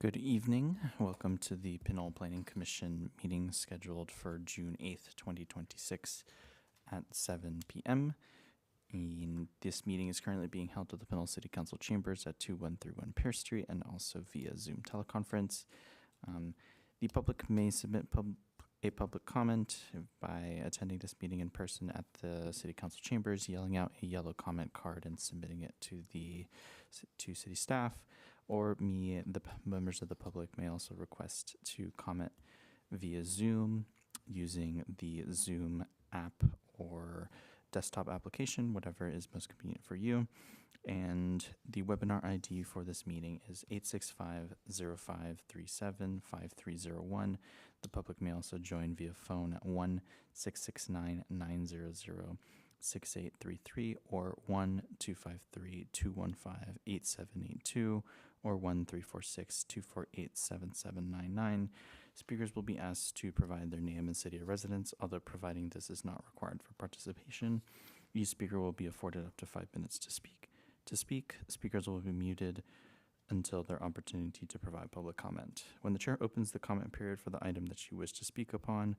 Good evening. Welcome to the Pinole Planning Commission meeting scheduled for June 8th, 2026 at 7 p.m. And this meeting is currently being held at the Pinole City Council chambers at 2131 Pearce Street and also via Zoom teleconference. The public may submit a public comment by attending this meeting in person at the City Council chambers, yelling out a yellow comment card and submitting it to city staff, or the members of the public may also request to comment via Zoom using the Zoom app or desktop application, whatever is most convenient for you. And the webinar ID for this meeting is 865-0537-5301. The public may also join via phone at 1-669-900-6833 or 1-253-215-8782 or 1-346-248-7799. Speakers will be asked to provide their name and city of residence, although providing this is not required for participation. Each speaker will be afforded up to 5 minutes to speak. Speakers will be muted until their opportunity to provide public comment. When the chair opens the comment period for the item that you wish to speak upon,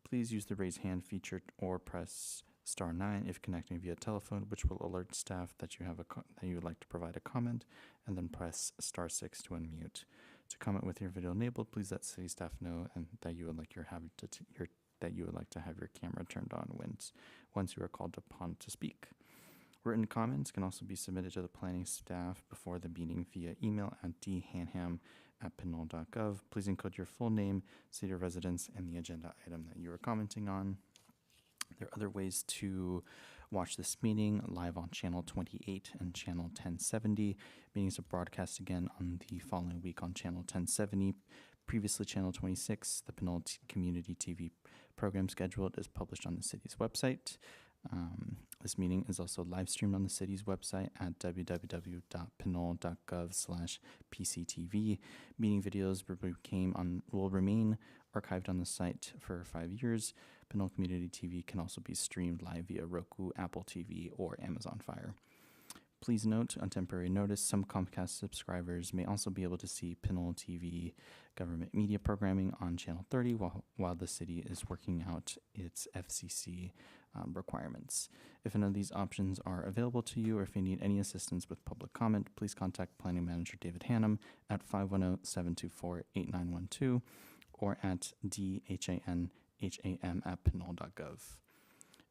please use the raise hand feature or press *9 if connecting via telephone, which will alert staff that you would like to provide a comment, and then press *6 to unmute. To comment with your video enabled, please let city staff know and that you would like to have your camera turned on once you are called upon to speak. Written comments can also be submitted to the planning staff before the meeting via email at dhanham@pinole.gov. Please include your full name, city of residence, and the agenda item that you are commenting on. There are other ways to watch this meeting live on Channel 28 and Channel 1070. Meetings are broadcast again on the following week on Channel 1070. Previously Channel 26, the Pinole Community TV program schedule is published on the city's website. This meeting is also live streamed on the city's website at www.pinole.gov/pctv. Meeting videos will remain archived on the site for 5 years. Pinole Community TV can also be streamed live via Roku, Apple TV, or Amazon Fire. Please note, on temporary notice, some Comcast subscribers may also be able to see Pinole TV government media programming on Channel 30 while the city is working out its FCC requirements. If none of these options are available to you, or if you need any assistance with public comment, please contact Planning Manager David Hannum at 510-724-8912 or at dhanham@pinole.gov.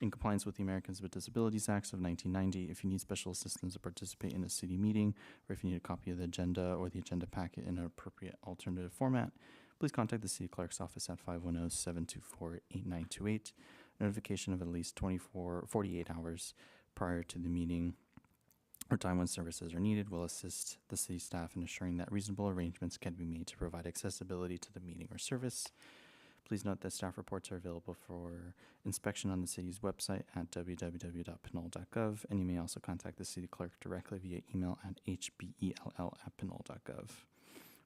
In compliance with the Americans with Disabilities Acts of 1990, if you need special assistance to participate in a city meeting, or if you need a copy of the agenda or the agenda packet in an appropriate alternative format, please contact the City Clerk's office at 510-724-8928. Notification of at least 48 hours prior to the meeting or time when services are needed will assist the city staff in ensuring that reasonable arrangements can be made to provide accessibility to the meeting or service. Please note that staff reports are available for inspection on the city's website at www.pinole.gov, and you may also contact the city clerk directly via email at hbell@pinole.gov.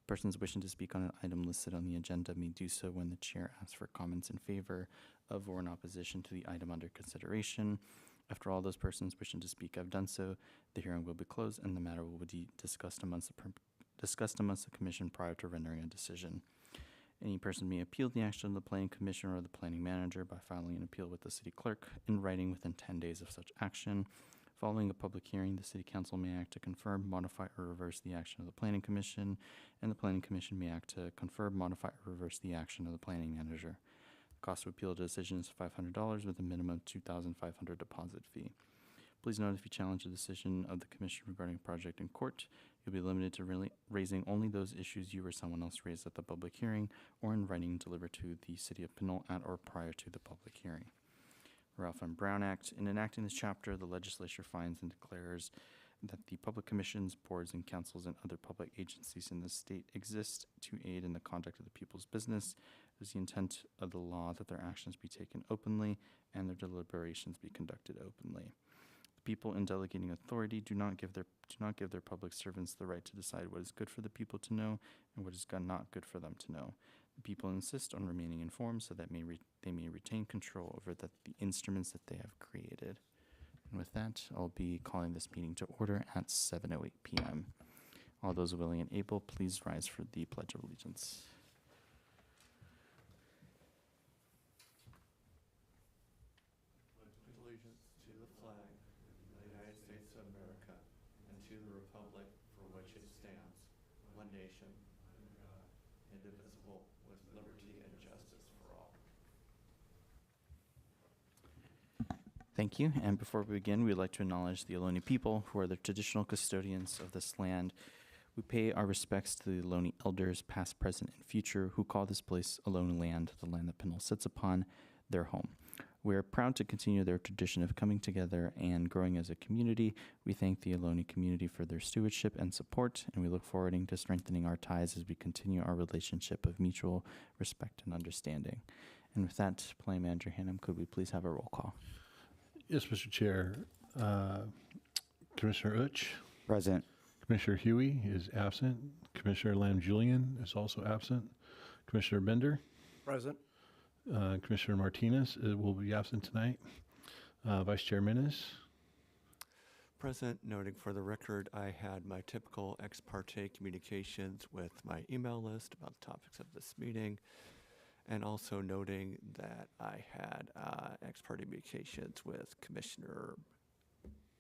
Persons wishing to speak on an item listed on the agenda may do so when the chair asks for comments in favor of or in opposition to the item under consideration. After all those persons wishing to speak have done so, the hearing will be closed and the matter will be discussed amongst the commission prior to rendering a decision. Any person may appeal the action of the planning commission or the planning manager by filing an appeal with the city clerk in writing within 10 days of such action. Following a public hearing, the city council may act to confirm, modify, or reverse the action of the planning commission, and the planning commission may act to confirm, modify, or reverse the action of the planning manager. The cost to appeal a decision is $500 with a minimum $2,500 deposit fee. Please note, if you challenge the decision of the commission regarding a project in court, you'll be limited to raising only those issues you or someone else raised at the public hearing or in writing delivered to the City of Pinole at or prior to the public hearing. Ralph M. Brown Act. In enacting this chapter, the legislature finds and declares that the public commissions, boards, and councils and other public agencies in the state exist to aid in the conduct of the people's business. It is the intent of the law that their actions be taken openly and their deliberations be conducted openly. The people in delegating authority do not give their public servants the right to decide what is good for the people to know and what is not good for them to know. The people insist on remaining informed so that they may retain control over the instruments that they have created. And with that, I'll be calling this meeting to order at 7:08 p.m. All those willing and able, please rise for the Pledge of Allegiance. Allegiance to the flag of the United States of America and to the republic for which it stands, one nation, under God, indivisible, with liberty and justice for all. Thank you. And before we begin, we'd like to acknowledge the Ohlone people, who are the traditional custodians of this land. We pay our respects to the Ohlone elders, past, present, and future, who call this place Ohlone land, the land that Pinole sits upon, their home. We are proud to continue their tradition of coming together and growing as a community. We thank the Ohlone community for their stewardship and support, and we look forward to strengthening our ties as we continue our relationship of mutual respect and understanding. And with that, Plan Manager Hannum, could we please have a roll call? Yes, Mr. Chair. Commissioner Utsch. Present. Commissioner Huey is absent. Commissioner Lamb-Julian is also absent. Commissioner Bender. Present. Commissioner Martinez will be absent tonight. Vice Chair Menes. Present, noting for the record, I had my typical ex parte communications with my email list about the topics of this meeting, and also noting that I had ex parte communications with Commissioner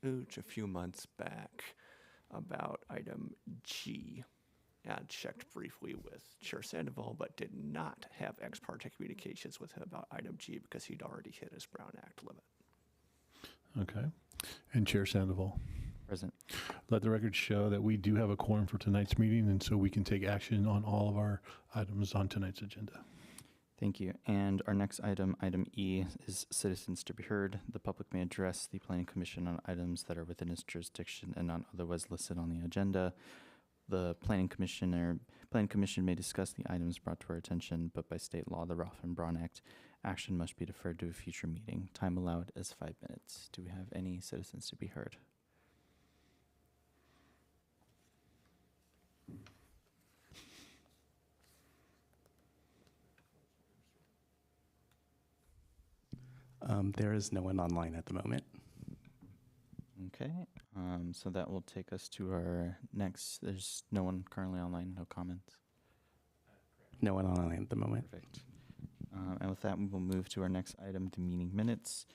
Utsch a few months back about item G, and checked briefly with Chair Sandoval, but did not have ex parte communications with him about item G because he'd already hit his Brown Act limit. Okay. And Chair Sandoval. Present. Let the record show that we do have a quorum for tonight's meeting, and so we can take action on all of our items on tonight's agenda. Thank you. And our next item, item E, is citizens to be heard. The public may address the Planning Commission on items that are within its jurisdiction and not otherwise listed on the agenda. The Planning Commission may discuss the items brought to our attention, but by state law, the Ralph and Braun Act, action must be deferred to a future meeting. Time allowed is 5 minutes. Do we have any citizens to be heard? There is no one online at the moment. Okay, so that will take us to our next. There's no one currently online, no comments. No one online at the moment. Perfect. And with that, we will move to our next item, the meeting minutes.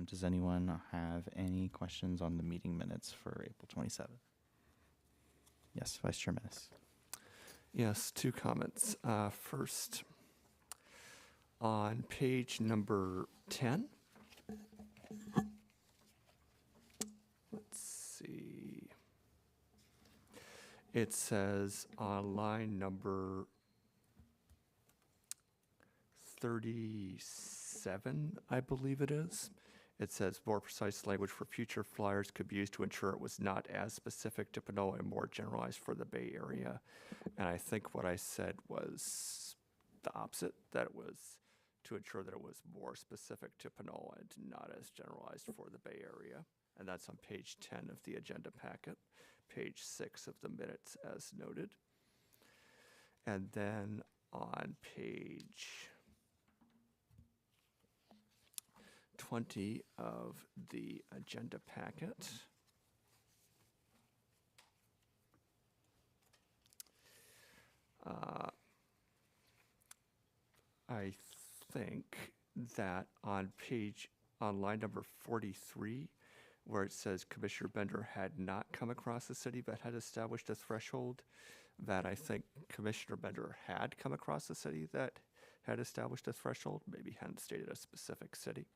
Does anyone have any questions on the meeting minutes for April 27th? Yes, Vice Chair Menes. Yes, 2 comments. First, on page number 10, let's see. It says on line number 37, I believe it is. It says more precise language for future flyers could be used to ensure it was not as specific to Pinole and more generalized for the Bay Area. And I think what I said was the opposite, that it was to ensure that it was more specific to Pinole and not as generalized for the Bay Area. And that's on page 10 of the agenda packet, page 6 of the minutes as noted. And then on page 20 of the agenda packet, I think that on line number 43, where it says Commissioner Bender had not come across the city but had established a threshold, that I think Commissioner Bender had come across the city that had established a threshold, maybe hadn't stated a specific city.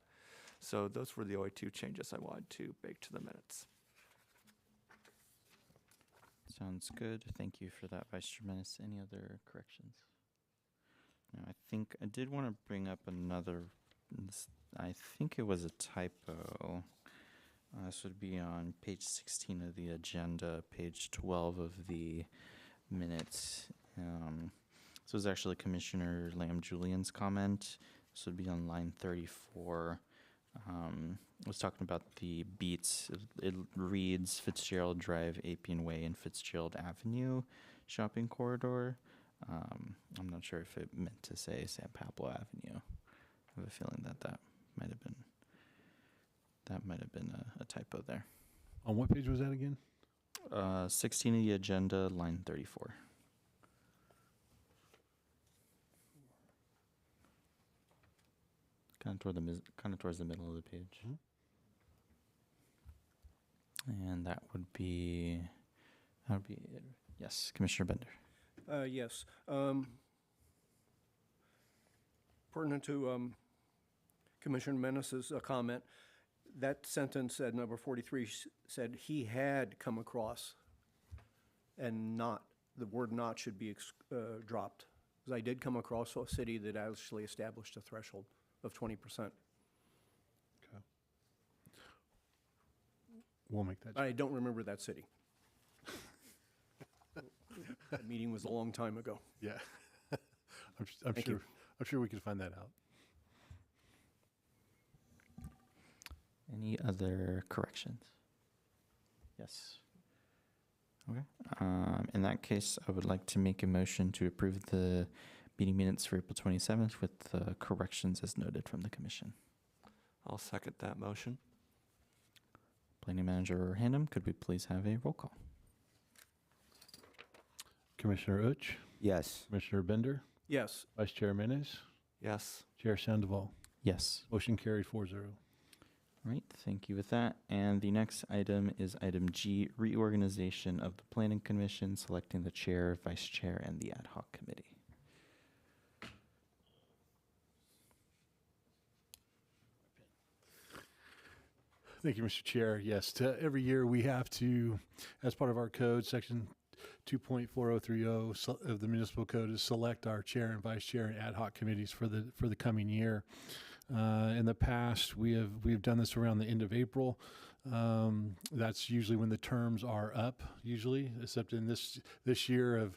So those were the only 2 changes I wanted to bake to the minutes. Sounds good. Thank you for that, Vice Chair Menes. Any other corrections? No, I think I did want to bring up another. I think it was a typo. This would be on page 16 of the agenda, page 12 of the minutes. This was actually Commissioner Lamb-Julian's comment. This would be on line 34. It was talking about the beats. It reads Fitzgerald Drive, Appian Way, and Fitzgerald Avenue shopping corridor. I'm not sure if it meant to say San Pablo Avenue. I have a feeling that might have been a typo there. On what page was that again? 16 of the agenda, line 34. Kind of towards the middle of the page. And that would be, yes, Commissioner Bender. Yes. Pertinent to Commissioner Menace's comment, that sentence at number 43 said he had come across, and not, the word not should be dropped. Because I did come across a city that actually established a threshold of 20%. Okay. We'll make that. I don't remember that city. That meeting was a long time ago. Yeah. I'm Thank sure. you. I'm sure we can find that out. Any other corrections? Yes. Okay. In that case, I would like to make a motion to approve the meeting minutes for April 27th with the corrections as noted from the commission. I'll second that motion. Planning Manager Handem, could we please have a roll call? Commissioner Uch, Yes. Commissioner Bender, Yes. Vice Chair Menes, Yes. Chair Sandoval. Yes. Motion carried 4-0. All right, thank you with that. And the next item is item G, reorganization of the Planning Commission, selecting the chair, vice chair, and the ad hoc committee. Thank you, Mr. Chair. Yes, every year we have to, as part of our code, section 2.4030 of the municipal code, is select our chair and vice chair and ad hoc committees for the coming year. In the past, we've done this around the end of April. That's usually when the terms are up. Usually, except in this year of.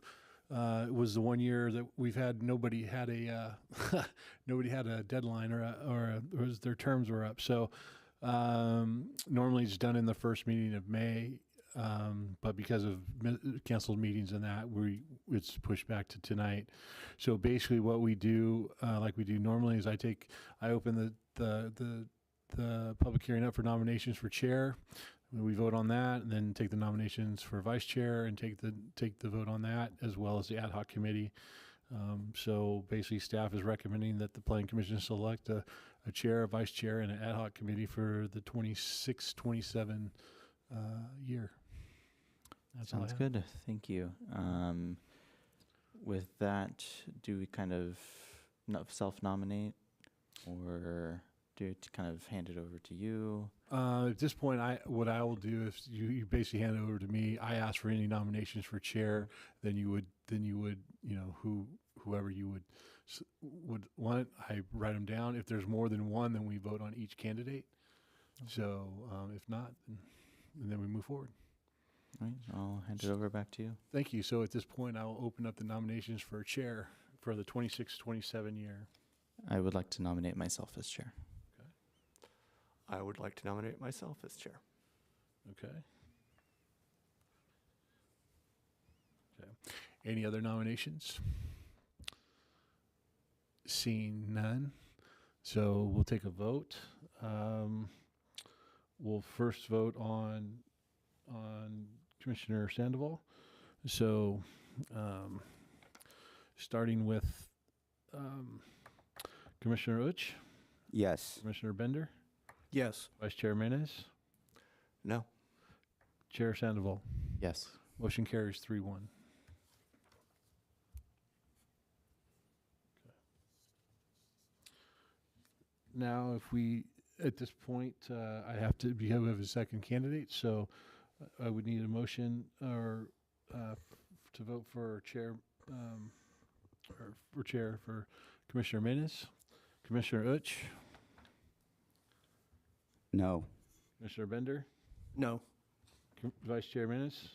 It was the 1 year that we've had nobody had a nobody had a deadline or their terms were up. So. Normally it's done in the first meeting of May, but because of canceled meetings and that, it's pushed back to tonight. So basically what we do, like we do normally, is I open the public hearing up for nominations for chair. We vote on that, and then take the nominations for vice chair and take the vote on that, as well as the ad hoc committee. So basically staff is recommending that the Planning Commission select a chair, a vice chair, and an ad hoc committee for the 26-27 year. That's all I Sounds have. good. Thank you. With that, do we kind of self-nominate, or do it kind of hand it over to you? At this point, what I will do is you basically hand it over to me. I ask for any nominations for chair, then you would whoever you would want. I write them down. If there's more than one, then we vote on each candidate. Okay. So if not, then we move forward. All right, I'll hand it over back to you. Thank you. So at this point, I will open up the nominations for chair for the 26-27 year. I would like to nominate myself as chair. I would like to nominate myself as chair. Okay. Any other nominations? Seeing none, so we'll take a vote. We'll first vote on Commissioner Sandoval. So, starting with Commissioner Uch, Yes. Commissioner Bender, Yes. Vice Chair Menes, No. Chair Sandoval. Yes. Motion carries 3-1. Now, if we, at this point, I have to, we have a second candidate, so I would need a motion or to vote for chair, or for chair for Commissioner Menes, Commissioner Uch, No. Commissioner Bender, No. Vice Chair Menes,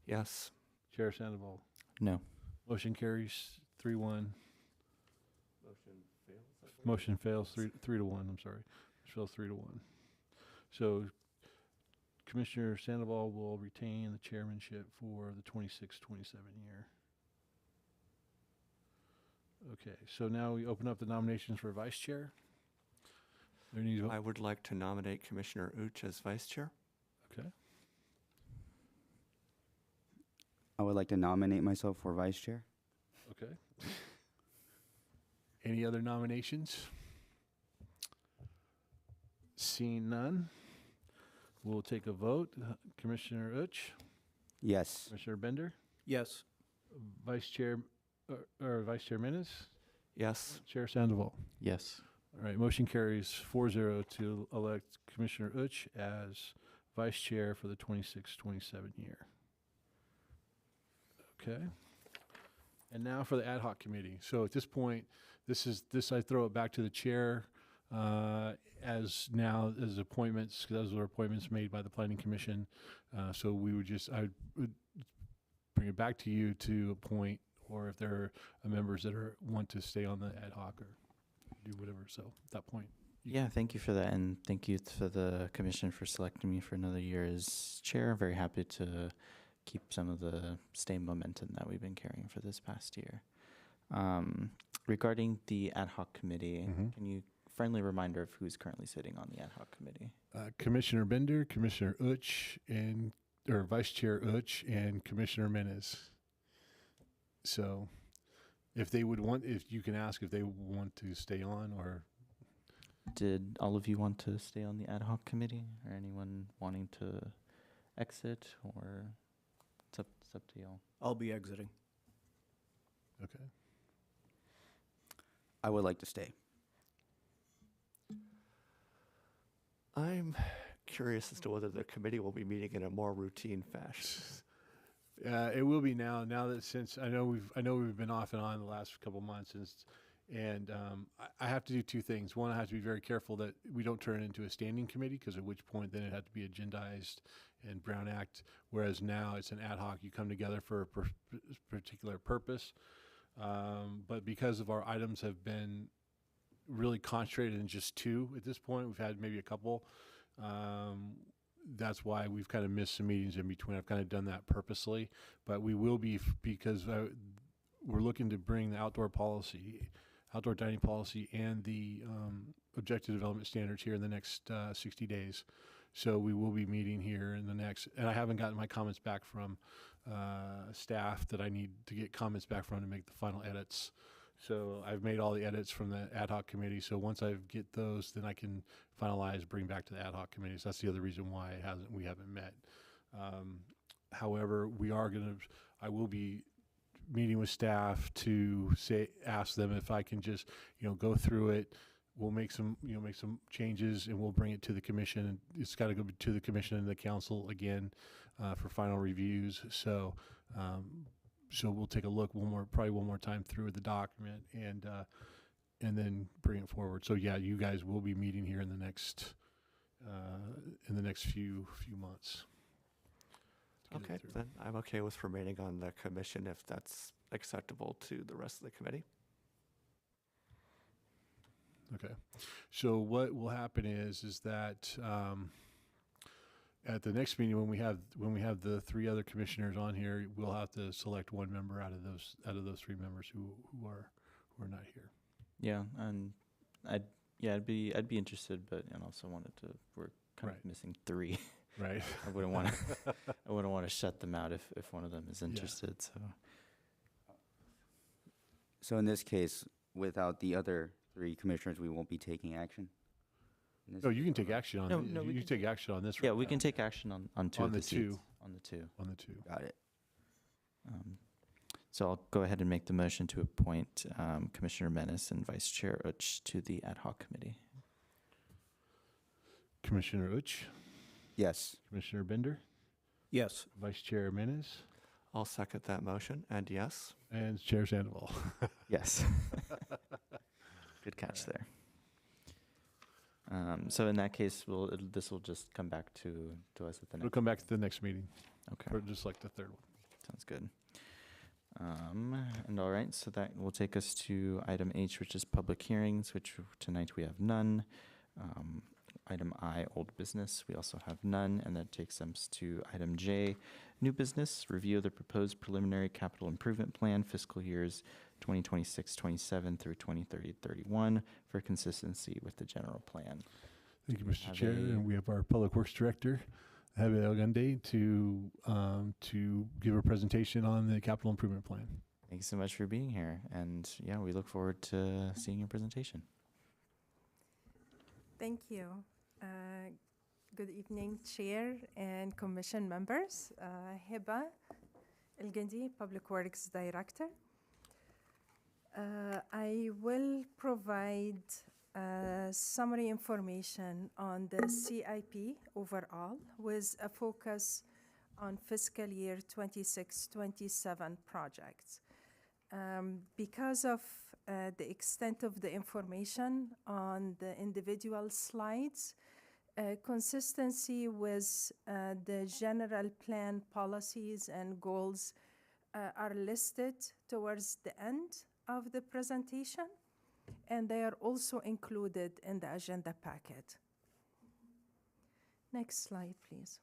Yes. Chair Sandoval. No. Motion carries 3-1. Motion fails 3-1. I'm sorry. It fails 3-1. So Commissioner Sandoval will retain the chairmanship for the 26-27 year. Okay, so now we open up the nominations for vice chair. There needs I would like to nominate Commissioner Uch as vice chair. Okay. I would like to nominate myself for vice chair. Okay. Any other nominations? Seeing none, we'll take a vote. Commissioner Uch, Yes. Commissioner Bender, Yes. Vice Chair, or Vice Chair Menace, Yes. Chair Sandoval. Yes. All right, motion carries 4-0 to elect Commissioner Uch as Vice Chair for the 26-27 year. Okay. And now for the ad hoc committee. So at this point, this I throw it back to the chair as appointments, because those were appointments made by the Planning Commission. So I would bring it back to you to appoint, or if there are members that want to stay on the ad hoc or do whatever. So at that point. Yeah, thank you for that, and thank you for the commission for selecting me for another year as chair. I'm very happy to keep some of the same momentum that we've been carrying for this past year. Regarding the ad hoc committee, can you friendly reminder of who's currently sitting on the ad hoc committee? Commissioner Bender, Commissioner Uch, or Vice Chair Uch, and Commissioner Menace. So, if you can ask if they want to stay on, or Did all of you want to stay on the ad hoc committee, or anyone wanting to exit, or it's up to y'all? I'll be exiting. okay. I would like to stay. I'm curious as to whether the committee will be meeting in a more routine fashion. It will be now that since I know we've been off and on the last couple months, and I have to do two things. One, I have to be very careful that we don't turn it into a standing committee, because at which point then it had to be agendized and Brown Act. Whereas now it's an ad hoc. You come together for a particular purpose. But because of our items have been really concentrated in just two at this point, we've had maybe a couple. That's why we've kind of missed some meetings in between. I've kind of done that purposely, but we will be, because we're looking to bring the outdoor dining policy and the objective development standards here in the next 60 days. So we will be meeting here in the next, and I haven't gotten my comments back from staff that I need to get comments back from to make the final edits. So I've made all the edits from the ad hoc committee. So once I get those, then I can finalize, bring back to the ad hoc committee. So that's the other reason why we haven't met. However, I will be meeting with staff to ask them if I can just, go through it. We'll make some changes, and we'll bring it to the commission. And it's got to go to the commission and the council again for final reviews. So we'll take a look probably one more time through the document, and then bring it forward. So yeah, you guys will be meeting here in the next few months. Okay, then I'm okay with remaining on the commission if that's acceptable to the rest of the committee. Okay. So what will happen is that at the next meeting, when we have the three other commissioners on here, we'll have to select one member out of those three members who are not here. Yeah, and I'd be interested, but also wanted to. We're kind of missing three. Right. I wouldn't want to shut them out if one of them is interested. Yeah. So in this case, without the other three commissioners, we won't be taking action? No, you can take action on No, you can take action on this. Yeah, right we now. can take action on two On of the the two. seats. On the two. On the two. Got it. So I'll go ahead and make the motion to appoint Commissioner Menace and Vice Chair Uch to the ad hoc committee. Commissioner Uch, Yes. Commissioner Bender, Yes. Vice Chair Menace, I'll second that motion, and yes. and Chair Sandoval. Yes. Good catch there. So in that case, this will just come back to us at the We'll next. come back to the next meeting, Okay. or just like the third one. Sounds good. And all right, so that will take us to item H, which is public hearings, which tonight we have none. Item I, old business, we also have none, and that takes us to item J, new business, review of the proposed preliminary capital improvement plan fiscal years 2026-27 through 2030-31 for consistency with the general plan. Thank you, Mr. Have Chair. a- And we have our Public Works Director Hebe Ogunde to give a presentation on the capital improvement plan. Thanks so much for being here. And yeah, we look forward to seeing your presentation. Thank you. Good evening, Chair and Commission members. Heba El-Gandi, Public Works Director. I will provide summary information on the CIP overall with a focus on fiscal year 26-27 projects. Because of the extent of the information on the individual slides, consistency with the general plan policies and goals are listed towards the end of the presentation, and they are also included in the agenda packet. Next slide, please.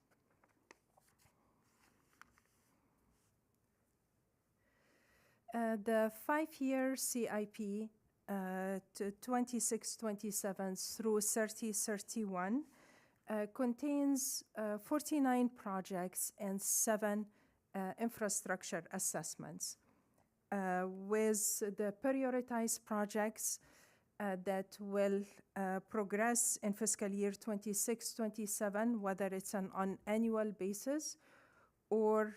The 5-year CIP to 26-27 through 30-31 contains 49 projects and 7 infrastructure assessments, with the prioritized projects that will progress in fiscal year 26-27, whether it's on annual basis or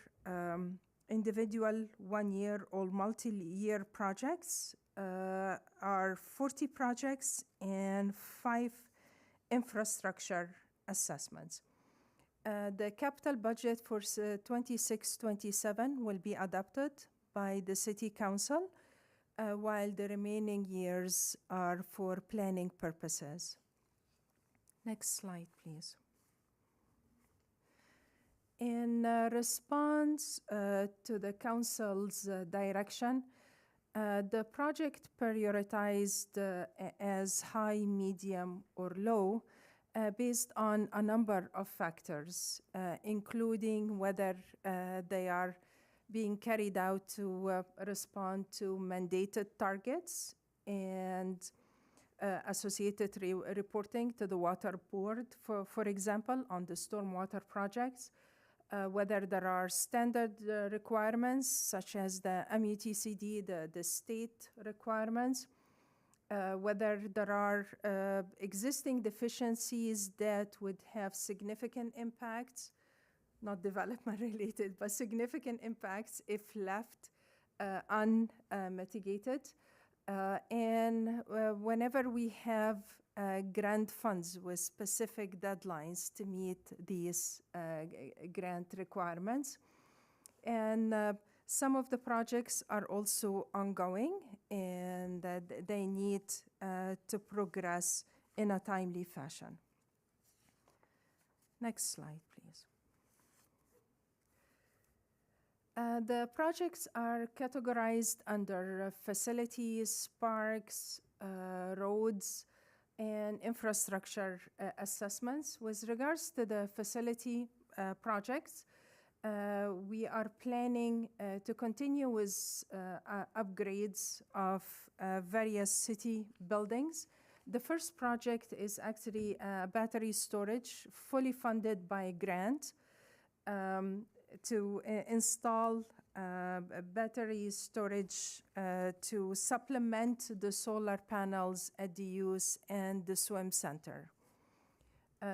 individual 1-year or multi-year projects, are 40 projects and 5 infrastructure assessments. The capital budget for 26-27 will be adopted by the City Council, while the remaining years are for planning purposes. Next slide, please. In response to the Council's direction, the project prioritized as high, medium, or low based on a number of factors, including whether they are being carried out to respond to mandated targets and associated reporting to the Water Board, for example, on the stormwater projects, whether there are standard requirements such as the MUTCD, the state requirements, whether there are existing deficiencies that would have significant impacts, not development related, but significant impacts if left unmitigated. And whenever we have grant funds with specific deadlines to meet these grant requirements. And some of the projects are also ongoing, and they need to progress in a timely fashion. Next slide, please. The projects are categorized under facilities, parks, roads, and infrastructure assessments. With regards to the facility projects, we are planning to continue with upgrades of various city buildings. The first project is actually battery storage, fully funded by grant, to install battery storage to supplement the solar panels at the youth and the swim center.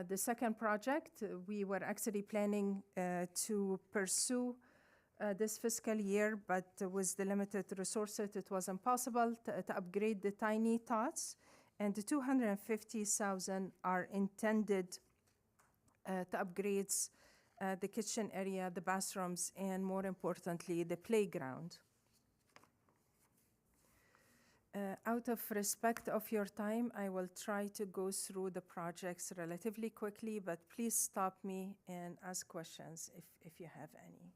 The second project, we were actually planning to pursue this fiscal year, but with the limited resources, it was impossible to upgrade the tiny tots, and the $250,000 are intended to upgrades the kitchen area, the bathrooms, and more importantly, the playground. Out of respect of your time, I will try to go through the projects relatively quickly, but please stop me and ask questions if you have any.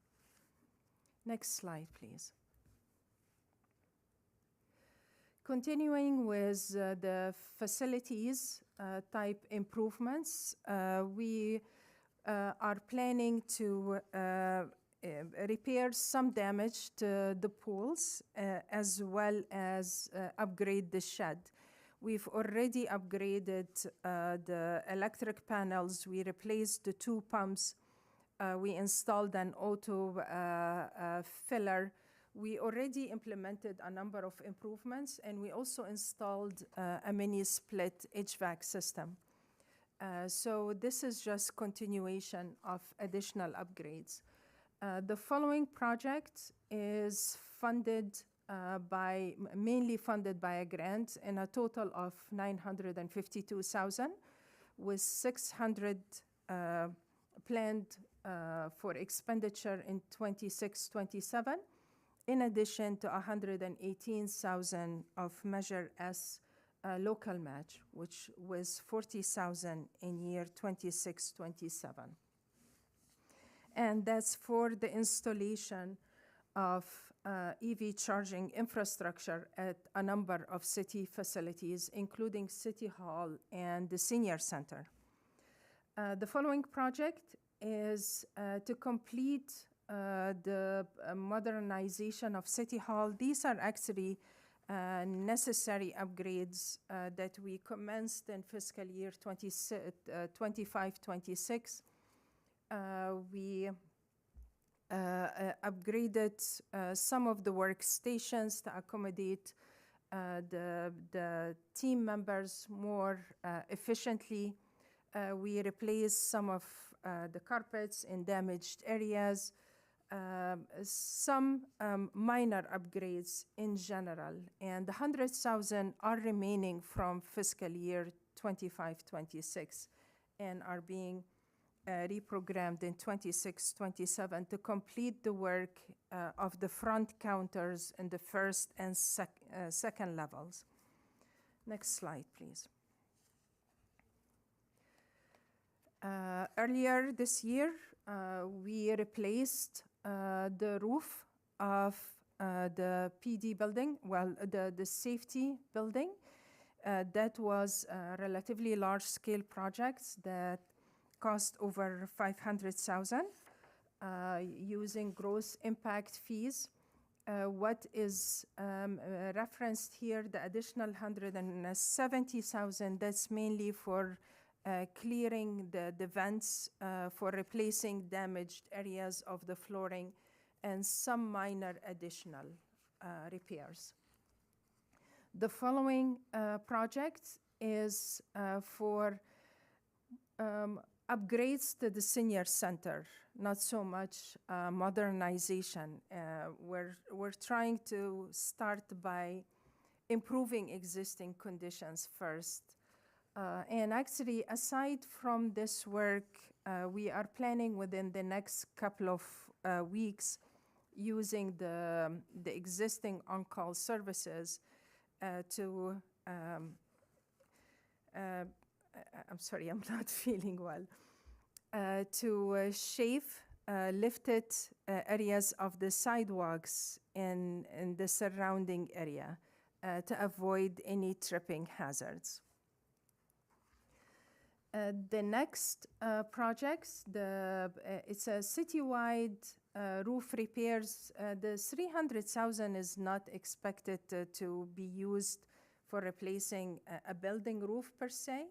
Next slide, please. Continuing with the facilities type improvements, we are planning to repair some damage to the pools as well as upgrade the shed. We've already upgraded the electric panels. We replaced the 2 pumps we installed an auto filler. We already implemented a number of improvements, and we also installed a mini split HVAC system. So this is just continuation of additional upgrades. The following project is mainly funded by a grant in a total of $952,000, with $600 planned for expenditure in 26-27, in addition to $118,000 of Measure S local match, which was $40,000 in year 26-27. And that's for the installation of EV charging infrastructure at a number of city facilities, including City Hall and the Senior Center. The following project is to complete the modernization of City Hall. These are actually necessary upgrades that we commenced in fiscal year 25-26. We upgraded some of the workstations to accommodate the team members more efficiently. We replaced some of the carpets in damaged areas, some minor upgrades in general, and the $100,000 are remaining from fiscal year 25-26 and are being reprogrammed in 26-27 to complete the work of the front counters in the first and second levels. Next slide, please. Earlier this year, we replaced the roof of the PD building, the safety building. That was a relatively large-scale project that cost over $500,000 using gross impact fees. What is referenced here, the additional $170,000, that's mainly for clearing the vents, for replacing damaged areas of the flooring, and some minor additional repairs. The following project is for upgrades to the senior center, not so much modernization. We're trying to start by improving existing conditions first. And actually, aside from this work, we are planning within the next couple of weeks using the existing on-call services to I'm sorry, I'm not feeling well. To shave lifted areas of the sidewalks in the surrounding area to avoid any tripping hazards. The next projects, it's a citywide roof repairs. The $300,000 is not expected to be used for replacing a building roof per se.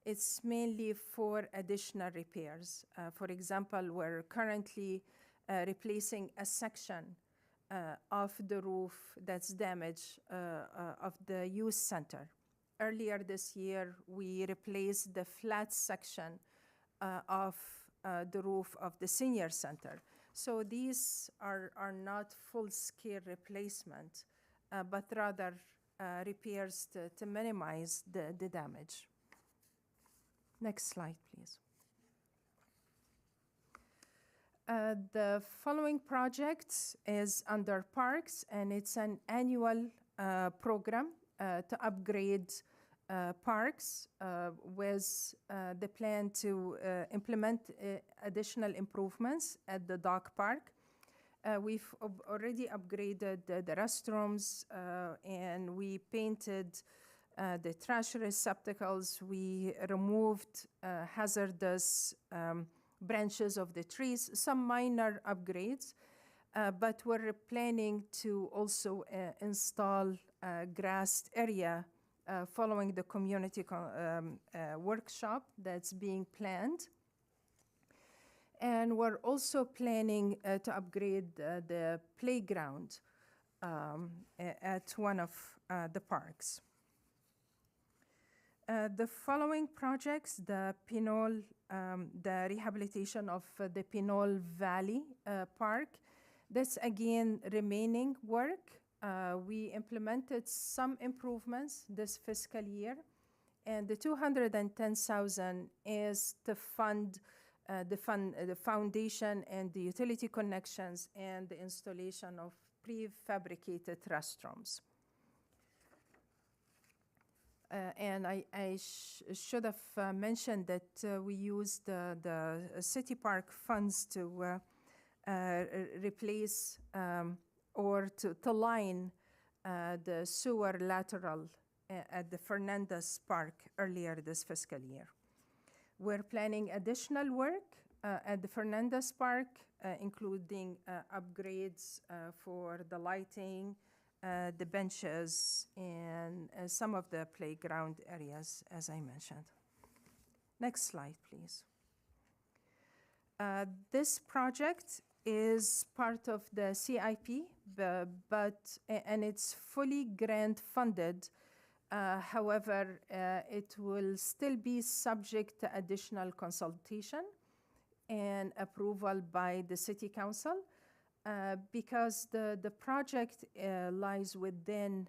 It's mainly for additional repairs. For example, we're currently replacing a section of the roof that's damaged of the youth center. Earlier this year, we replaced the flat section of the roof of the senior center. So these are not full-scale replacement, but rather repairs to minimize the damage. Next slide, please. The following project is under parks, and it's an annual program to upgrade parks with the plan to implement additional improvements at the dog park. We've already upgraded the restrooms, and we painted the trash receptacles. We removed hazardous branches of the trees, some minor upgrades, but we're planning to also install a grassed area following the community workshop that's being planned. And we're also planning to upgrade the playground at one of the parks. The following projects, the Pinole, the rehabilitation of the Pinole Valley Park, that's again remaining work. We implemented some improvements this fiscal year, and the 210,000 is to fund the foundation and the utility connections and the installation of prefabricated restrooms. And I should have mentioned that we used the city park funds to replace or to line the sewer lateral at the Fernandez Park earlier this fiscal year. We're planning additional work at the Fernandez Park, including upgrades for the lighting, the benches, and some of the playground areas, as I mentioned. Next slide, please. This project is part of the CIP, and it's fully grant funded. However, it will still be subject to additional consultation and approval by the City Council because the project lies within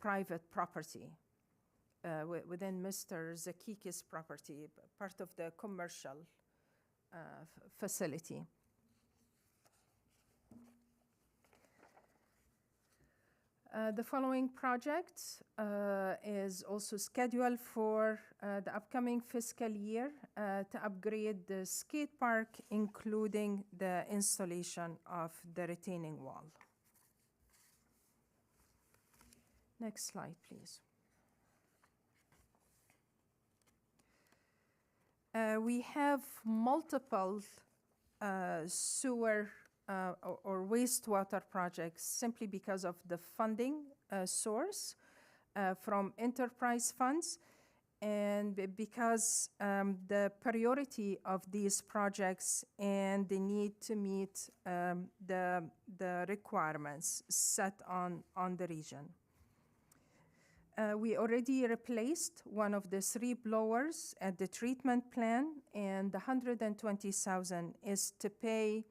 private property, within Mr. Zakiki's property, part of the commercial facility. The following project is also scheduled for the upcoming fiscal year to upgrade the skate park, including the installation of the retaining wall. Next slide, please. We have multiple sewer or wastewater projects simply because of the funding source from enterprise funds, and because the priority of these projects and the need to meet the requirements set on the region. We already replaced one of the 3 blowers at the treatment plant, and the 120,000 is to pay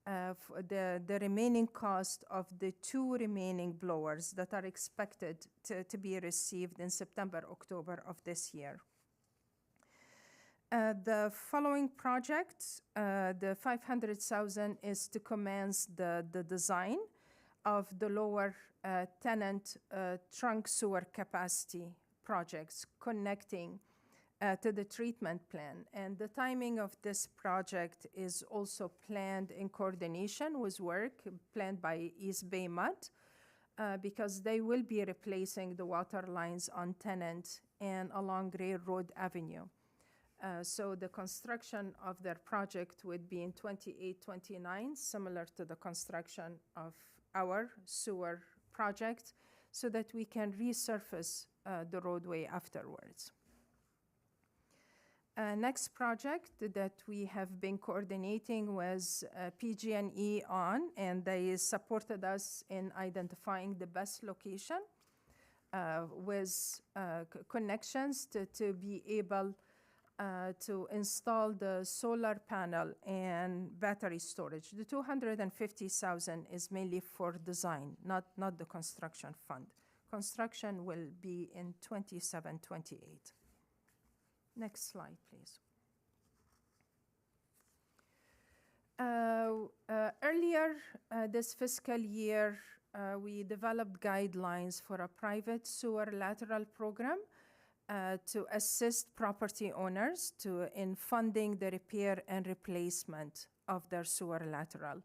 the remaining cost of the 2 remaining blowers that are expected to be received in September, October of this year. The following project, the 500,000 is to commence the design of the lower tenant trunk sewer capacity projects connecting to the treatment plan. And the timing of this project is also planned in coordination with work planned by East Bay Mud because they will be replacing the water lines on Tenant and along Railroad Avenue. So the construction of their project would be in 28-29, similar to the construction of our sewer project, so that we can resurface the roadway afterwards. Next project that we have been coordinating was PG&E on, and they supported us in identifying the best location with connections to be able to install the solar panel and battery storage. The 250,000 is mainly for design, not the construction fund. Construction will be in 27-28. Next slide, please. Earlier this fiscal year, we developed guidelines for a private sewer lateral program to assist property owners in funding the repair and replacement of their sewer lateral.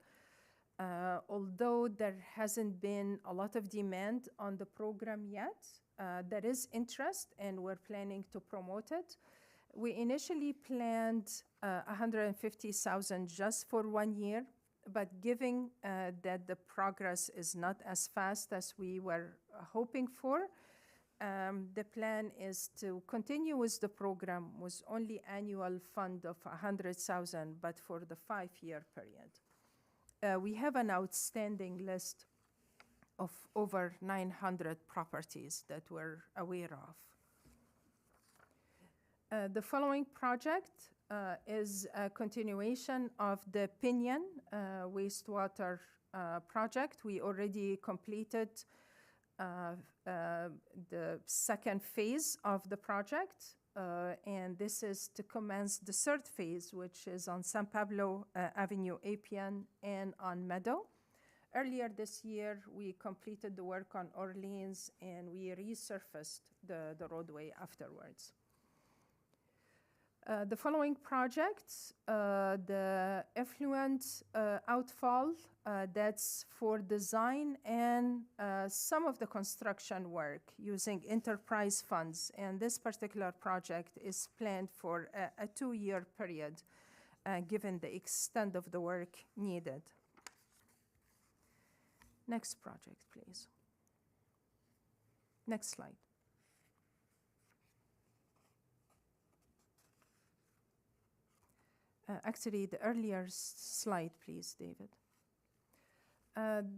Although there hasn't been a lot of demand on the program yet, there is interest, and we're planning to promote it. We initially planned 150,000 just for 1 year, but given that the progress is not as fast as we were hoping for, the plan is to continue with the program with only annual fund of 100,000, but for the 5-year period. We have an outstanding list of over 900 properties that we're aware of. The following project is a continuation of the Pinyon wastewater project. We already completed the second phase of the project, and this is to commence the third phase, which is on San Pablo Avenue, Appian, and on Meadow. Earlier this year, we completed the work on Orleans, and we resurfaced the roadway afterwards. The following projects, the effluent outfall, that's for design and some of the construction work using enterprise funds. And this particular project is planned for a 2-year period, given the extent of the work needed. Next project, please. Next slide. Actually, the earlier slide, please, David.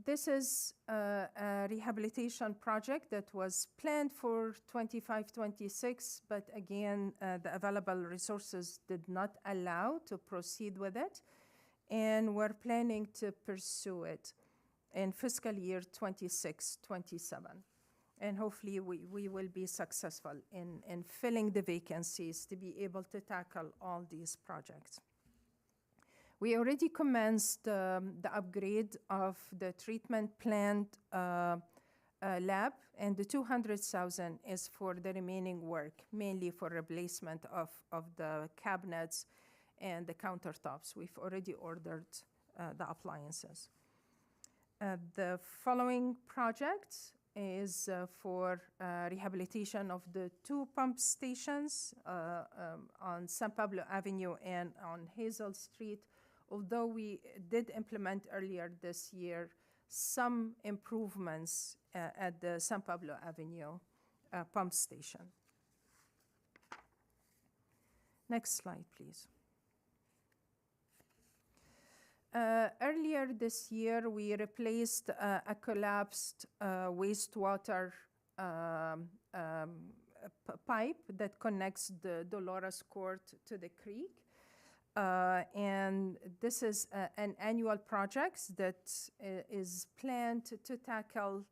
This is a rehabilitation project that was planned for 25-26, but again, the available resources did not allow to proceed with it, and we're planning to pursue it in fiscal year 26-27. And hopefully we will be successful in filling the vacancies to be able to tackle all these projects. We already commenced the upgrade of the treatment plant lab, and the 200,000 is for the remaining work, mainly for replacement of the cabinets and the countertops. We've already ordered the appliances. The following project is for rehabilitation of the 2 pump stations on San Pablo Avenue and on Hazel Street. Although we did implement earlier this year some improvements at the San Pablo Avenue pump station. Next slide, please. Earlier this year, we replaced a collapsed wastewater pipe that connects the Dolores Court to the creek. And this is an annual project that is planned to tackle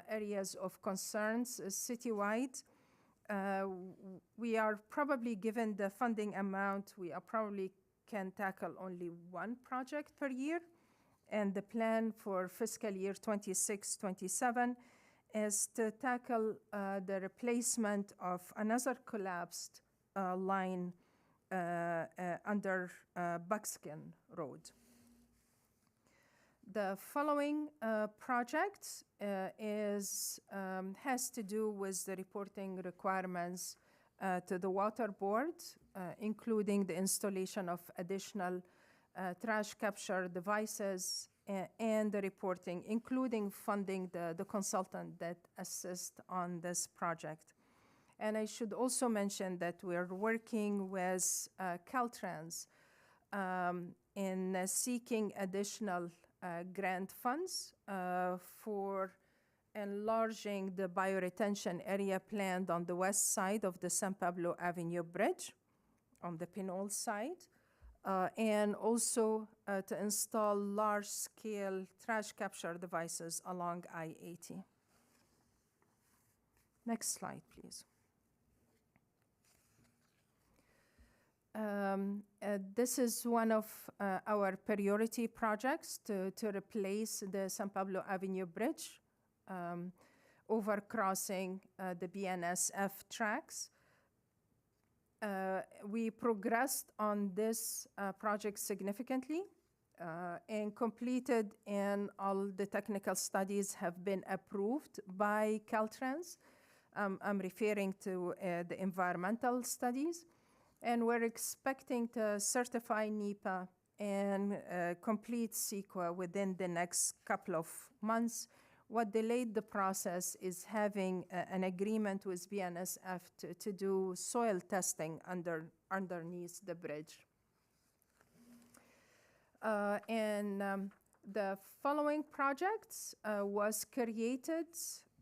areas of concerns citywide. We are probably, given the funding amount, we are probably can tackle only 1 project per year. And the plan for fiscal year 26-27 is to tackle the replacement of another collapsed line under Buckskin Road. The following project has to do with the reporting requirements to the water board, including the installation of additional trash capture devices and the reporting, including funding the consultant that assists on this project. And I should also mention that we're working with Caltrans in seeking additional grant funds for enlarging the bioretention area planned on the west side of the San Pablo Avenue Bridge on the Pinole side, and also to install large-scale trash capture devices along I-80. Next slide, please. This is one of our priority projects to replace the San Pablo Avenue Bridge, overcrossing the BNSF tracks. We progressed on this project significantly and completed, and all the technical studies have been approved by Caltrans. I'm referring to the environmental studies. And we're expecting to certify NEPA and complete CEQA within the next couple of months, What delayed the process is having an agreement with BNSF to do soil testing underneath the bridge. The following projects was created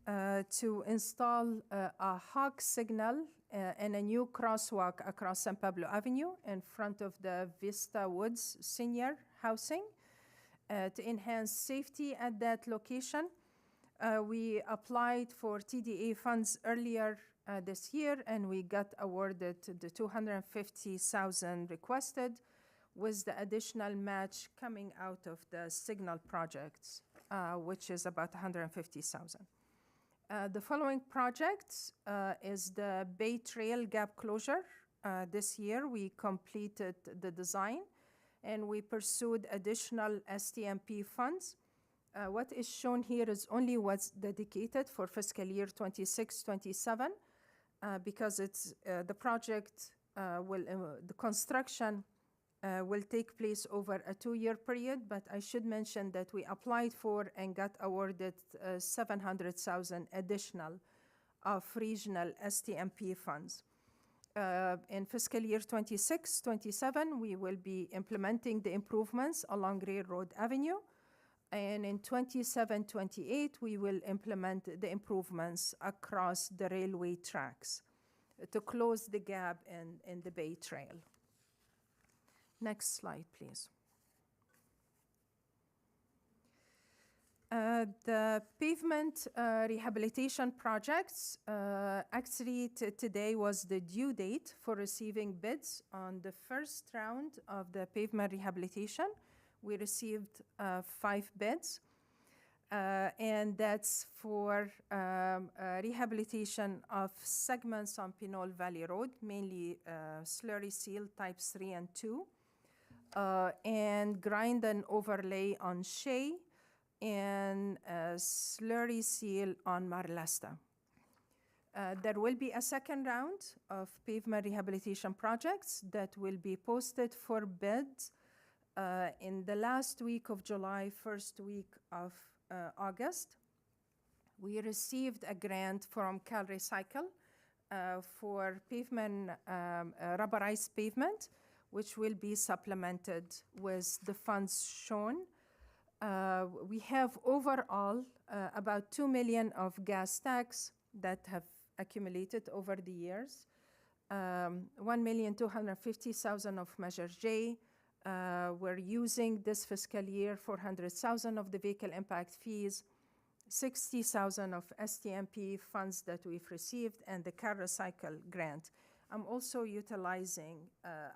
to install a hawk signal and a new crosswalk across San Pablo Avenue in front of the Vista Woods senior housing to enhance safety at that location. We applied for TDA funds earlier this year, and we got awarded the $250,000 requested, with the additional match coming out of the signal projects, which is about $150,000. The following projects is the Bay Trail gap closure. This year, we completed the design, and we pursued additional STMP funds. What is shown here is only what's dedicated for fiscal year 26-27, because it's the project the construction will take place over a 2-year period. But I should mention that we applied for and got awarded $700,000 additional of regional STMP funds. In fiscal year 26-27, we will be implementing the improvements along Railroad Avenue. And in 27-28, we will implement the improvements across the railway tracks to close the gap in the Bay Trail. Next slide, please. The pavement rehabilitation projects, actually today was the due date for receiving bids on the first round of the pavement rehabilitation. We received 5 bids, and that's for rehabilitation of segments on Pinole Valley Road, mainly slurry seal types 3 and 2, and grind and overlay on Shea, and slurry seal on Marlesta. There will be a second round of pavement rehabilitation projects that will be posted for bids in the last week of July, first week of August. We received a grant from CalRecycle for pavement, rubberized pavement, which will be supplemented with the funds shown. We have overall about $2 million of gas tax that have accumulated over the years, $1,250,000 of Measure J. We're using this fiscal year $400,000 of the vehicle impact fees, $60,000 of STMP funds that we've received, and the CalRecycle grant. I'm also utilizing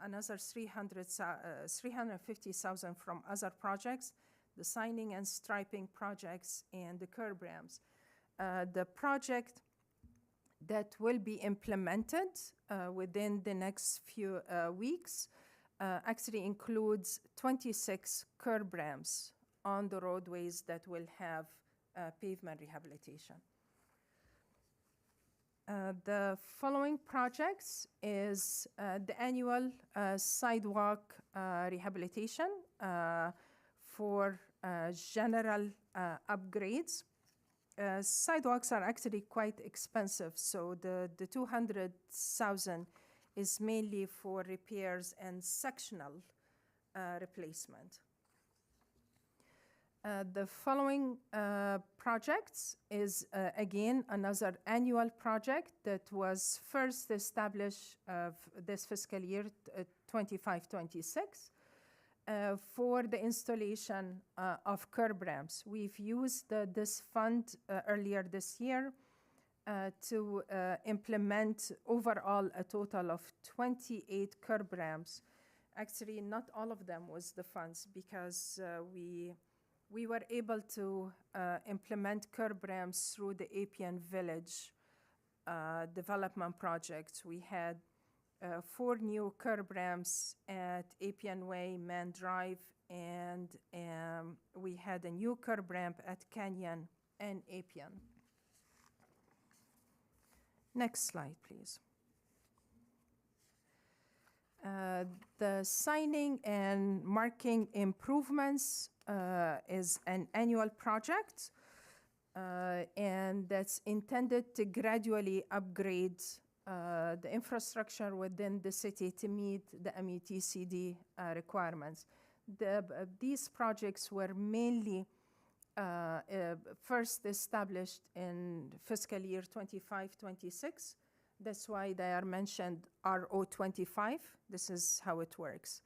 another $350,000 from other projects, the signing and striping projects, and the curb ramps. The project that will be implemented within the next few weeks actually includes 26 curb ramps on the roadways that will have pavement rehabilitation. The following projects is the annual sidewalk rehabilitation for general upgrades. Sidewalks are actually quite expensive, so the $200,000 is mainly for repairs and sectional replacement. The following projects is, again, another annual project that was first established this fiscal year, 25-26, for the installation of curb ramps. We've used this fund earlier this year to implement overall a total of 28 curb ramps. Actually, not all of them was the funds, because we were able to implement curb ramps through the Appian Village development projects. We had 4 new curb ramps at Appian Way, Man Drive, and we had a new curb ramp at Canyon and Appian. Next slide, please. The signing and marking improvements is an annual project. and that's intended to gradually upgrade the infrastructure within the city to meet the METCD requirements. These projects were mainly first established in fiscal year 25-26. That's why they are mentioned RO25. This is how it works.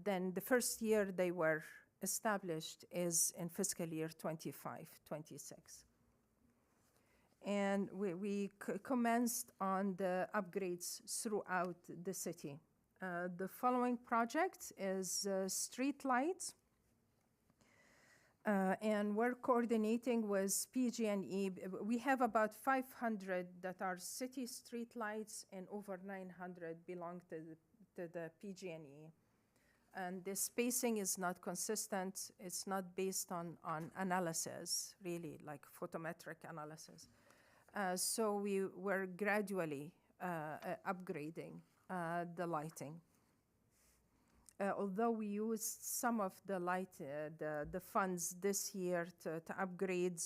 Then the first year they were established is in fiscal year 25-26. And we commenced on the upgrades throughout the city. The following project is street lights. And we're coordinating with PG&E. We have about 500 that are city street lights, and over 900 belong to the PG&E. And the spacing is not consistent. It's not based on analysis, really, like photometric analysis. So we were gradually upgrading the lighting. Although we used some of the funds this year to upgrade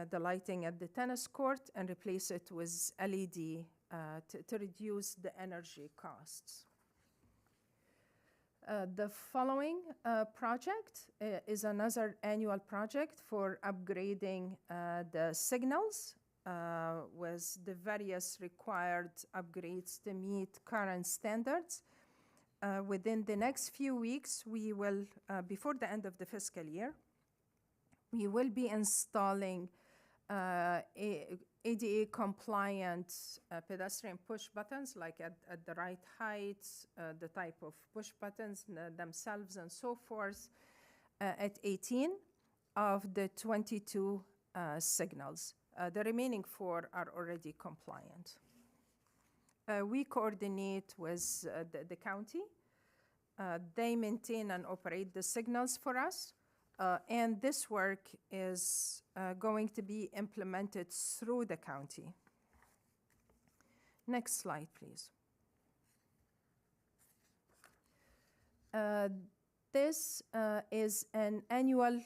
the lighting at the tennis court and replace it with LED to reduce the energy costs. The following project is another annual project for upgrading the signals with the various required upgrades to meet current standards. Within the next few weeks, we will, before the end of the fiscal year, we will be installing ADA compliant pedestrian push buttons, like at the right height, the type of push buttons themselves and so forth, at 18 of the 22 signals. The remaining 4 are already compliant. We coordinate with the county. They maintain and operate the signals for us. And this work is going to be implemented through the county. Next slide, please. This is an annual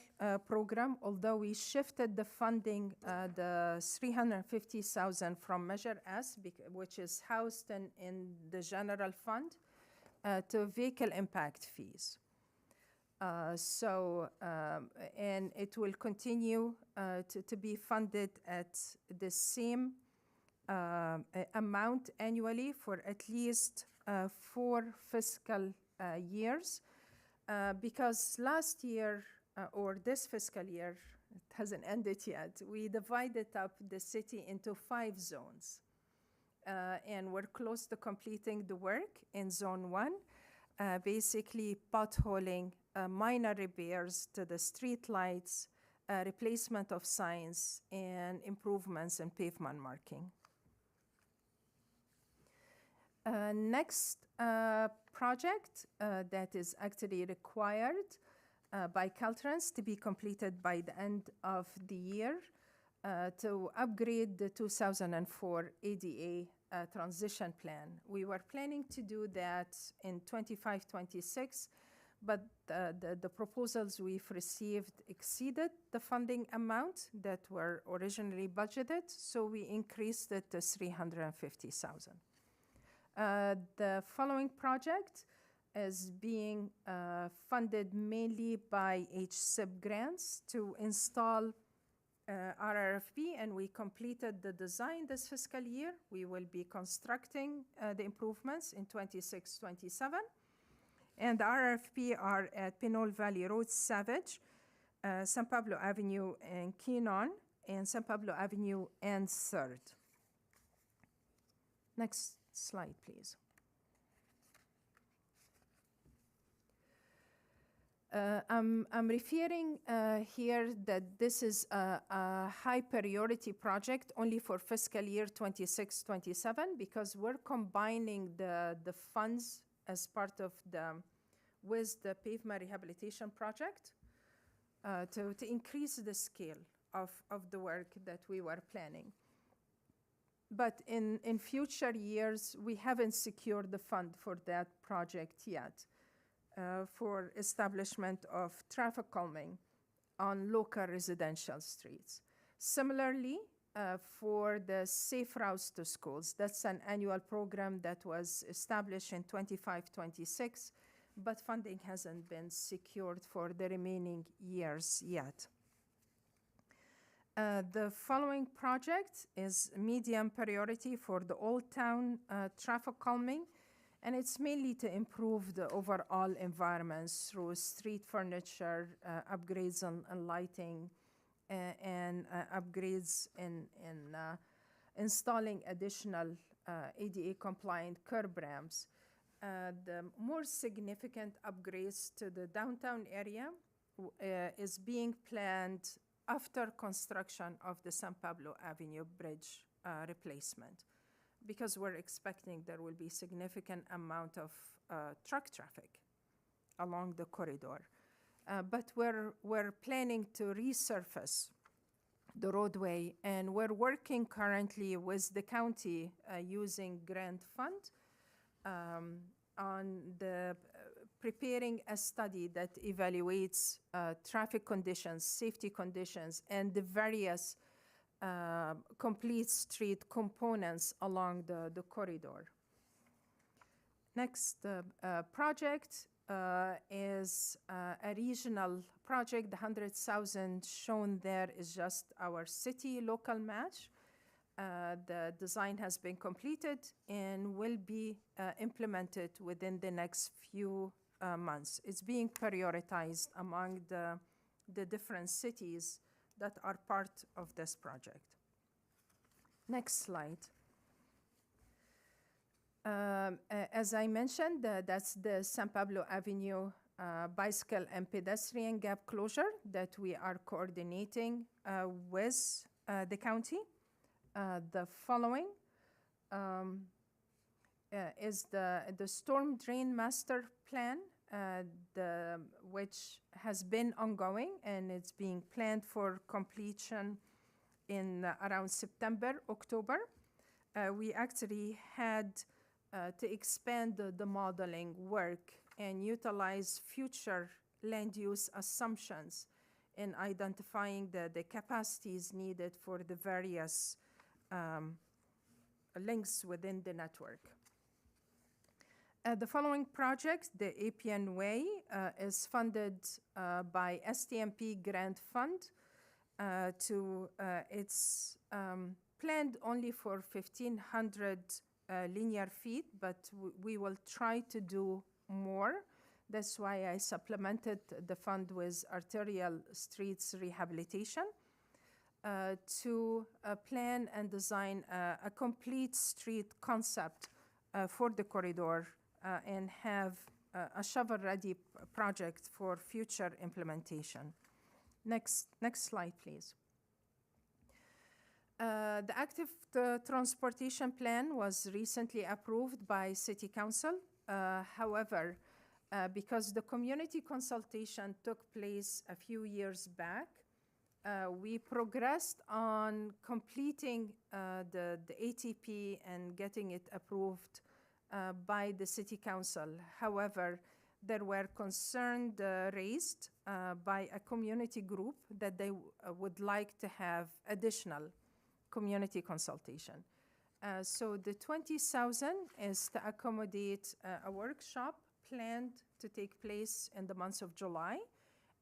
program, although we shifted the funding, the $350,000 from Measure S, which is housed in the general fund, to vehicle impact fees. And it will continue to be funded at the same amount annually for at least 4 fiscal years. Because last year, or this fiscal year, it hasn't ended yet, we divided up the city into 5 zones. And we're close to completing the work in Zone 1, basically potholing, minor repairs to the street lights, replacement of signs, and improvements in pavement marking. Next project that is actually required by Caltrans to be completed by the end of the year to upgrade the 2004 ADA transition plan. We were planning to do that in 25-26, but the proposals we've received exceeded the funding amount that were originally budgeted, so we increased it to $350,000. The following project is being funded mainly by HSIP grants to install RRFP, and we completed the design this fiscal year. We will be constructing the improvements in 26-27. And the RRFP are at Pinole Valley Road, Savage, San Pablo Avenue and Keenon, and San Pablo Avenue and 3rd. Next slide, please. I'm referring here that this is a high priority project only for fiscal year 26-27 because we're combining the funds as part of with the pavement rehabilitation project to increase the scale of the work that we were planning. But in future years, we haven't secured the fund for that project yet for establishment of traffic calming on local residential streets. Similarly, for the Safe Routes to Schools, that's an annual program that was established in 25-26, but funding hasn't been secured for the remaining years yet. The following project is medium priority for the Old Town traffic calming, and it's mainly to improve the overall environments through street furniture, upgrades on lighting, and upgrades in installing additional ADA-compliant curb ramps. The more significant upgrades to the downtown area is being planned after construction of the San Pablo Avenue Bridge replacement, because we're expecting there will be significant amount of truck traffic along the corridor. But we're planning to resurface the roadway, and we're working currently with the county using grant fund on the preparing a study that evaluates traffic conditions, safety conditions, and the various complete street components along the corridor. Next project is a regional project. The 100,000 shown there is just our city local match. The design has been completed and will be implemented within the next few months. It's being prioritized among the different cities that are part of this project. Next slide. As I mentioned, that's the San Pablo Avenue bicycle and pedestrian gap closure that we are coordinating with the county. The following is the storm drain master plan, which has been ongoing, and it's being planned for completion in around September, October. We actually had to expand the modeling work and utilize future land use assumptions in identifying the capacities needed for the various links within the network. The following project, the APN Way, is funded by STMP Grant Fund. It's planned only for 1,500 linear feet, but we will try to do more. That's why I supplemented the fund with arterial streets rehabilitation to plan and design a complete street concept for the corridor and have a shovel-ready project for future implementation. Next slide, please. The active transportation plan was recently approved by City Council. However, because the community consultation took place a few years back, we progressed on completing the ATP and getting it approved by the City Council. However, there were concerns raised by a community group that they would like to have additional community consultation. So the 20,000 is to accommodate a workshop planned to take place in the month of July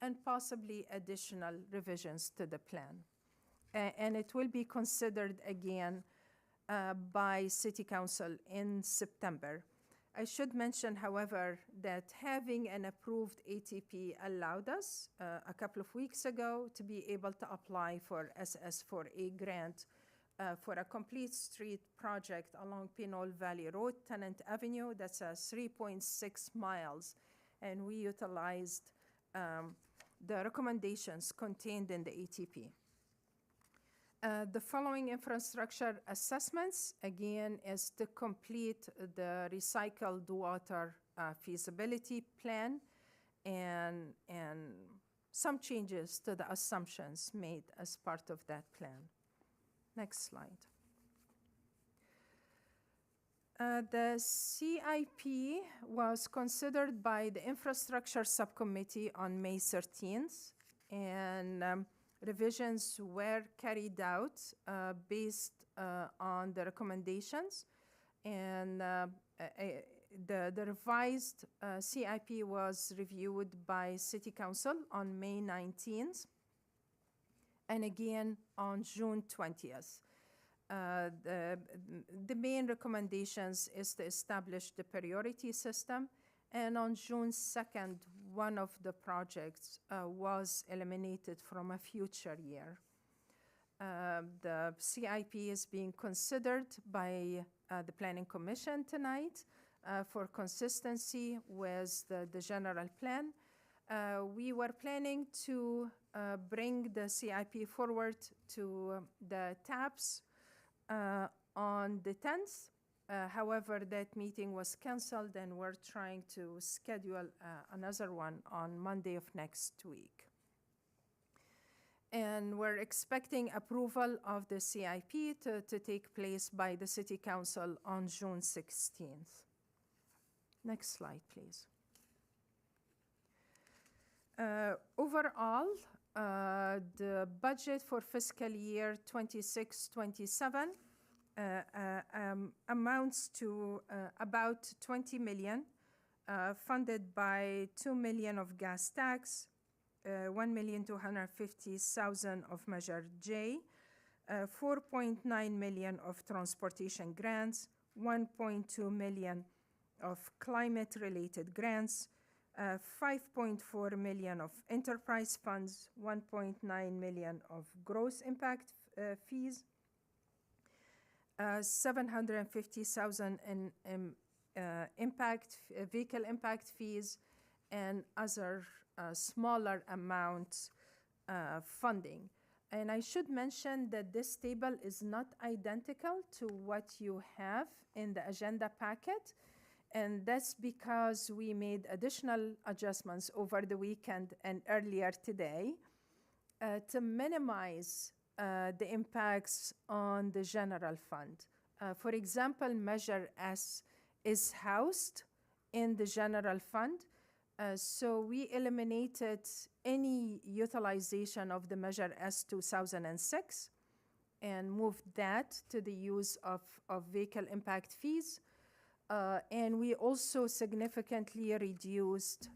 and possibly additional revisions to the plan. And it will be considered again by City Council in September. I should mention, however, that having an approved ATP allowed us a couple of weeks ago to be able to apply for SS4A grant for a complete street project along Pinole Valley Road, Tennant Avenue. That's 3.6 miles. And we utilized the recommendations contained in the ATP. The following infrastructure assessments, again, is to complete the recycled water feasibility plan and some changes to the assumptions made as part of that plan. Next slide. The CIP was considered by the Infrastructure Subcommittee on May 13th, and revisions were carried out based on the recommendations, and the revised CIP was reviewed by City Council on May 19th and again on June 20th. The main recommendations is to establish the priority system, and on June 2nd, one of the projects was eliminated from a future year. The CIP is being considered by the Planning Commission tonight for consistency with the general plan. We were planning to bring the CIP forward to the TAPS on the 10th. However, that meeting was canceled, and we're trying to schedule another one on Monday of next week. And we're expecting approval of the CIP to take place by the City Council on June 16th. Next slide, please. Overall, the budget for fiscal year 26-27 amounts to about 20 million, funded by 2 million of gas tax, 1,250,000 of Measure J, 4.9 million of transportation grants, 1.2 million of climate-related grants, 5.4 million of enterprise funds, 1.9 million of gross impact fees, 750,000 in vehicle impact fees, and other smaller amounts funding. And I should mention that this table is not identical to what you have in the agenda packet. And that's because we made additional adjustments over the weekend and earlier today to minimize the impacts on the general fund. For example, Measure S is housed in the general fund. So we eliminated any utilization of the Measure S 2006 and moved that to the use of vehicle impact fees. And we also significantly reduced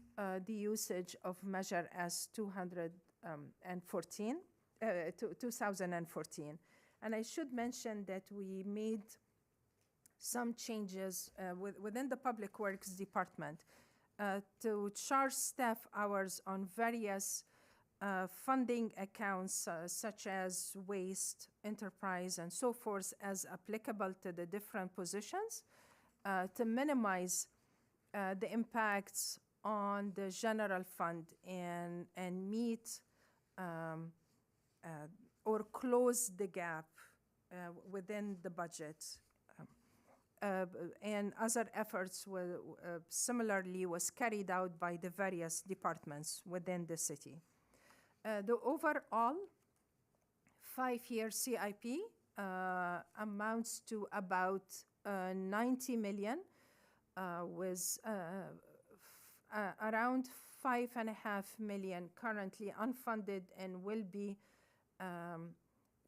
the usage of Measure S 2014. And I should mention that we made some changes within the Public Works Department to charge staff hours on various funding accounts such as waste, enterprise, and so forth as applicable to the different positions to minimize the impacts on the general fund and meet or close the gap within the budget. And other efforts were similarly was carried out by the various departments within the city. The overall 5-year CIP amounts to about 90 million with around 5.5 million currently unfunded and will be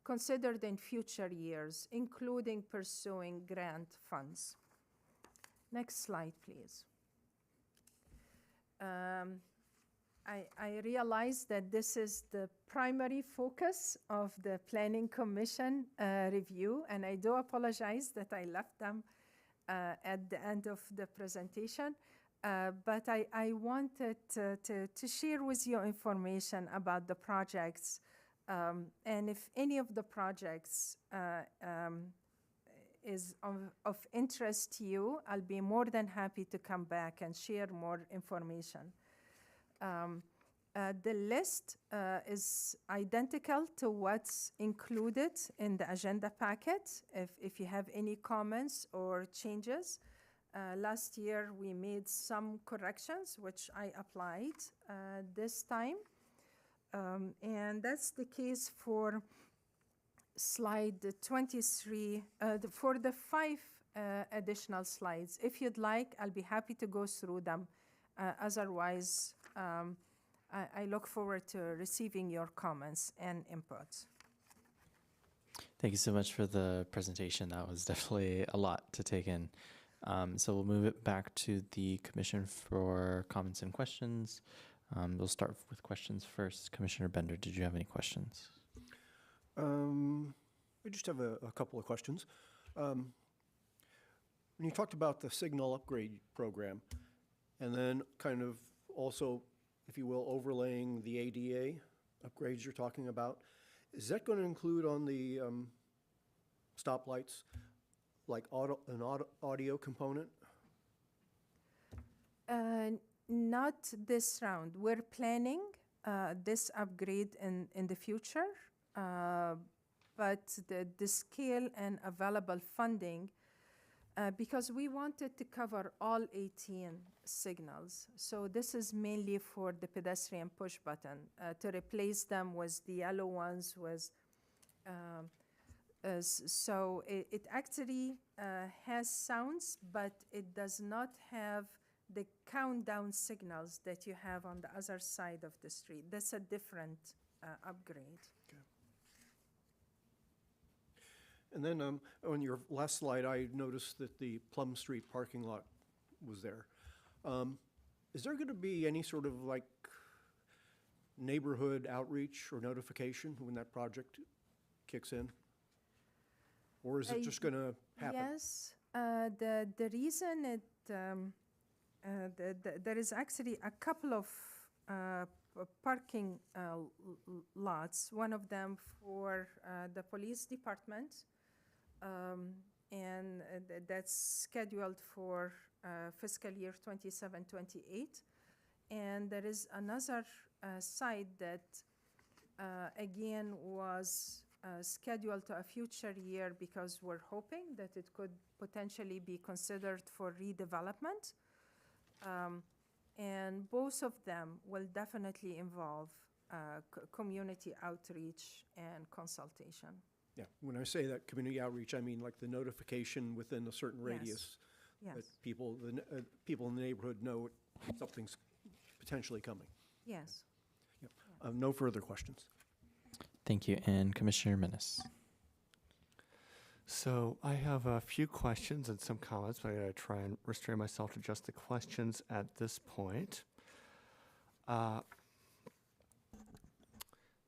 considered in future years, including pursuing grant funds. Next slide, please. I realize that this is the primary focus of the Planning Commission review, and I do apologize that I left them at the end of the presentation. But I wanted to share with you information about the projects. And if any of the projects is of interest to you, I'll be more than happy to come back and share more information. The list is identical to what's included in the agenda packet. If you have any comments or changes, last year we made some corrections, which I applied this time. And that's the case for slide 23, for the 5 additional slides. If you'd like, I'll be happy to go through them. Otherwise, I look forward to receiving your comments and input. Thank you so much for the presentation. That was definitely a lot to take in. So we'll move it back to the commission for comments and questions. We'll start with questions first. Commissioner Bender, did you have any questions? I just have a couple of questions. When you talked about the signal upgrade program, and then kind of also, if you will, overlaying the ADA upgrades you're talking about, is that going to include on the stoplights, like audio component? Not this round. We're planning this upgrade in the future, but the scale and available funding, because we wanted to cover all 18 signals. So this is mainly for the pedestrian push button, to replace them with the yellow ones. So it actually has sounds, but it does not have the countdown signals that you have on the other side of the street. That's a different upgrade. And then on your last slide, I noticed that the Plum Street parking lot was there. Is there going to be any sort of like neighborhood outreach or notification when that project kicks in? Or is it just going to happen? Yes. The reason it there is actually a couple of parking lots. One of them for the police department, and that's scheduled for fiscal year 27-28. And there is another site that again was scheduled to a future year because we're hoping that it could potentially be considered for redevelopment. And both of them will definitely involve community outreach and consultation. Yeah, when I say that community outreach, I mean like the notification within a certain radius. Yes. That people in the neighborhood know something's potentially coming. Yes. No further questions. Thank you. And Commissioner Menace. So I have a few questions and some comments, but I gotta try and restrain myself to just the questions at this point.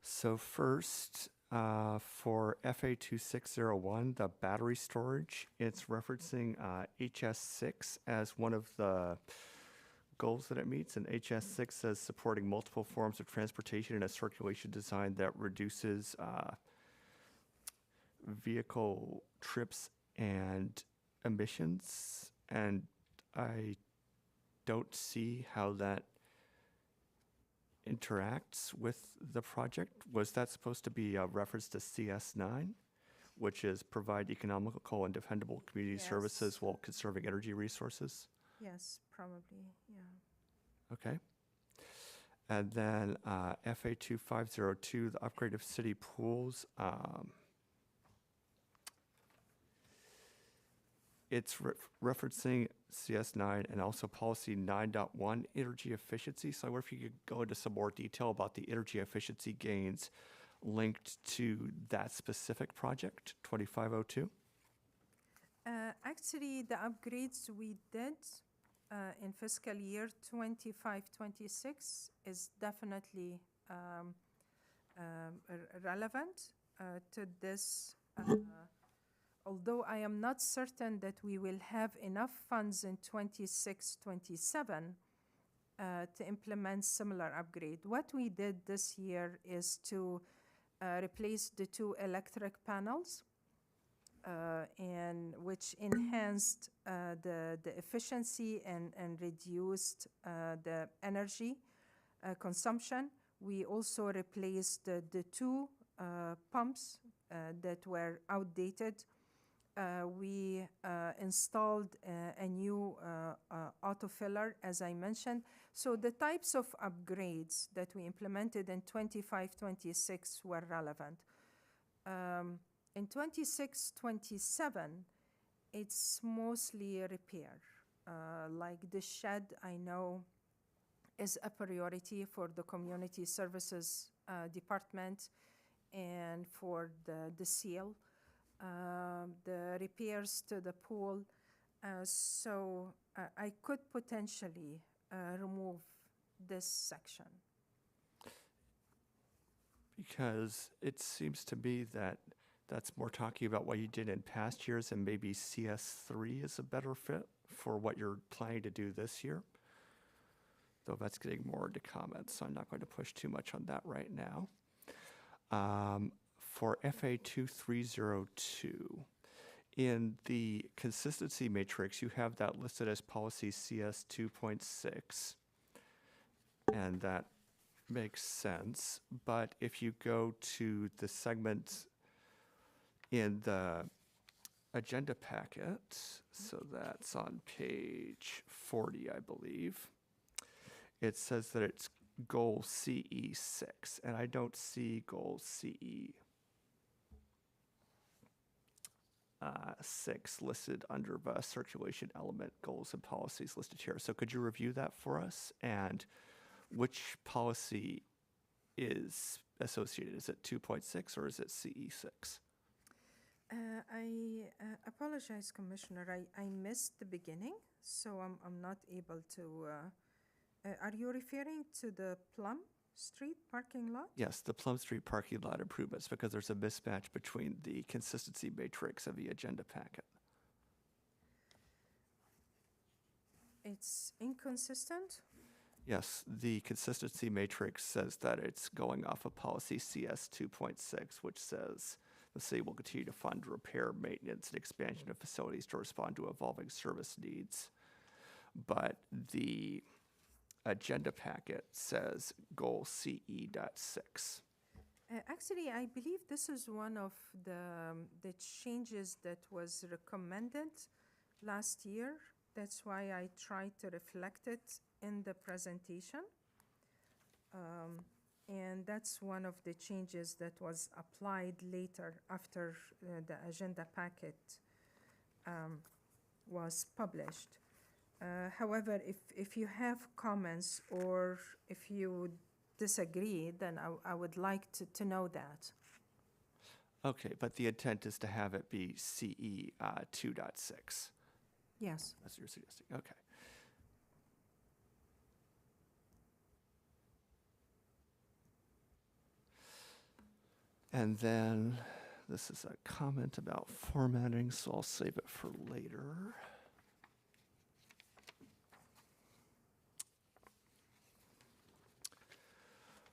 So first, for FA2601, the battery storage, it's referencing HS6 as one of the goals that it meets, and HS6 says supporting multiple forms of transportation in a circulation design that reduces vehicle trips and emissions, and I don't see how that interacts with the project. Was that supposed to be a reference to CS9, which is provide economical and dependable community Yes. services while conserving energy resources? Yes, probably, yeah. Okay. And then FA2502, the upgrade of city pools. It's referencing CS9 and also policy 9.1, energy efficiency. So I wonder if you could go into some more detail about the energy efficiency gains linked to that specific project, 2502. Actually, the upgrades we did in fiscal year 25-26 is definitely relevant to this. Although I am not certain that we will have enough funds in 26-27 to implement similar upgrade. What we did this year is to replace the 2 electric panels, and which enhanced the efficiency and reduced the energy consumption. We also replaced the 2 pumps that were outdated. We installed a new autofiller, as I mentioned. So the types of upgrades that we implemented in 25-26 were relevant. In 26-27, it's mostly repair. Like the shed, I know is a priority for the Community Services Department and for the seal, the repairs to the pool. So I could potentially remove this section. Because it seems to me that that's more talking about what you did in past years, and maybe CS3 is a better fit for what you're planning to do this year. Though that's getting more into comments, so I'm not going to push too much on that right now. For FA2302, in the consistency matrix, you have that listed as policy CS 2.6, and that makes sense. But if you go to the segment in the agenda packet, so that's on page 40, I believe, it says that it's goal CE6, and I don't see goal CE 6 listed under the circulation element goals and policies listed here. So could you review that for us? And which policy is associated? Is it 2.6 or is it CE6? I apologize, Commissioner. I missed the beginning, so I'm not able to. Are you referring to the Plum Street parking lot? Yes, the Plum Street parking lot improvements, because there's a mismatch between the consistency matrix of the agenda packet. It's inconsistent? Yes, the consistency matrix says that it's going off of policy CS 2.6, which says the city will continue to fund repair, maintenance, and expansion of facilities to respond to evolving service needs. But the agenda packet says goal CE.6. Actually, I believe this is one of the changes that was recommended last year. That's why I tried to reflect it in the presentation. And that's one of the changes that was applied later after the agenda packet was published. However, if you have comments or if you disagree, then I would like to know that. Okay, but the intent is to have it be CE 2.6. Yes. That's what you're suggesting. Okay. And then this is a comment about formatting, so I'll save it for later.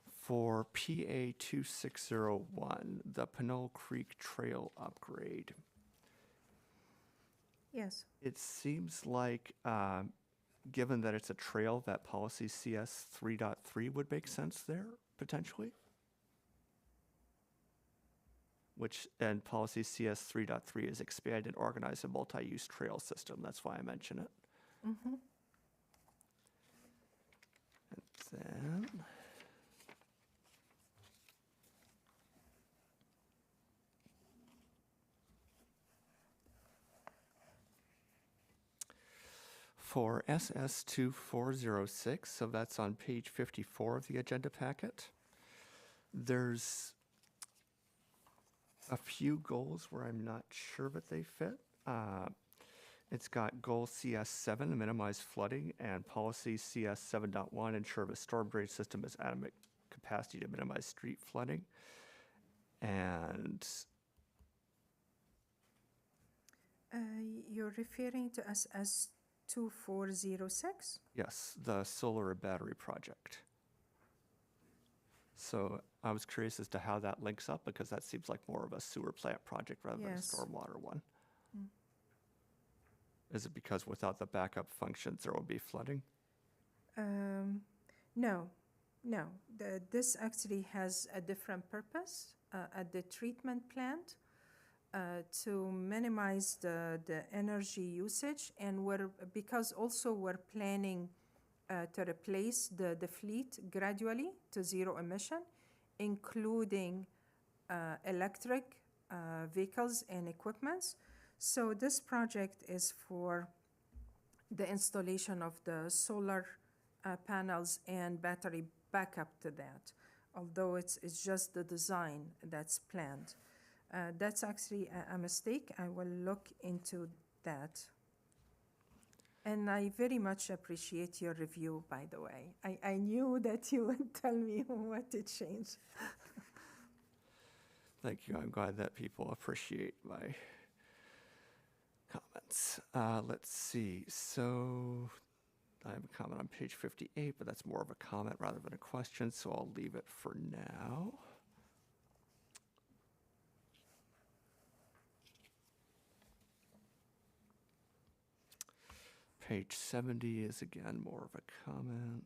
For PA 2601, the Pinole Creek Trail upgrade, Yes. it seems like, given that it's a trail, that policy CS 3.3 would make sense there, potentially. And policy CS 3.3 is expand and organize a multi-use trail system. That's why I mention it. Mm-hmm. And then for SS 2406, so that's on page 54 of the agenda packet, there's a few goals where I'm not sure that they fit. It's got goal CS7, minimize flooding, and policy CS 7.1, ensure the storm drain system has adequate capacity to minimize street flooding. And You're referring to SS 2406? yes, the solar and battery project. So I was curious as to how that links up, because that seems like more of a sewer plant project rather Yes. than a stormwater one. Mm. Is it because without the backup functions there will be flooding? No. This actually has a different purpose at the treatment plant to minimize the energy usage, and because also we're planning to replace the fleet gradually to zero emission, including electric vehicles and equipments. So this project is for the installation of the solar panels and battery backup to that, although it's just the design that's planned. That's actually a mistake. I will look into that. And I very much appreciate your review, by the way. I knew that you would tell me what to change. Thank you. I'm glad that people appreciate my comments. Let's see. So I have a comment on page 58, but that's more of a comment rather than a question, so I'll leave it for now. Page 70 is again more of a comment.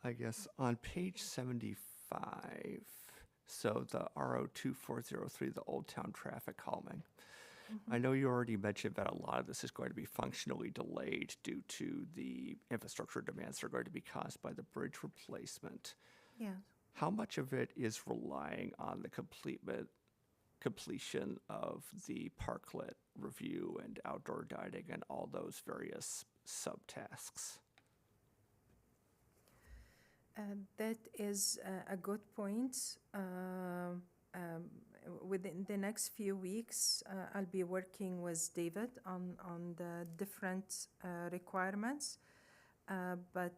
I guess on page 75, so the RO2403, the Old Town traffic calming. I know you already mentioned that a lot of this is going to be functionally delayed due to the infrastructure demands that are going to be caused by the bridge replacement. Yeah. How much of it is relying on the completion of the parklet review and outdoor dining and all those various subtasks? That is a good point. Within the next few weeks, I'll be working with David on the different requirements. But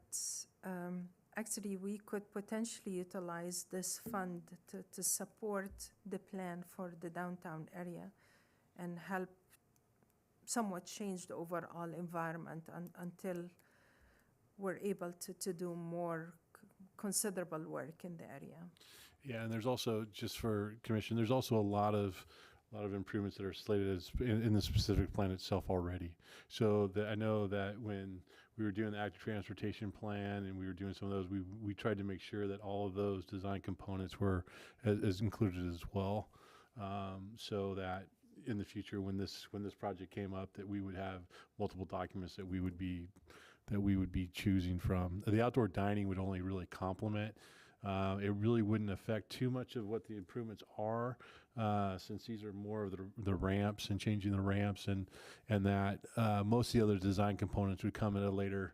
actually, we could potentially utilize this fund to support the plan for the downtown area and help somewhat change the overall environment until we're able to do more considerable work in the area. Yeah, and there's also, just for commission, there's also a lot of improvements that are slated as in the specific plan itself already. So I know that when we were doing the active transportation plan and we were doing some of those, we tried to make sure that all of those design components were as included as well, so that in the future, when this project came up, that we would have multiple documents that we would be choosing from. The outdoor dining would only really complement. It really wouldn't affect too much of what the improvements are, since these are more of the ramps and changing the ramps, and that most of the other design components would come at a later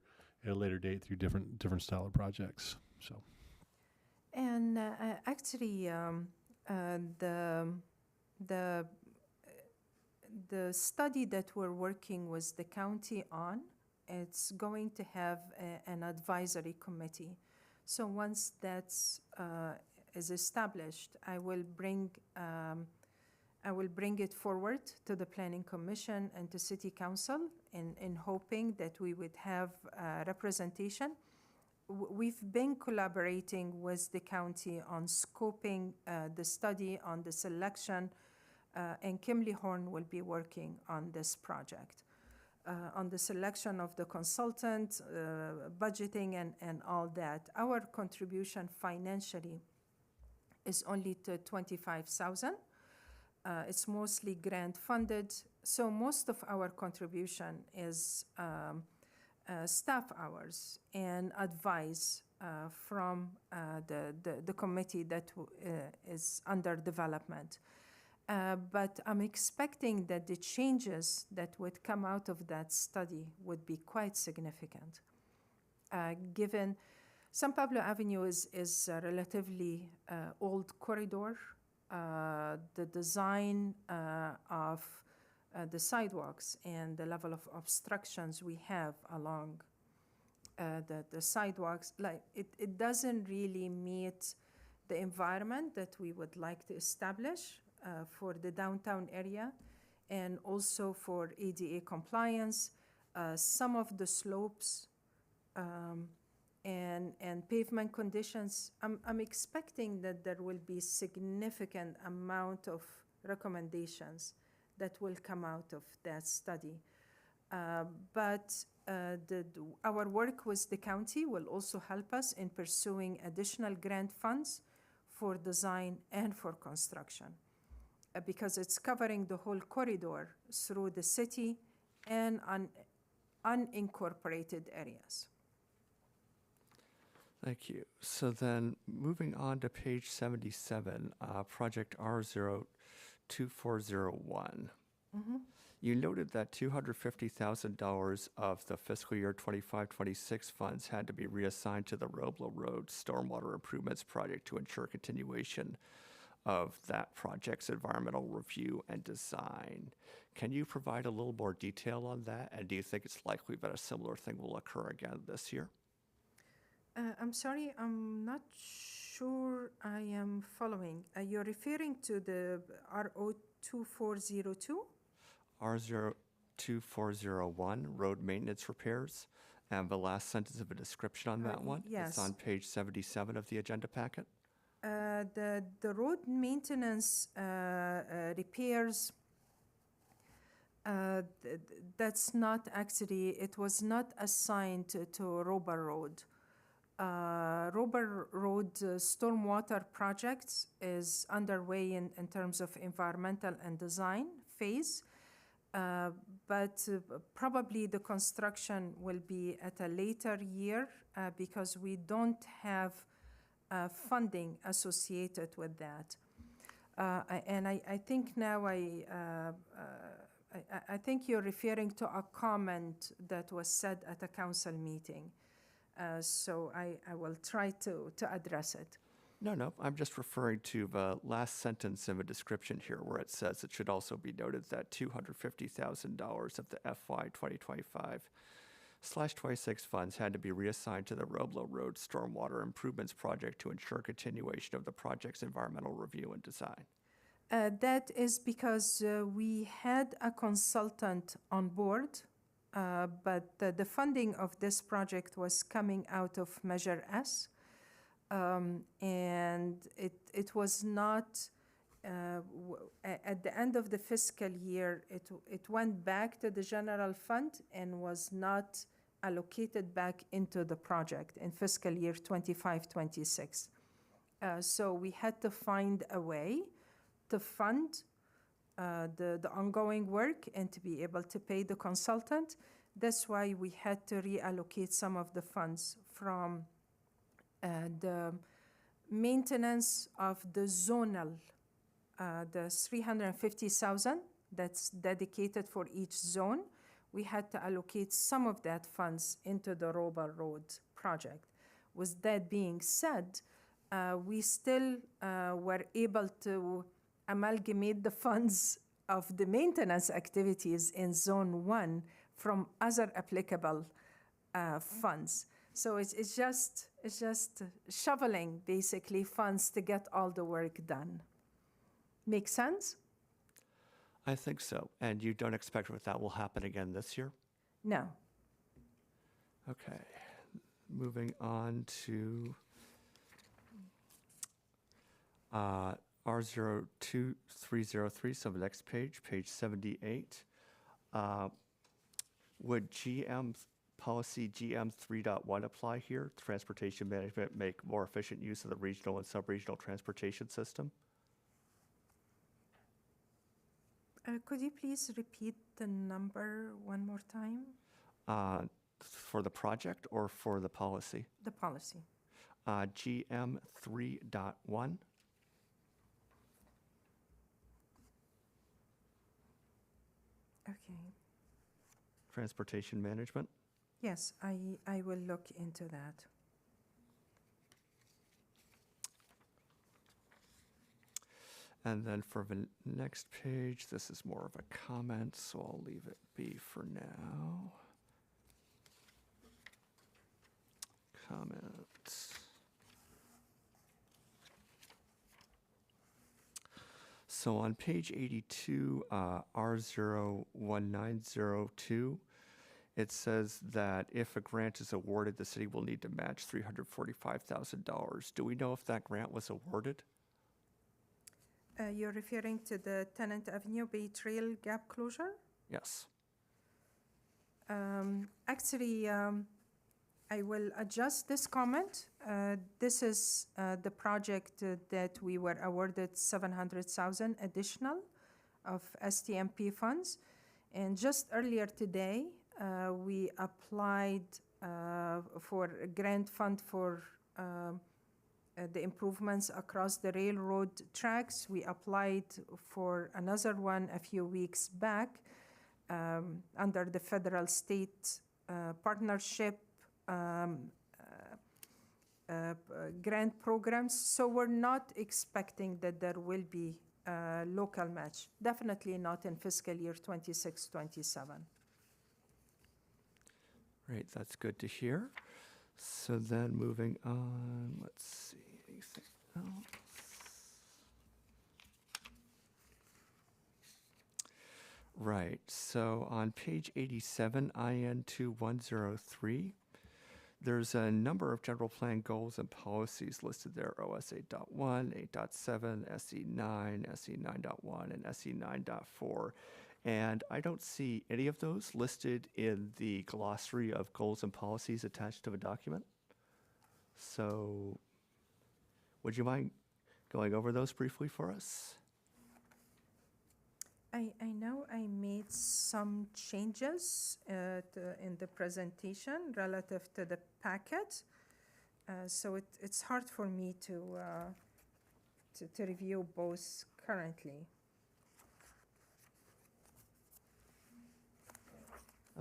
date through different style of projects. So. And actually, the study that we're working with the county on, it's going to have an advisory committee. So once that's is established, I will bring it forward to the Planning Commission and to City Council in hoping that we would have representation. We've been collaborating with the county on scoping the study, on the selection, and Kimley Horn will be working on this project. On the selection of the consultant, budgeting, and all that. Our contribution financially is only to $25,000. It's mostly grant funded, so most of our contribution is staff hours and advice from the committee that is under development. But I'm expecting that the changes that would come out of that study would be quite significant. Given San Pablo Avenue is a relatively old corridor, the design of the sidewalks and the level of obstructions we have along the sidewalks, like it doesn't really meet the environment that we would like to establish for the downtown area, and also for ADA compliance. Some of the slopes and pavement conditions, I'm expecting that there will be significant amount of recommendations that will come out of that study. But our work with the county will also help us in pursuing additional grant funds for design and for construction. Because it's covering the whole corridor through the city and unincorporated areas. Thank you. So then, moving on to page 77, project R02401. You noted that $250,000 of the fiscal year 25-26 funds had to be reassigned to the Roblo Road Stormwater Improvements Project to ensure continuation of that project's environmental review and design. Can you provide a little more detail on that? And do you think it's likely that a similar thing will occur again this year? I'm sorry, I'm not sure I am following. You're referring to the RO2402? R02401, road maintenance repairs, and the last sentence of a description on that one. yes. It's on page 77 of the agenda packet. The road maintenance repairs, that's not actually, it was not assigned to Rober Road. Rober Road stormwater projects is underway in terms of environmental and design phase, but probably the construction will be at a later year because we don't have funding associated with that. And I think now I think you're referring to a comment that was said at a council meeting. So I will try to address it. No, I'm just referring to the last sentence in the description here where it says it should also be noted that $250,000 of the FY 2025/26 funds had to be reassigned to the Roblo Road Stormwater Improvements Project to ensure continuation of the project's environmental review and design. That is because we had a consultant on board, but the funding of this project was coming out of Measure S. And it was not, at the end of the fiscal year, it went back to the general fund and was not allocated back into the project in fiscal year 25-26. So we had to find a way to fund the ongoing work and to be able to pay the consultant. That's why we had to reallocate some of the funds from the maintenance of the zonal, the 350,000 that's dedicated for each zone. We had to allocate some of that funds into the Rober Road project. With that being said, we still were able to amalgamate the funds of the maintenance activities in Zone 1 from other applicable funds. So it's just shoveling, basically, funds to get all the work done. Make sense? I think so. And you don't expect that will happen again this year? No. Okay. Moving on to R02303, so the next page, page 78. Would policy GM 3.1 apply here? Transportation management make more efficient use of the regional and sub-regional transportation system? Could you please repeat the number one more time? For the project or for the policy? The policy. GM 3.1. Okay. Transportation management. Yes, I will look into that. And then for the next page, this is more of a comment, so I'll leave it be for now. Comments. So on page 82, R01902, it says that if a grant is awarded, the city will need to match $345,000. Do we know if that grant was awarded? You're referring to the Tennant Avenue Bay Trail gap closure? Yes. Actually, I will adjust this comment. This is the project that we were awarded $700,000 additional of STMP funds. And just earlier today, we applied for a grant fund for the improvements across the railroad tracks. We applied for another one a few weeks back under the federal state partnership grant programs. So we're not expecting that there will be local match. Definitely not in fiscal year 26-27. Great, that's good to hear. So then moving on, let's see, anything else? Right, so on page 87, IN 2103, there's a number of general plan goals and policies listed there: OS 8.1, 8.7, SE9, SE9.1, and SE9.4. And I don't see any of those listed in the glossary of goals and policies attached to the document. So would you mind going over those briefly for us? I know I made some changes in the presentation relative to the packet. So it's hard for me to review both currently.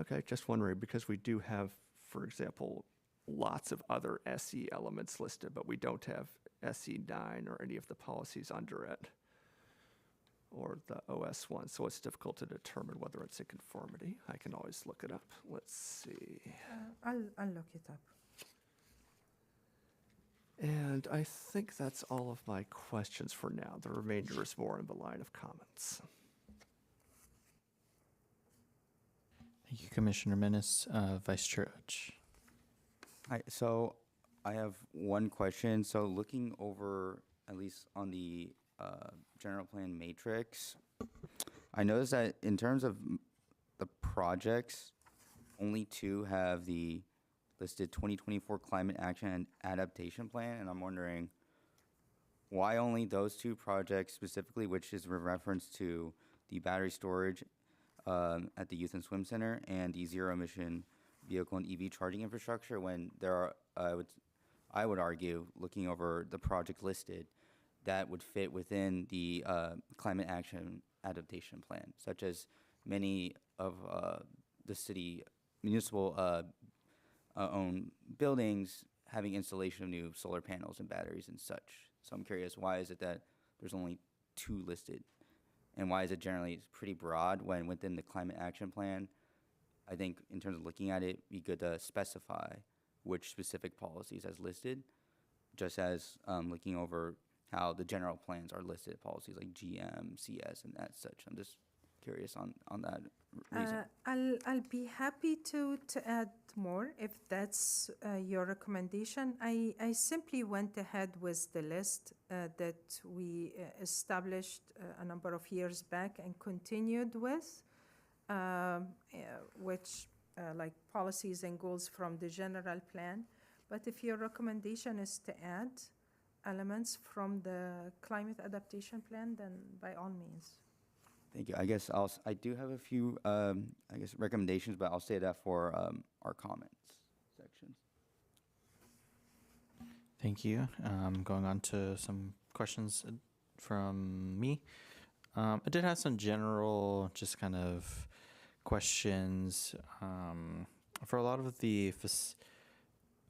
Okay, just wondering, because we do have, for example, lots of other SE elements listed, but we don't have SE9 or any of the policies under it, or the OS one, so it's difficult to determine whether it's in conformity. I can always look it up. Let's see. I'll look it up. And I think that's all of my questions for now. The remainder is more in the line of comments. Thank you, Commissioner Menace. Vice Chair Uch. Hi, so I have one question. So looking over, at least on the general plan matrix, I noticed that in terms of the projects, only two have the listed 2024 Climate Action and Adaptation Plan, and I'm wondering why only those two projects specifically, which is in reference to the battery storage at the Youth and Swim Center and the zero emission vehicle and EV charging infrastructure, when there are, I would argue, looking over the project listed, that would fit within the Climate Action Adaptation Plan, such as many of the city municipal owned buildings having installation of new solar panels and batteries and such. So I'm curious, why is it that there's only two listed? And why is it generally pretty broad when within the Climate Action Plan, I think in terms of looking at it, it'd be good to specify which specific policies as listed, just as looking over how the general plans are listed, policies like GM, CS, and that such. I'm just curious on that reason. I'll be happy to add more if that's your recommendation. I simply went ahead with the list that we established a number of years back and continued with, which like policies and goals from the general plan. But if your recommendation is to add elements from the climate adaptation plan, then by all means. Thank you. I guess I do have a few, recommendations, but I'll say that for our comments sections. Thank you. Going on to some questions from me. I did have some general, just kind of questions for a lot of the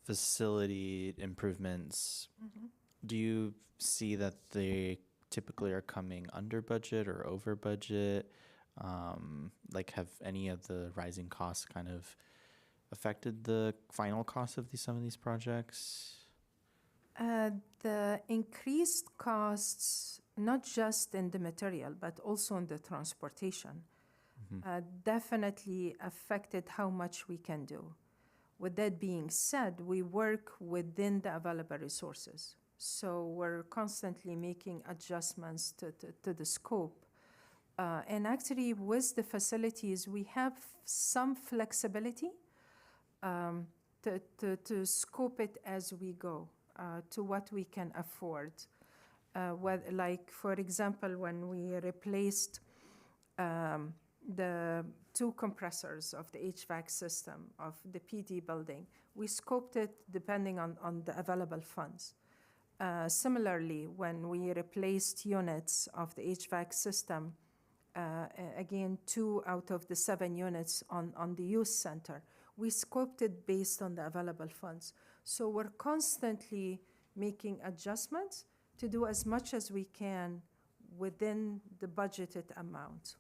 facility improvements. Mm-hmm. Do you see that they typically are coming under budget or over budget? Like, have any of the rising costs kind of affected the final cost of some of these projects? The increased costs, not just in the material, but also in the transportation, definitely affected how much we can do. With that being said, we work within the available resources. So we're constantly making adjustments to the scope. And actually, with the facilities, we have some flexibility to scope it as we go to what we can afford. Like, for example, when we replaced the two compressors of the HVAC system of the PD building. We scoped it depending on the available funds. Similarly, when we replaced units of the HVAC system, again, 2 out of the 7 units on the youth center, we scoped it based on the available funds. So we're constantly making adjustments to do as much as we can within the budgeted amount.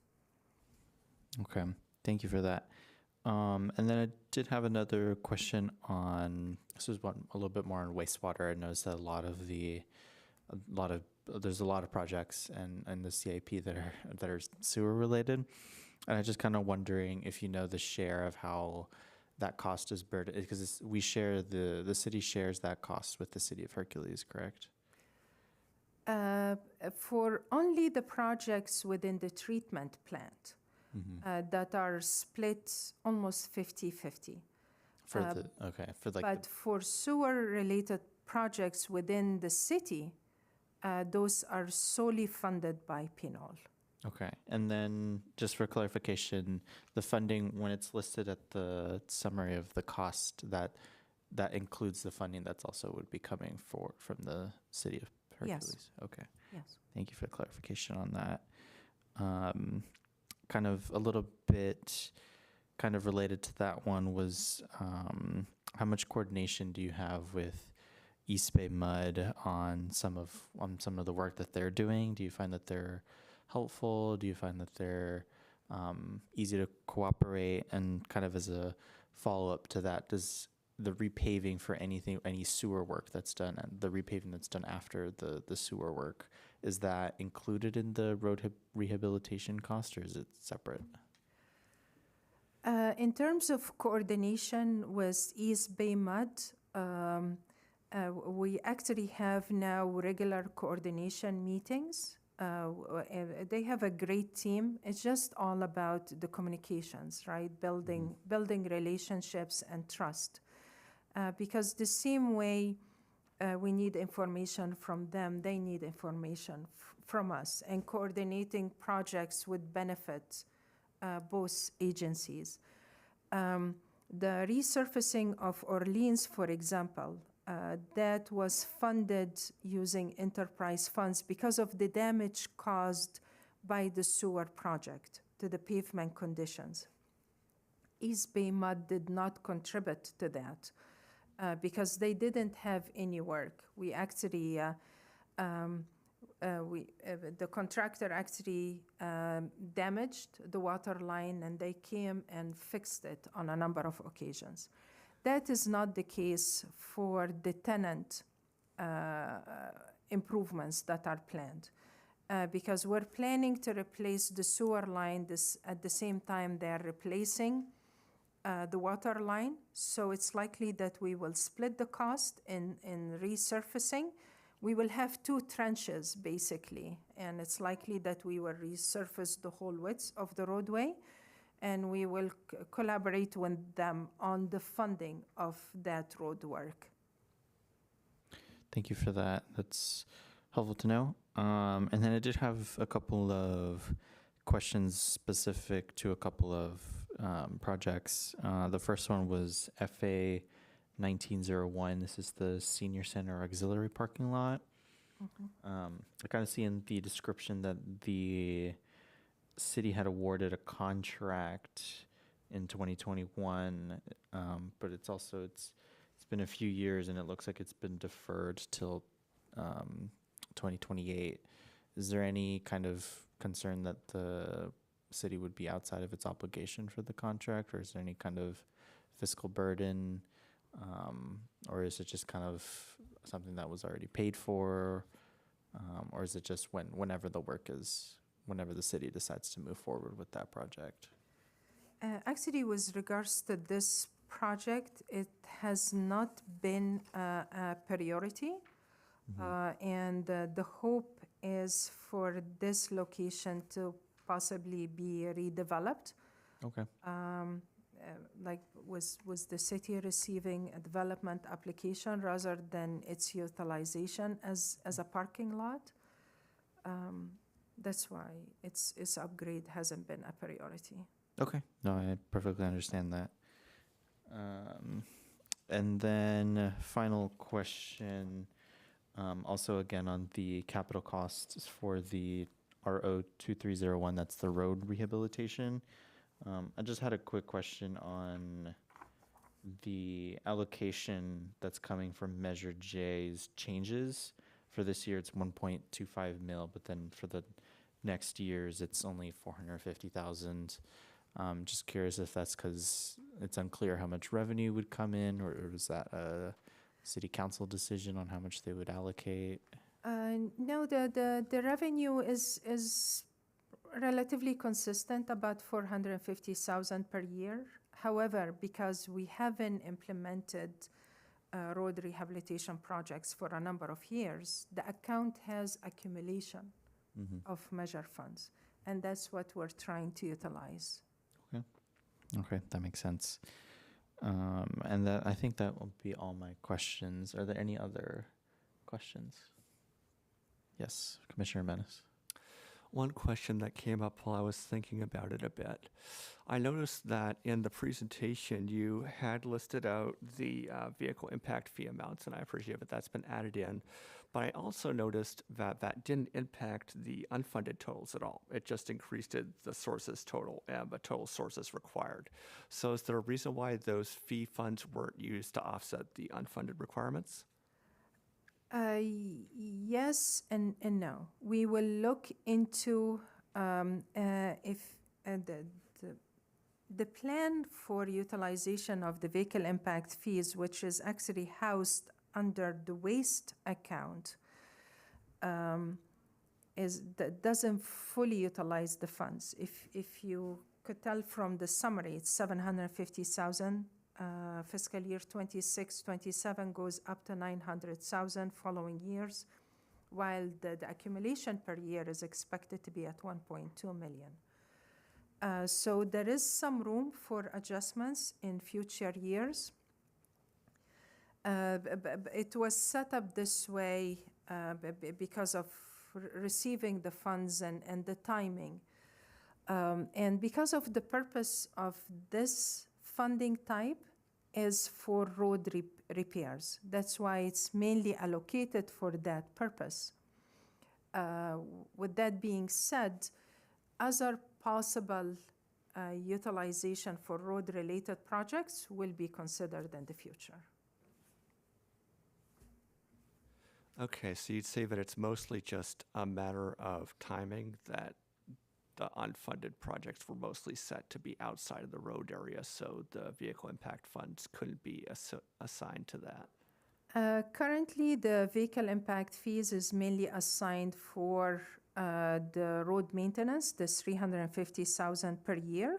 Okay, thank you for that. And then I did have another question on, this was one a little bit more on wastewater. I noticed that there's a lot of projects and the CIP that are sewer related. And I just kind of wondering if you know the share of how that cost is burdened, because we share, the city shares that cost with the city of Hercules, correct? For only the projects within the treatment plant that are split almost 50-50. For But for sewer-related projects within the city, those are solely funded by Pinole. Okay, and then just for clarification, the funding, when it's listed at the summary of the cost, that includes the funding that's also would be coming from the city of Hercules? Yes. Okay. Yes. Thank you for the clarification on that. Kind of a little bit kind of related to that one was how much coordination do you have with East Bay Mud on some of the work that they're doing? Do you find that they're helpful? Do you find that they're easy to cooperate? And kind of as a follow-up to that, does the repaving for any sewer work that's done, and the repaving that's done after the sewer work, is that included in the road rehabilitation cost, or is it separate? In terms of coordination with East Bay Mud, we actually have now regular coordination meetings. They have a great team. It's just all about the communications, right? Building relationships and trust. Because the same way we need information from them, they need information from us, and coordinating projects would benefit both agencies. The resurfacing of Orleans, for example, that was funded using enterprise funds because of the damage caused by the sewer project to the pavement conditions. East Bay Mud did not contribute to that because they didn't have any work. We actually, the contractor actually damaged the water line, and they came and fixed it on a number of occasions. That is not the case for the tenant improvements that are planned, because we're planning to replace the sewer line at the same time they're replacing the water line. So it's likely that we will split the cost in resurfacing. We will have 2 trenches, basically, and it's likely that we will resurface the whole width of the roadway, and we will collaborate with them on the funding of that road work. Thank you for that. That's helpful to know. And then I did have a couple of questions specific to a couple of projects. The first one was FA 1901. This is the Senior Center Auxiliary Parking Lot. I kind of see in the description that the city had awarded a contract in 2021, but it's been a few years, and it looks like it's been deferred till 2028. Is there any kind of concern that the city would be outside of its obligation for the contract, or is there any kind of fiscal burden, or is it just kind of something that was already paid for, or is it just whenever the city decides to move forward with that project? Actually, with regards to this project, it has not been a priority, and the hope is for this location to possibly be redeveloped. Okay. Like was the city receiving a development application rather than its utilization as a parking lot. That's why its upgrade hasn't been a priority. Okay, no, I perfectly understand that. And then final question, also again on the capital costs for the RO 2301, that's the road rehabilitation. I just had a quick question on the allocation that's coming from Measure J's changes. For this year, it's 1.25 mil, but then for the next years, it's only 450,000. Just curious if that's because it's unclear how much revenue would come in, or was that a city council decision on how much they would allocate? No, the revenue is relatively consistent, about 450,000 per year. However, because we haven't implemented road rehabilitation projects for a number of years, the account has accumulation of measure funds, and that's what we're trying to utilize. Okay, that makes sense. And that, I think that will be all my questions. Are there any other questions? Yes, Commissioner Menace. One question that came up while I was thinking about it a bit. I noticed that in the presentation you had listed out the vehicle impact fee amounts, and I appreciate that that's been added in. But I also noticed that that didn't impact the unfunded totals at all. It just increased the sources total, but total sources required. So is there a reason why those fee funds weren't used to offset the unfunded requirements? Yes and no. We will look into if the plan for utilization of the vehicle impact fees, which is actually housed under the waste account, doesn't fully utilize the funds. If you could tell from the summary, it's 750,000. Fiscal year 26-27 goes up to 900,000 following years, while the accumulation per year is expected to be at 1.2 million. So there is some room for adjustments in future years. It was set up this way because of receiving the funds and the timing. And because of the purpose of this funding type is for road repairs. That's why it's mainly allocated for that purpose. With that being said, other possible utilization for road-related projects will be considered in the future. Okay, so you'd say that it's mostly just a matter of timing, that the unfunded projects were mostly set to be outside of the road area, so the vehicle impact funds couldn't be assigned to that. Currently, the vehicle impact fees is mainly assigned for the road maintenance, the 350,000 per year,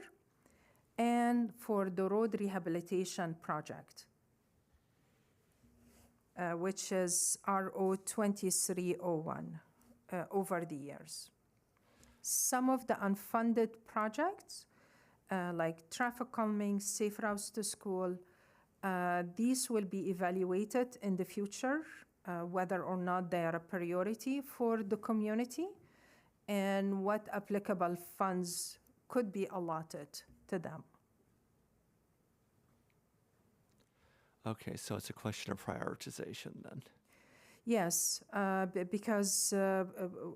and for the road rehabilitation project, which is RO 2301 over the years. Some of the unfunded projects, like traffic calming, safe routes to school, these will be evaluated in the future, whether or not they are a priority for the community and what applicable funds could be allotted to them. Okay, so it's a question of prioritization then. Yes, because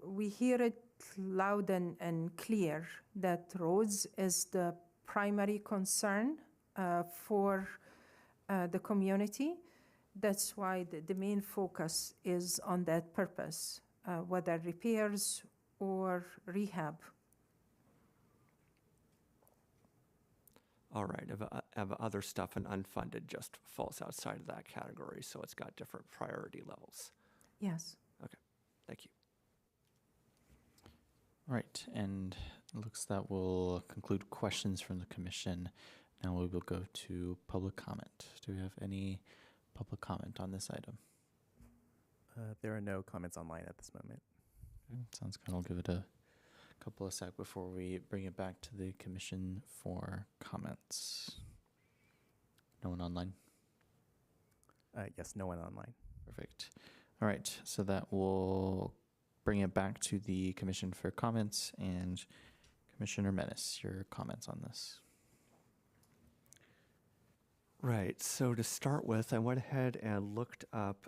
we hear it loud and clear that roads is the primary concern for the community. That's why the main focus is on that purpose, whether repairs or rehab. All right, of other stuff and unfunded just falls outside of that category, so it's got different priority levels. Yes. Okay, thank you. All right, and it looks that will conclude questions from the commission. Now we will go to public comment. Do we have any public comment on this item? There are no comments online at this moment. Okay, sounds good. I'll give it a couple of seconds before we bring it back to the commission for comments. No one online? Yes, no one online. Perfect. All right, so that will bring it back to the commission for comments, and Commissioner Menace, your comments on this. Right. So to start with, I went ahead and looked up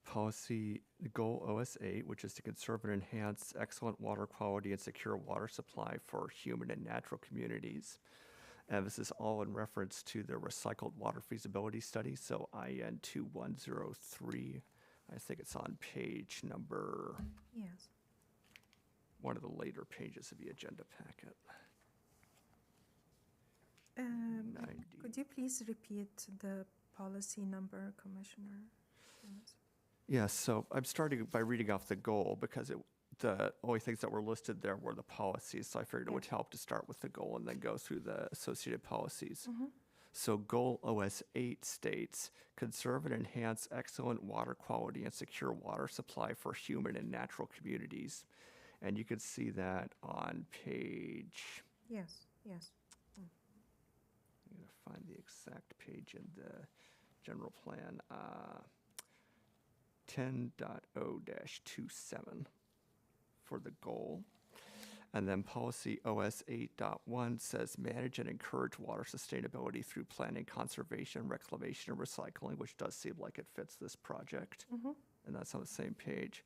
policy goal OS8, which is to conserve and enhance excellent water quality and secure water supply for human and natural communities. And this is all in reference to the recycled water feasibility study. So IN 2103, I think it's on page number, Yes. one of the later pages of the agenda packet. Could you please repeat the policy number, Commissioner? Yes. Yes, so I'm starting by reading off the goal because the only things that were listed there were the policies. So I figured it would help to start with the goal and then go through the associated policies. So goal OS8 states, conserve and enhance excellent water quality and secure water supply for human and natural communities. And you can see that on page, Yes, yes. I'm going to find the exact page in the general plan, 10.0-27 for the goal. And then policy OS 8.1 says manage and encourage water sustainability through planning, conservation, reclamation, and recycling, which does seem like it fits this project. And that's on the same page.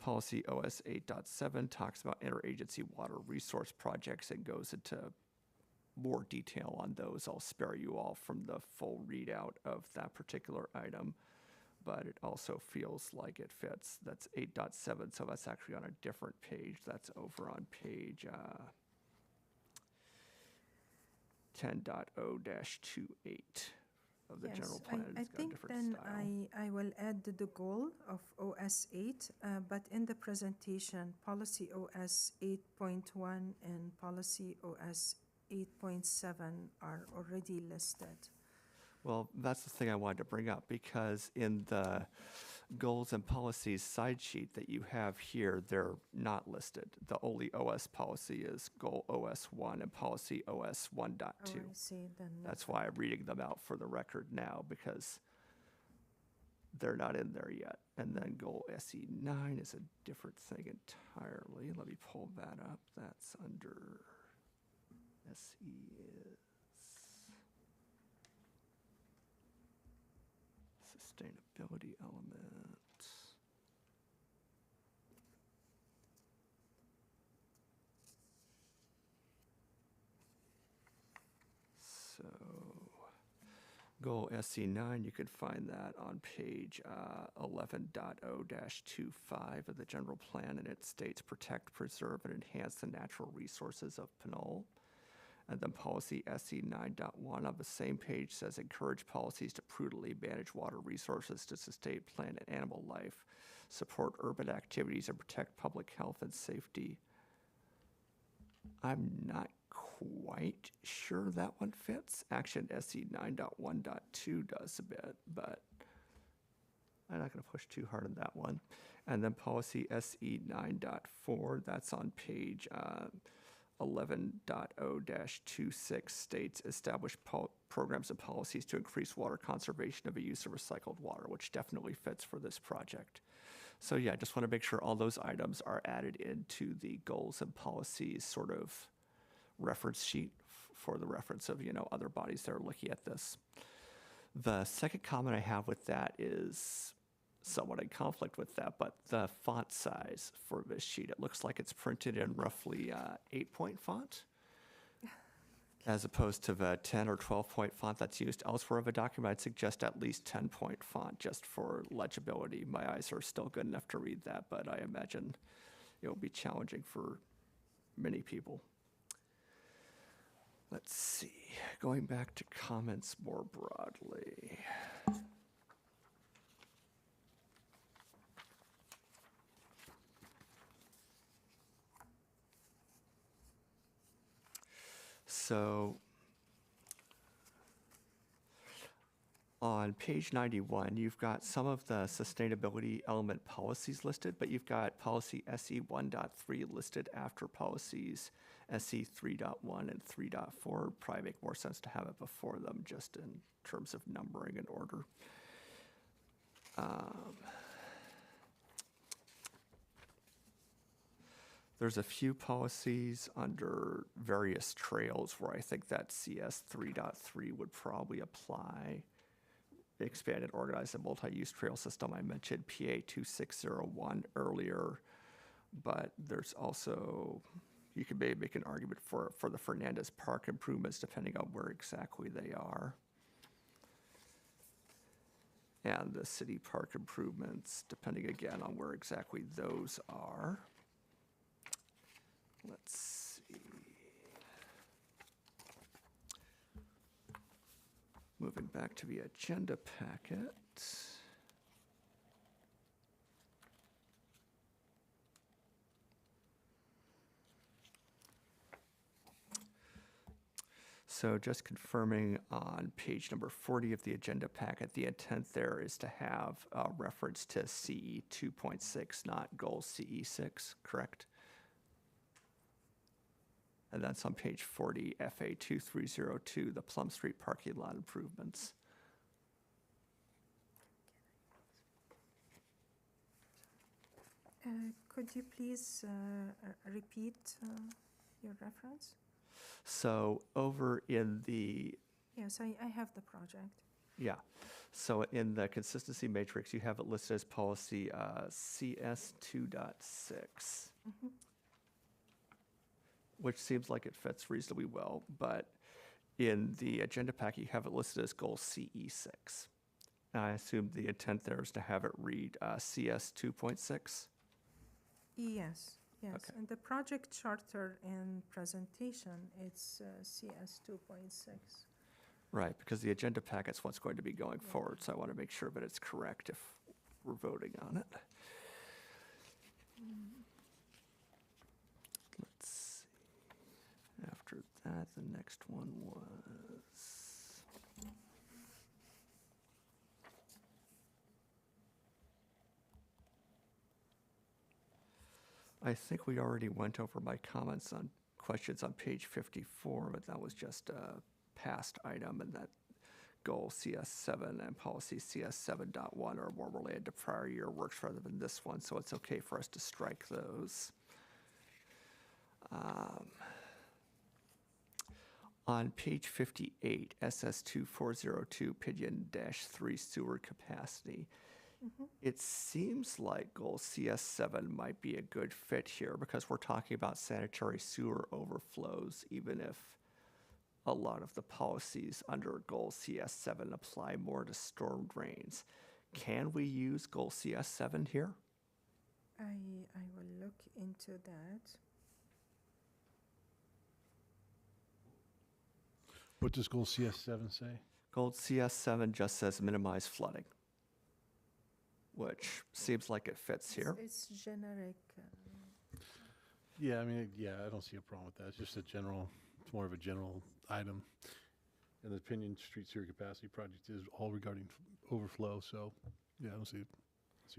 Policy OS 8.7 talks about interagency water resource projects and goes into more detail on those. I'll spare you all from the full readout of that particular item, but it also feels like it fits. That's 8.7, so that's actually on a different page. That's over on page 10.0-28 of the general plan. I It's got a think different then style. I will add the goal of OS 8, but in the presentation, policy OS 8.1 and policy OS 8.7 are already listed. Well, that's the thing I wanted to bring up, because in the goals and policies side sheet that you have here, they're not listed. The only OS policy is goal OS 1 and policy OS 1.2. Oh, I see. Then That's why I'm reading them out for the record now, because they're not in there yet. And then goal SE9 is a different thing entirely. Let me pull that up. That's under SE is sustainability element. So goal SC9, you could find that on page 11.0-25 of the general plan, and it states protect, preserve, and enhance the natural resources of Pinole. And then policy SC 9.1 on the same page says encourage policies to prudently manage water resources to sustain plant and animal life, support urban activities, and protect public health and safety. I'm not quite sure that one fits. Action SC 9.1.2 does a bit, but I'm not going to push too hard on that one. And then policy SE 9.4, that's on page 11.0-26 states establish programs and policies to increase water conservation and the use of recycled water, which definitely fits for this project. So yeah, I just want to make sure all those items are added into the goals and policies sort of reference sheet for the reference of, other bodies that are looking at this. The second comment I have with that is somewhat in conflict with that, but the font size for this sheet, it looks like it's printed in roughly 8-point font, as opposed to the 10 or 12-point font that's used elsewhere of a document. I'd suggest at least 10-point font just for legibility. My eyes are still good enough to read that, but I imagine it will be challenging for many people. Let's see, going back to comments more broadly. So on page 91, you've got some of the sustainability element policies listed, but you've got policy SE 1.3 listed after policies SE 3.1 and 3.4. Probably make more sense to have it before them just in terms of numbering and order. There's a few policies under various trails where I think that CS 3.3 would probably apply. Expanded, organized, and multi-use trail system. I mentioned PA 2601 earlier, but there's also, you could maybe make an argument for the Fernandez Park improvements depending on where exactly they are. And the city park improvements, depending again on where exactly those are. Let's see. Moving back to the agenda packet. So just confirming on page number 40 of the agenda packet, the intent there is to have a reference to CE 2.6, not goal CE 6, correct? And that's on page 40, FA 2302, the Plum Street parking lot improvements. Could you please repeat your reference? So over in the, Yes, I have the project. yeah, so in the consistency matrix, you have it listed as policy CS 2.6. Which seems like it fits reasonably well, but in the agenda pack, you have it listed as goal CE6. I assume the intent there is to have it read CS 2.6. Yes, yes. Okay. And the project charter and presentation, it's CS 2.6. Right, because the agenda packet's what's going to be going forward, so I want to make sure that it's correct if we're voting on it. Let's see. After that, the next one was... I think we already went over my comments on questions on page 54, but that was just a past item, and that goal CS7 and policy CS7.1 are more related to prior year works rather than this one, so it's okay for us to strike those. On page 58, SS2402, Pinion-3 sewer capacity, it seems like goal CS7 might be a good fit here because we're talking about sanitary sewer overflows, even if a lot of the policies under goal CS7 apply more to storm drains. Can we use goal CS7 here? I will look into that. What does goal CS7 say? Goal CS7 just says minimize flooding, which seems like it fits here. It's generic. Yeah, I mean, yeah, I don't see a problem with that. It's just a general, it's more of a general item. And the Pinion Street Sewer Capacity Project is all regarding overflow, so yeah, I don't see an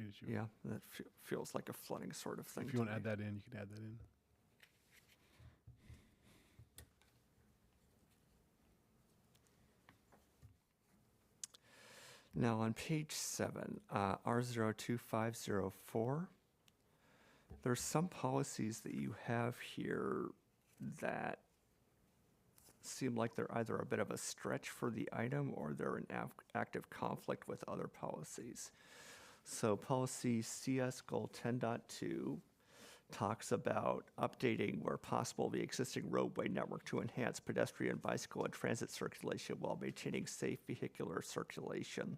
issue. Yeah, that feels like a flooding sort of thing. If you want to me. add that in, you can add that in. Now on page 7, R02504, there's some policies that you have here that seem like they're either a bit of a stretch for the item or they're in active conflict with other policies. So policy CS goal 10.2 talks about updating where possible the existing roadway network to enhance pedestrian, bicycle, and transit circulation while maintaining safe vehicular circulation.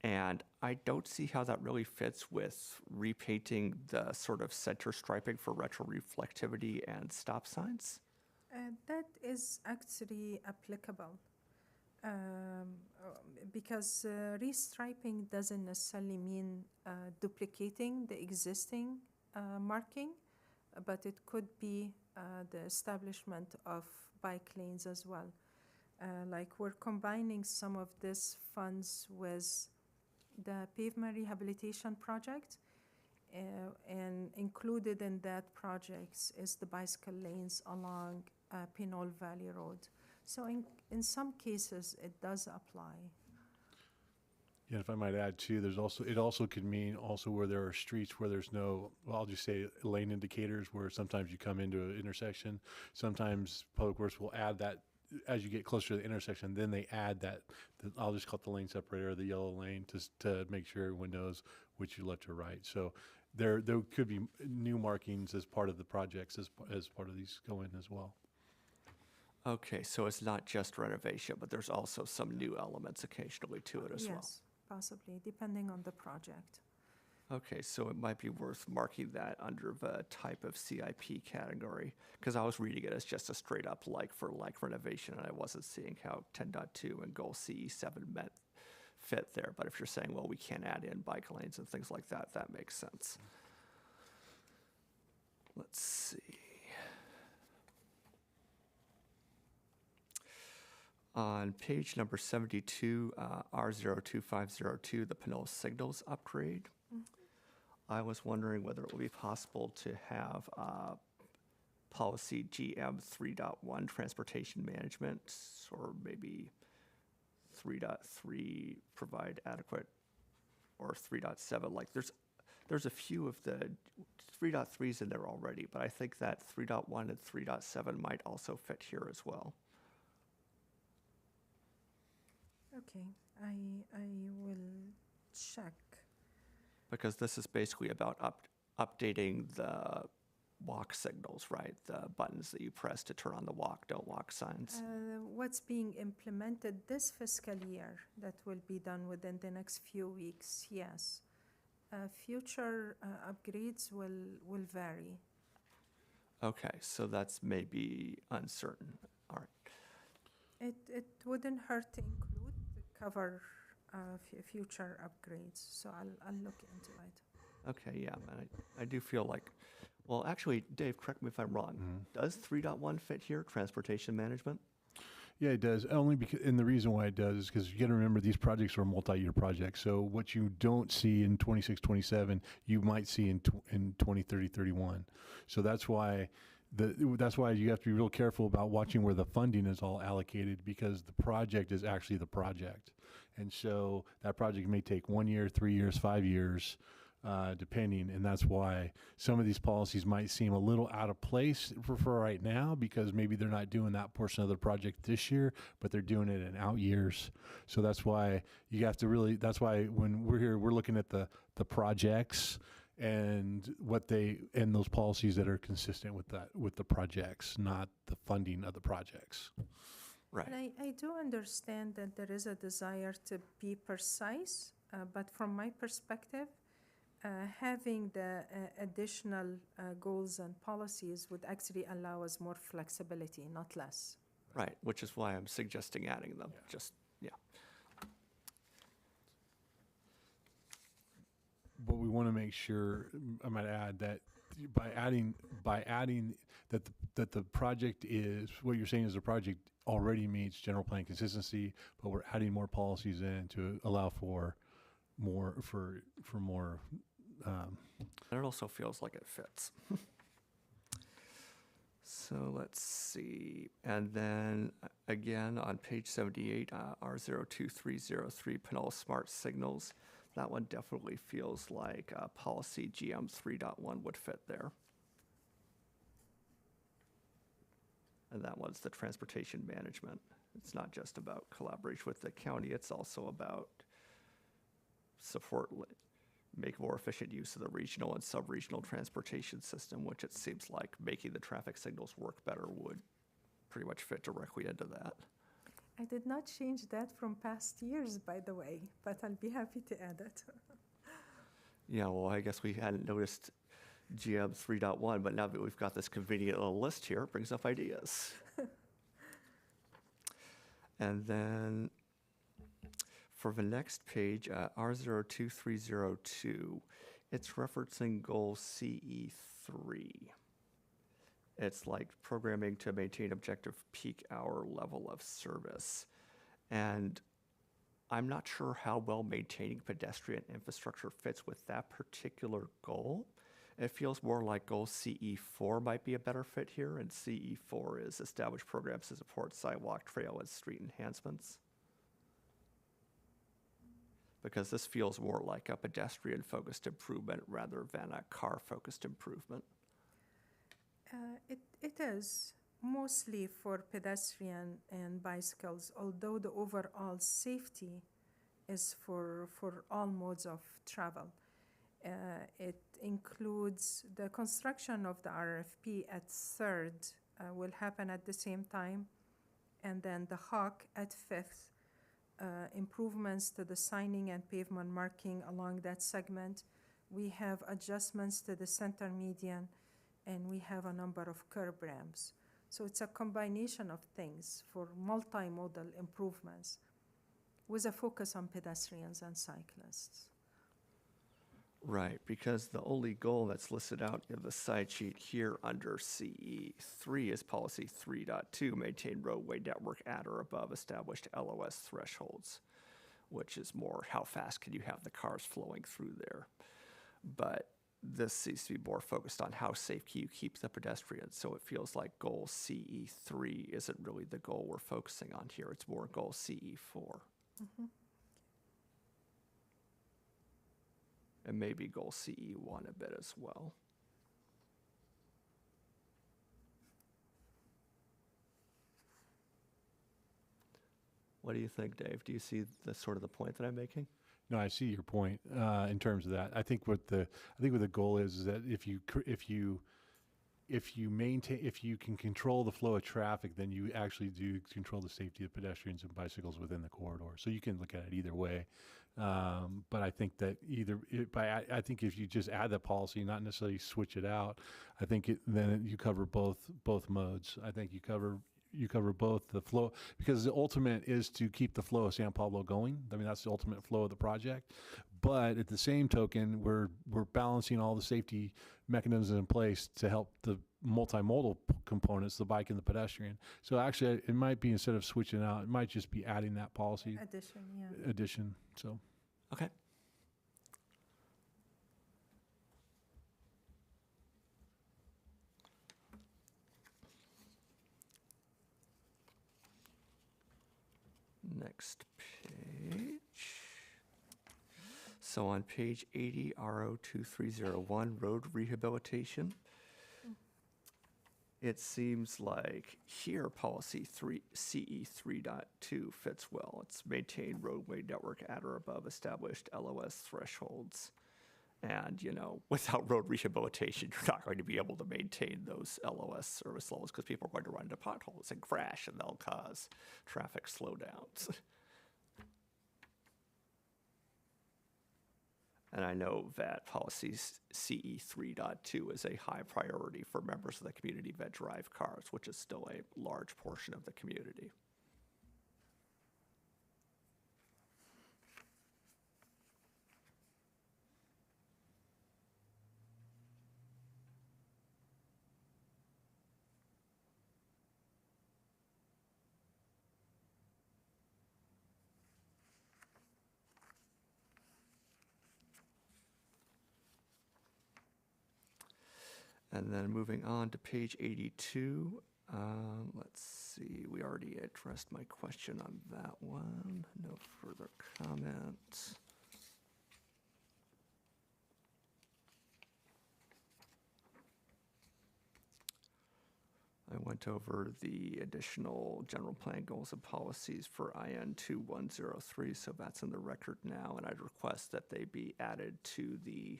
And I don't see how that really fits with repainting the sort of center striping for retroreflectivity and stop signs. That is actually applicable because restriping doesn't necessarily mean duplicating the existing marking, but it could be the establishment of bike lanes as well. Like we're combining some of these funds with the pavement rehabilitation project, and included in that project is the bicycle lanes along Pinole Valley Road. So in some cases, it does apply. Yeah, if I might add too, it also could mean also where there are streets where there's no, well, I'll just say lane indicators where sometimes you come into an intersection. Sometimes Public Works will add that as you get closer to the intersection, then they add that, I'll just call it the lane separator, the yellow lane, to make sure everyone knows which you left or right. So there could be new markings as part of the projects, as part of these go in as well. Okay, so it's not just renovation, but there's also some new elements occasionally to it as well. Yes, possibly, depending on the project. Okay, so it might be worth marking that under the type of CIP category, because I was reading it as just a straight up like for like renovation, and I wasn't seeing how 10.2 and goal CE7 fit there. But if you're saying, well, we can't add in bike lanes and things like that, that makes sense. Let's see. On page number 72, R02502, the Pinole signals upgrade. I was wondering whether it would be possible to have policy GM 3.1 transportation management, or maybe 3.3 provide adequate, or 3.7. Like there's a few of the 3.3s in there already, but I think that 3.1 and 3.7 might also fit here as well. Okay, I will check. Because this is basically about updating the walk signals, right? The buttons that you press to turn on the walk, don't walk signs. What's being implemented this fiscal year that will be done within the next few weeks, yes. Future upgrades will vary. Okay, so that's maybe uncertain. All right. It wouldn't hurt to include to cover future upgrades, so I'll look into it. Okay, yeah, and I do feel like, well, actually, Dave, correct me if I'm wrong. Does 3.1 fit here, transportation management? Yeah, it does. Only because, and the reason why it does is because you got to remember these projects are multi-year projects. So what you don't see in 26, 27, you might see in 2030, 31. So that's why you have to be real careful about watching where the funding is all allocated, because the project is actually the project. And so that project may take 1 year, 3 years, 5 years, depending. And that's why some of these policies might seem a little out of place for right now, because maybe they're not doing that portion of the project this year, but they're doing it in out years. So that's why you have to really, that's why when we're here, we're looking at the projects and and those policies that are consistent with the projects, not the funding of the projects. Right. And I do understand that there is a desire to be precise, but from my perspective, having the additional goals and policies would actually allow us more flexibility, not less. Right, which is why I'm suggesting adding them. Yeah. But we want to make sure, I might add, that by adding that the project is, what you're saying is the project already meets general plan consistency, but we're adding more policies in to allow for more. And it also feels like it fits. So let's see. And then again on page 78, R02303, Pinole Smart Signals. That one definitely feels like policy GM 3.1 would fit there. And that one's the transportation management. It's not just about collaboration with the county, it's also about make more efficient use of the regional and sub-regional transportation system, which it seems like making the traffic signals work better would pretty much fit directly into that. I did not change that from past years, by the way, but I'll be happy to add it. Yeah, well, I guess we hadn't noticed GM 3.1, but now that we've got this convenient little list here, it brings up ideas. And then for the next page, R02302, it's referencing goal CE3. It's like programming to maintain objective peak hour level of service. And I'm not sure how well maintaining pedestrian infrastructure fits with that particular goal. It feels more like goal CE4 might be a better fit here, and CE4 is establish programs to support sidewalk, trail, and street enhancements. Because this feels more like a pedestrian-focused improvement rather than a car-focused improvement. It is mostly for pedestrian and bicycles, although the overall safety is for all modes of travel. It includes the construction of the RFP at 3rd will happen at the same time, and then the Hawk at 5th. Improvements to the signing and pavement marking along that segment. We have adjustments to the center median, and we have a number of curb ramps. So it's a combination of things for multimodal improvements with a focus on pedestrians and cyclists. Right, because the only goal that's listed out in the side sheet here under CE3 is policy 3.2, maintain roadway network at or above established LOS thresholds, which is more how fast can you have the cars flowing through there. But this seems to be more focused on how safe can you keep the pedestrians. So it feels like goal CE3 isn't really the goal we're focusing on here. It's more goal CE4. Mm-hmm. And maybe goal CE1 a bit as well. What do you think, Dave? Do you see the sort of the point that I'm making? No, I see your point in terms of that. I think what the goal is that if you can control the flow of traffic, then you actually do control the safety of pedestrians and bicycles within the corridor. So you can look at it either way. But I think that I think if you just add that policy, not necessarily switch it out, I think then you cover both modes. I think you cover both the flow, because the ultimate is to keep the flow of San Pablo going. I mean, that's the ultimate flow of the project. But at the same token, we're balancing all the safety mechanisms in place to help the multimodal components, the bike and the pedestrian. So actually, it might be, instead of switching out, it might just be adding that policy addition. So okay. Next page. So on page 80, RO2301, road rehabilitation. It seems like here policy CE 3.2 fits well. It's maintain roadway network at or above established LOS thresholds. And, without road rehabilitation, you're not going to be able to maintain those LOS service levels because people are going to run into potholes and crash, and they'll cause traffic slowdowns. And I know that policy CE 3.2 is a high priority for members of the community that drive cars, which is still a large portion of the community. And then moving on to page 82, let's see, we already addressed my question on that one. No further comments. I went over the additional general plan goals and policies for IN 2103, so that's in the record now, and I'd request that they be added to the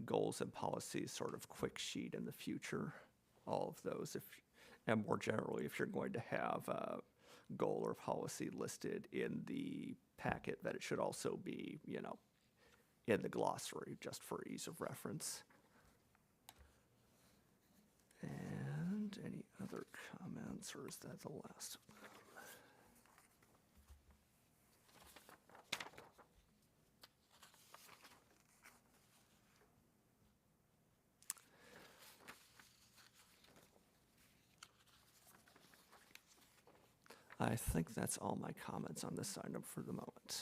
goals and policies sort of quick sheet in the future, all of those. And more generally, if you're going to have a goal or policy listed in the packet, that it should also be, in the glossary, just for ease of reference. And any other comments, or is that the last of them? I think that's all my comments on this item for the moment.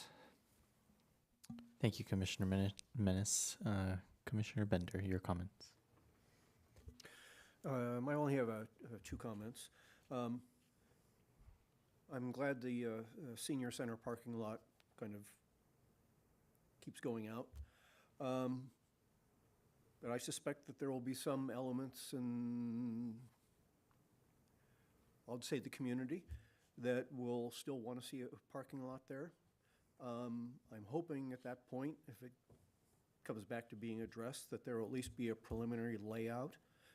Thank you, Commissioner Menace. Commissioner Bender, your comments. I only have two comments. I'm glad the senior center parking lot kind of keeps going out. But I suspect that there will be some elements in, I'll say the community, that will still want to see a parking lot there. I'm hoping at that point, if it comes back to being addressed, that there will at least be a preliminary layout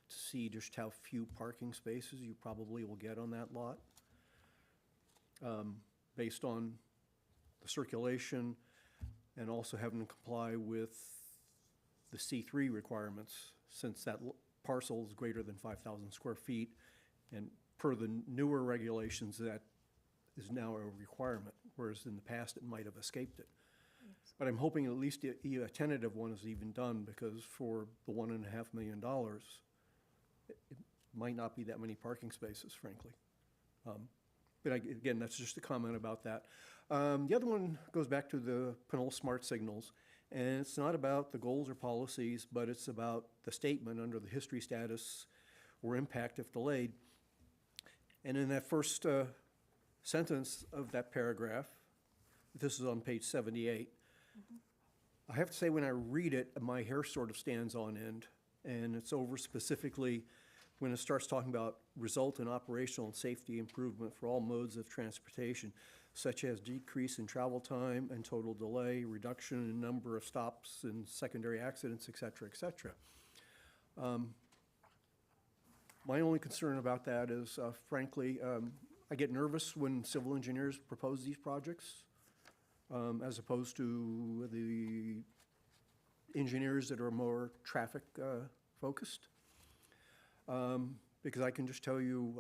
to see just how few parking spaces you probably will get on that lot, based on the circulation and also having to comply with the C3 requirements, since that parcel is greater than 5,000 square feet. And per the newer regulations, that is now a requirement, whereas in the past it might have escaped it. But I'm hoping at least a tentative one is even done, because for the $1.5 million, it might not be that many parking spaces, frankly. But again, that's just a comment about that. The other one goes back to the Pinole Smart Signals, and it's not about the goals or policies, but it's about the statement under the history status or impact if delayed. And in that first sentence of that paragraph, this is on page 78, I have to say when I read it, my hair sort of stands on end, and it's over specifically when it starts talking about result in operational and safety improvement for all modes of transportation, such as decrease in travel time and total delay, reduction in number of stops and secondary accidents, et cetera, et cetera. My only concern about that is, frankly, I get nervous when civil engineers propose these projects, as opposed to the engineers that are more traffic focused. Because I can just tell you,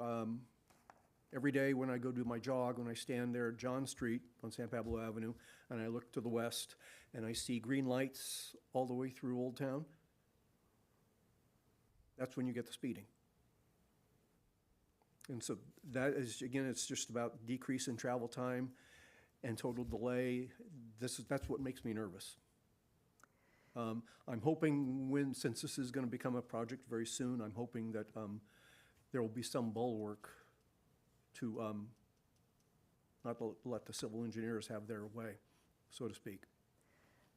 every day when I go do my jog, when I stand there at John Street on San Pablo Avenue, and I look to the west, and I see green lights all the way through Old Town, that's when you get the speeding. And so that is, again, it's just about decrease in travel time and total delay. That's what makes me nervous. I'm hoping since this is going to become a project very soon, I'm hoping that there will be some bulwark to not let the civil engineers have their way, so to speak.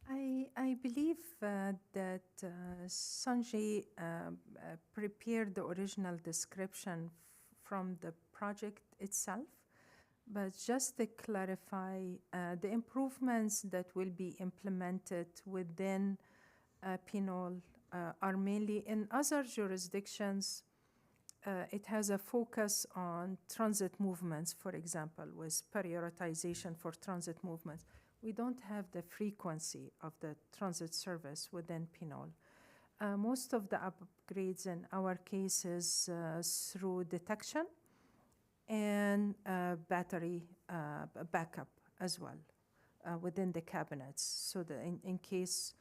I believe that Sanjay prepared the original description from the project itself, but just to clarify, the improvements that will be implemented within Pinole are mainly in other jurisdictions. It has a focus on transit movements, for example, with prioritization for transit movements. We don't have the frequency of the transit service within Pinole. Most of the upgrades in our case is through detection and battery backup as well within the cabinets, so that in case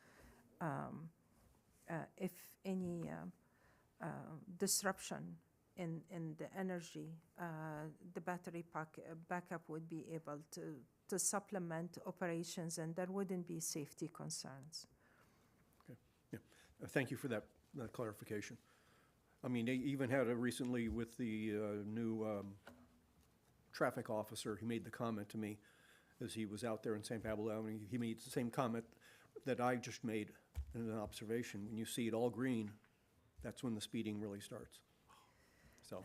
if any disruption in the energy, the battery backup would be able to supplement operations, and there wouldn't be safety concerns. Okay. Yeah. Thank you for that clarification. I mean, they even had it recently with the new traffic officer. He made the comment to me as he was out there in St. Pablo Avenue. He made the same comment that I just made in an observation. When you see it all green, that's when the speeding really starts. So.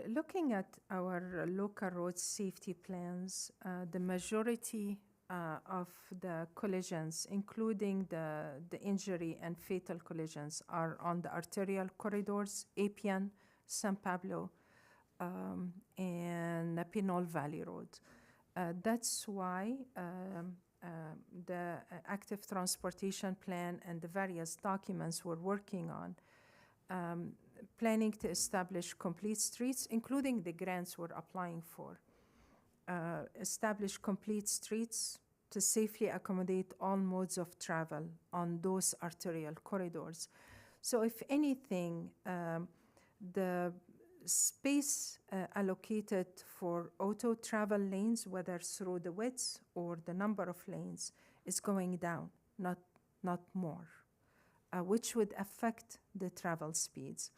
Looking at our local road safety plans, the majority of the collisions, including the injury and fatal collisions, are on the arterial corridors, Appian, San Pablo, and Pinole Valley Road. That's why the active transportation plan and the various documents we're working on, planning to establish complete streets, including the grants we're applying for. Establish complete streets to safely accommodate all modes of travel on those arterial corridors. So if anything, the space allocated for auto travel lanes, whether through the width or the number of lanes, is going down, not more, which would affect the travel speeds.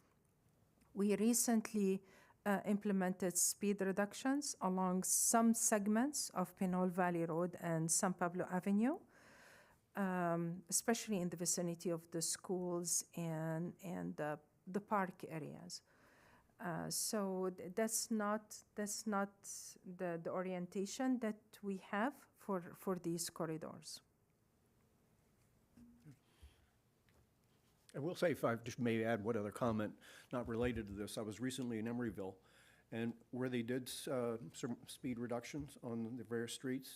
We recently implemented speed reductions along some segments of Pinole Valley Road and San Pablo Avenue. especially in the vicinity of the schools and the park areas. So that's not the orientation that we have for these corridors. I will say, if I just may add one other comment, not related to this, I was recently in Emeryville, and where they did some speed reductions on the various streets,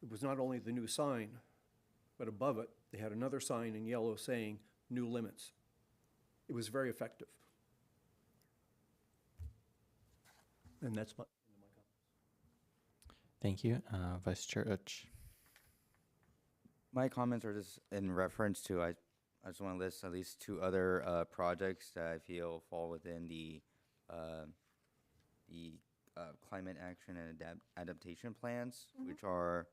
it was not only the new sign, but above it, they had another sign in yellow saying, "New limits." It was very effective. And that's my comment. Thank you. Vice Chair Uch. My comments are just in reference to, I just want to list at least two other projects that I feel fall within the climate action and adaptation plans, which are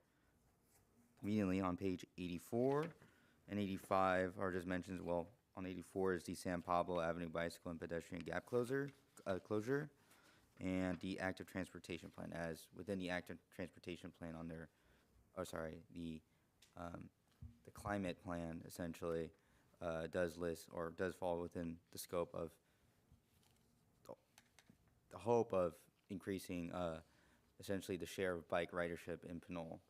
conveniently on page 84 and 85 are just mentions. Well, on 84 is the San Pablo Avenue bicycle and pedestrian gap closure, and the active transportation plan. As within the active transportation plan on their, the climate plan essentially does list or does fall within the scope of the hope of increasing essentially the share of bike ridership in Pinole.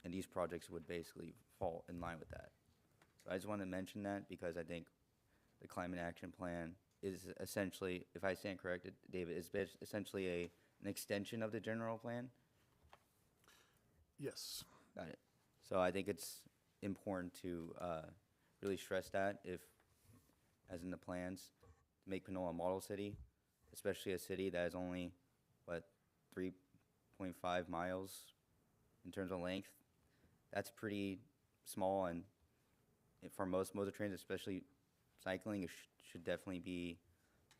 And these projects would basically fall in line with that. So I just want to mention that because I think the climate action plan is essentially, if I stand corrected, David, is essentially an extension of the general plan. Yes. Got it. So I think it's important to really stress that if, as in the plans, to make Pinole a model city, especially a city that is only, 3.5 miles in terms of length. That's pretty small, and for most modes of transit, especially cycling, it should definitely be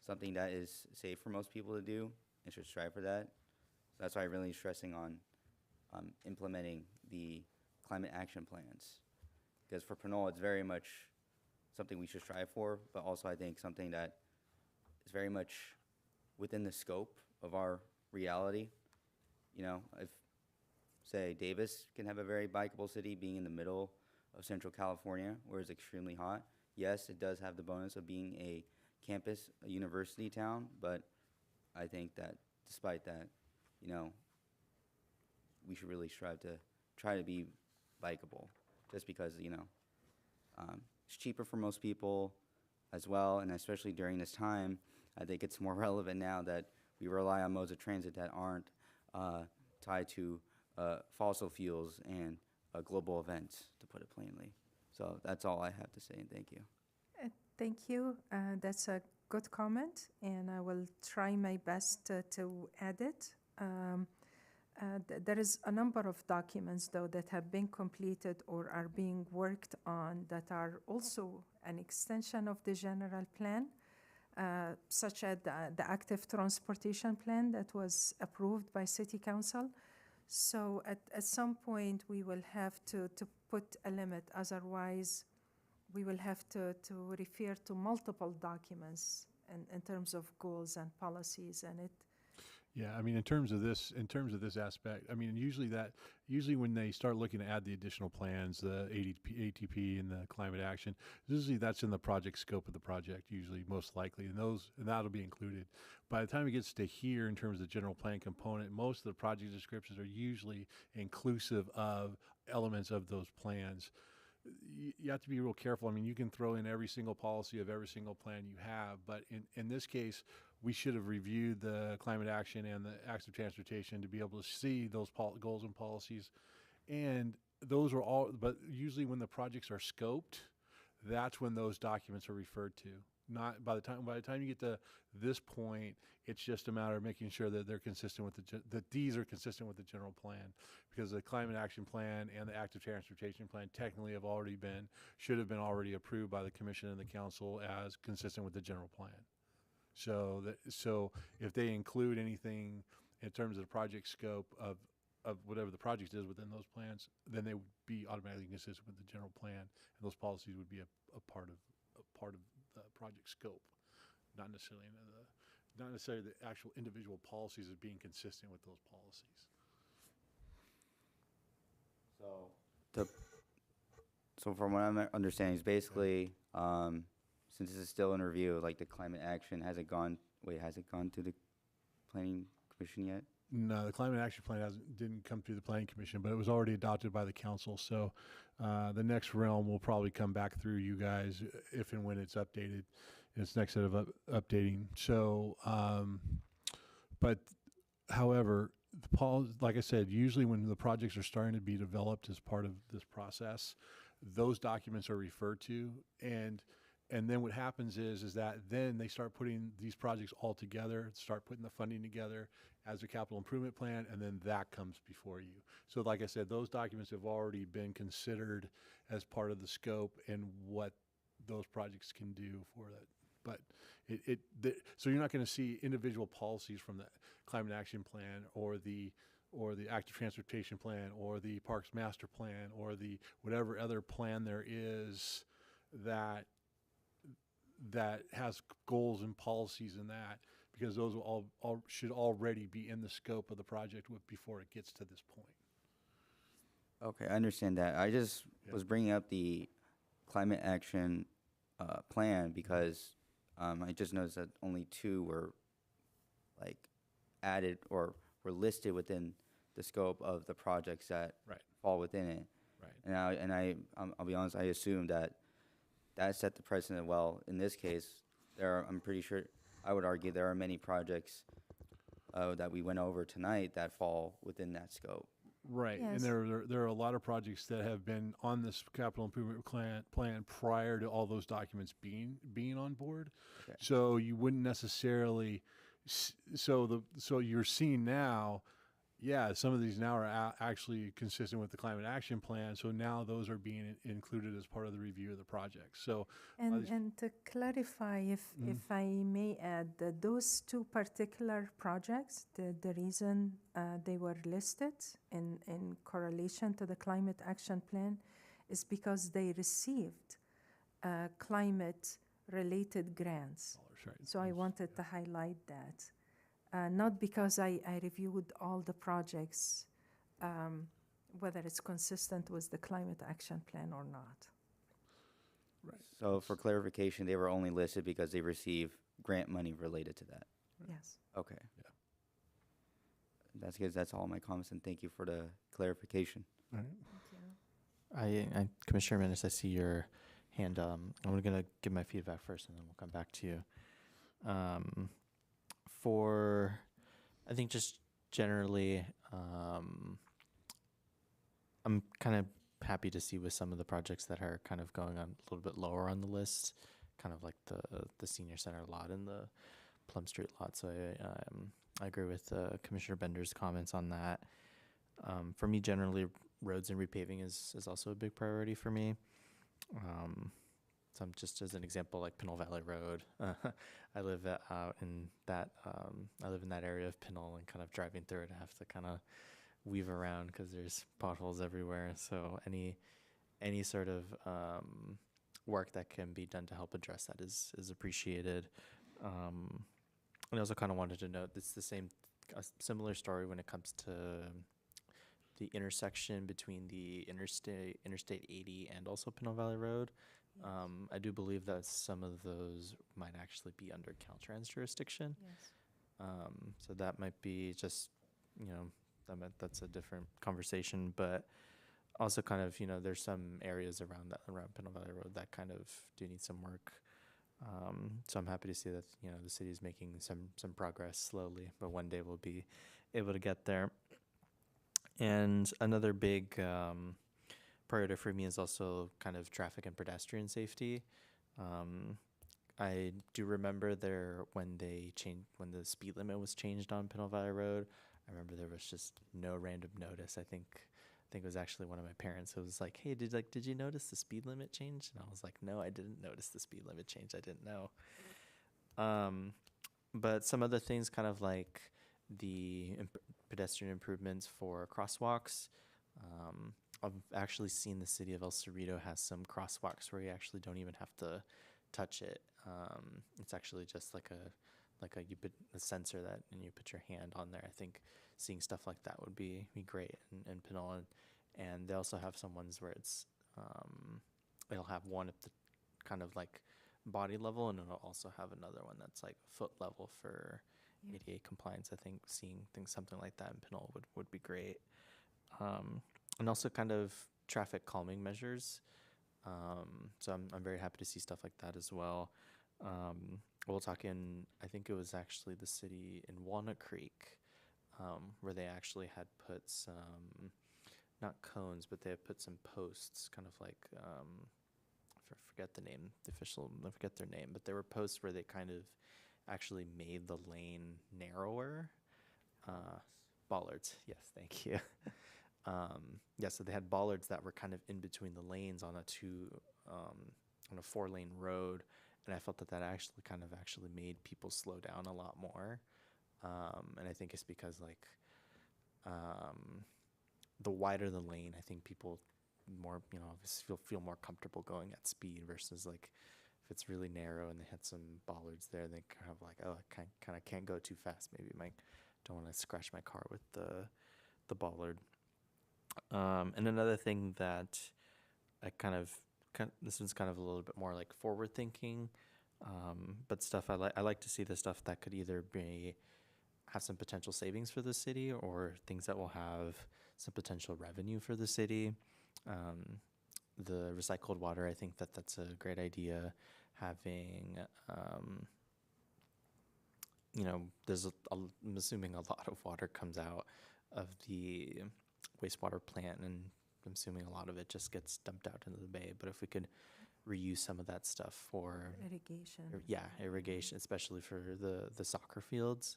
something that is safe for most people to do and should strive for that. So that's why I'm really stressing on implementing the climate action plans. Because for Pinole, it's very much something we should strive for, but also I think something that is very much within the scope of our reality. You know, if, say, Davis can have a very bikeable city being in the middle of Central California, where it's extremely hot. Yes, it does have the bonus of being a campus, a university town, but I think that despite that, you know, we should really strive to try to be bikeable, just because, you know, it's cheaper for most people as well, and especially during this time, I think it's more relevant now that we rely on modes of transit that aren't tied to fossil fuels and global events, to put it plainly. So that's all I have to say, and thank you. Thank you. That's a good comment, and I will try my best to add it. There is a number of documents, though, that have been completed or are being worked on that are also an extension of the general plan, such as the active transportation plan that was approved by City Council. So at some point, we will have to put a limit. Otherwise, we will have to refer to multiple documents in terms of goals and policies, and it. Yeah, I mean, in terms of this aspect, I mean, usually when they start looking to add the additional plans, the ATP and the climate action, usually that's in the project scope of the project, usually most likely, and that'll be included. By the time it gets to here, in terms of the general plan component, most of the project descriptions are usually inclusive of elements of those plans. You have to be real careful. I mean, you can throw in every single policy of every single plan you have, but in this case, we should have reviewed the climate action and the active transportation to be able to see those goals and policies. And those are all, but usually when the projects are scoped, that's when those documents are referred to. Not by the time you get to this point, it's just a matter of making sure that they're consistent with that these are consistent with the general plan, because the climate action plan and the active transportation plan technically should have been already approved by the commission and the council as consistent with the general plan. So if they include anything in terms of the project scope of whatever the project is within those plans, then they would be automatically consistent with the general plan, and those policies would be a part of the project scope, not necessarily the actual individual policies as being consistent with those policies. So So from what I'm understanding, is basically, since this is still in review, like the climate action, has it gone to the planning commission yet? No, the climate action plan didn't come through the planning commission, but it was already adopted by the council. So the next realm will probably come back through you guys if and when it's updated, its next set of updating. So, but however, like I said, usually when the projects are starting to be developed as part of this process, those documents are referred to, and then what happens is that then they start putting these projects all together, start putting the funding together as a capital improvement plan, and then that comes before you. So like I said, those documents have already been considered as part of the scope and what those projects can do for that. But so you're not going to see individual policies from the climate action plan or the active transportation plan or the parks master plan or the whatever other plan there is that has goals and policies in that, because those will all should already be in the scope of the project before it gets to this point. Okay, I understand that. I just was bringing up the climate action plan because I just noticed that only 2 were like added or were listed within the scope of the projects that fall within it. Right. And I'll be honest, I assumed that set the precedent. Well, in this case, I'm pretty sure, I would argue there are many projects that we went over tonight that fall within that scope. Right, Yes. and there are a lot of projects that have been on this capital improvement plan prior to all those documents being on board. Okay. So you wouldn't necessarily, so you're seeing now, some of these now are actually consistent with the climate action plan. So now those are being included as part of the review of the project. So And to clarify, if I may add, that those 2 particular projects, the reason they were listed in correlation to the climate action plan is because they received climate-related grants. right. So I wanted to highlight that. Not because I reviewed all the projects, whether it's consistent with the climate action plan or not. Right. So for clarification, they were only listed because they receive grant money related to that. Yes. Okay. Yeah. That's good. That's all my comments, and thank you for the clarification. All right. Thank you. Commissioner Menace, I see your hand. I'm going to give my feedback first, and then we'll come back to you. I think just generally, I'm kind of happy to see with some of the projects that are kind of going on a little bit lower on the list, kind of like the senior center lot and the Plum Street lot. So I agree with Commissioner Bender's comments on that. For me, generally, roads and repaving is also a big priority for me. So just as an example, like Pinole Valley Road, I live out in that. I live in that area of Pinole, and kind of driving through it, I have to kind of weave around because there's potholes everywhere. So any sort of work that can be done to help address that is appreciated. I also kind of wanted to note it's a similar story when it comes to the intersection between the Interstate 80 and also Pinole Valley Road. I do believe that some of those might actually be under Caltrans jurisdiction. Yes. So that might be just, that's a different conversation, but also kind of, there's some areas around Pinole Valley Road that kind of do need some work. So I'm happy to see that, the city is making some progress slowly, but one day we'll be able to get there. And another big priority for me is also kind of traffic and pedestrian safety. I do remember when the speed limit was changed on Pinole Valley Road. I remember there was just no random notice. I think it was actually one of my parents who was like, "Hey, did you notice the speed limit change?" And I was like, "No, I didn't notice the speed limit change. I didn't know." But some other things, kind of like the pedestrian improvements for crosswalks. I've actually seen the city of El Cerrito has some crosswalks where you actually don't even have to touch it. It's actually just like you put a sensor and you put your hand on there. I think seeing stuff like that would be great in Pinole. And they also have some ones where it's it'll have one at the kind of like body level, and it'll also have another one that's like foot level for Yeah. ADA compliance. I think seeing things something like that in Pinole would be great. And also kind of traffic calming measures. So I'm very happy to see stuff like that as well. We'll talk in, I think it was actually the city in Walnut Creek, where they actually had put some, not cones, but they had put some posts, kind of like, forget the name, the official, I forget their name, but there were posts where they kind of actually made the lane narrower. Bollards, yes, thank you. Yeah, so they had bollards that were kind of in between the lanes on a 4-lane road, and I felt that actually kind of actually made people slow down a lot more. And I think it's because like the wider the lane, I think people more, feel more comfortable going at speed versus like if it's really narrow and they had some bollards there, they kind of like, oh, I kind of can't go too fast. Maybe don't want to scratch my car with the bollard. And another thing that I this one's kind of a little bit more like forward thinking, but stuff I like to see the stuff that could either have some potential savings for the city or things that will have some potential revenue for the city. The recycled water, I think that's a great idea. Having, there's I'm assuming a lot of water comes out of the wastewater plant, and I'm assuming a lot of it just gets dumped out into the bay. But if we could reuse some of that stuff for Irrigation. irrigation, especially for the soccer fields,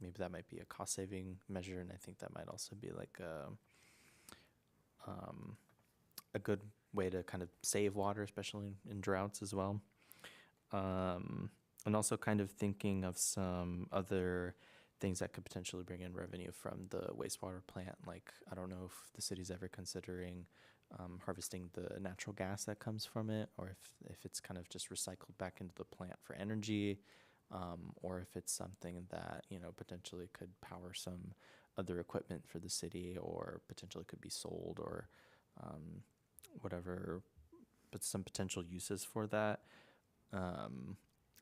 maybe that might be a cost saving measure, and I think that might also be like a good way to kind of save water, especially in droughts as well. And also kind of thinking of some other things that could potentially bring in revenue from the wastewater plant. Like, I don't know if the city's ever considering harvesting the natural gas that comes from it, or if it's kind of just recycled back into the plant for energy, or if it's something that, potentially could power some other equipment for the city, or potentially could be sold, or whatever, but some potential uses for that.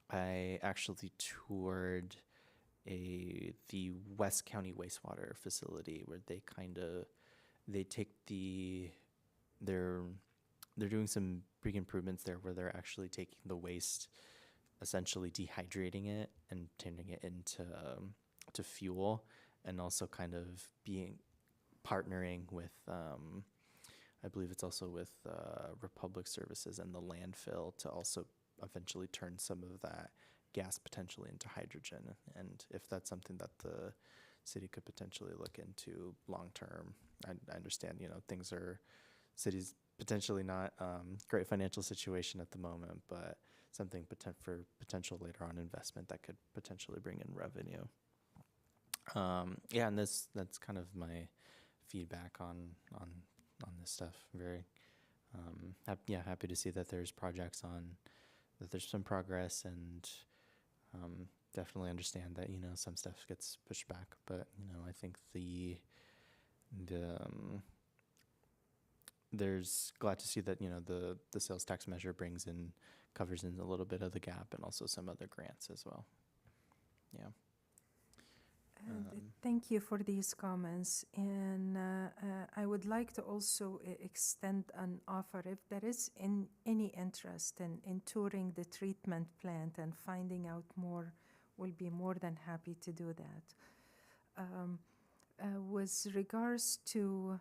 I actually toured the West County wastewater facility where they take they're doing some big improvements there where they're actually taking the waste, essentially dehydrating it and turning it into to fuel, and also kind of partnering with I believe it's also with Republic Services and the landfill to also eventually turn some of that gas potentially into hydrogen. And if that's something that the city could potentially look into long term, I understand, city's potentially not great financial situation at the moment, but something for potential later on investment that could potentially bring in revenue. And that's kind of my feedback on this stuff. Very happy to see that there's projects that there's some progress, and definitely understand that some stuff gets pushed back, but I think there's glad to see that the sales tax measure covers in a little bit of the gap, and also some other grants as well. Thank you for these comments. And I would like to also extend an offer. If there is any interest in touring the treatment plant and finding out more, we'll be more than happy to do that. With regards to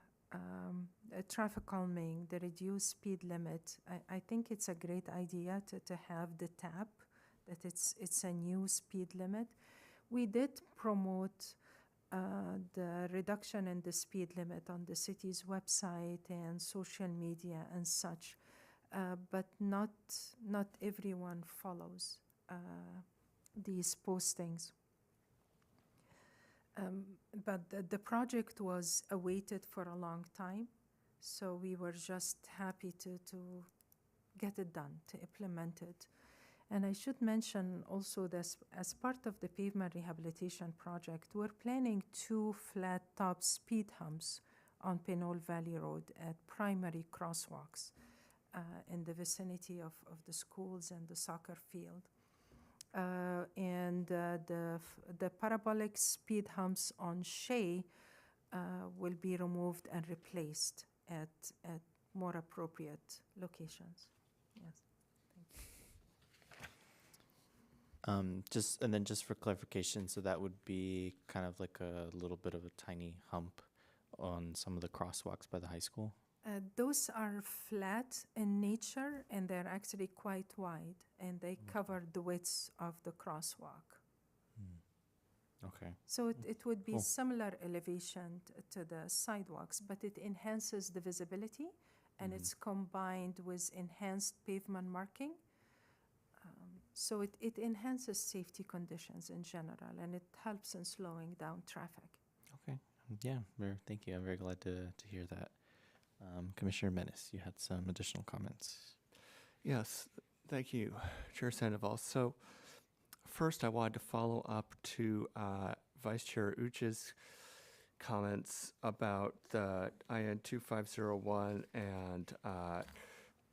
traffic calming, the reduced speed limit, I think it's a great idea to have the tap, that it's a new speed limit. We did promote the reduction in the speed limit on the city's website and social media and such, but not everyone follows these postings. But the project was awaited for a long time, so we were just happy to get it done, to implement it. And I should mention also that as part of the pavement rehabilitation project, we're planning 2 flat top speed humps on Pinole Valley Road at primary crosswalks. in the vicinity of the schools and the soccer field. The parabolic speed humps on Shea will be removed and replaced at more appropriate locations. Yes. Just for clarification, so that would be kind of like a little bit of a tiny hump on some of the crosswalks by the high school? Those are flat in nature, and they're actually quite wide, and they cover the width of the crosswalk. Okay. So it would be Cool. similar elevation to the sidewalks, but it enhances the visibility, and it's combined with enhanced pavement marking. So it enhances safety conditions in general, and it helps in slowing down traffic. Okay. Yeah, thank you. I'm very glad to hear that. Commissioner Menace, you had some additional comments. Yes, thank you, Chair Sandoval. So first, I wanted to follow up to Vice Chair Uche's comments about the IN 2501 and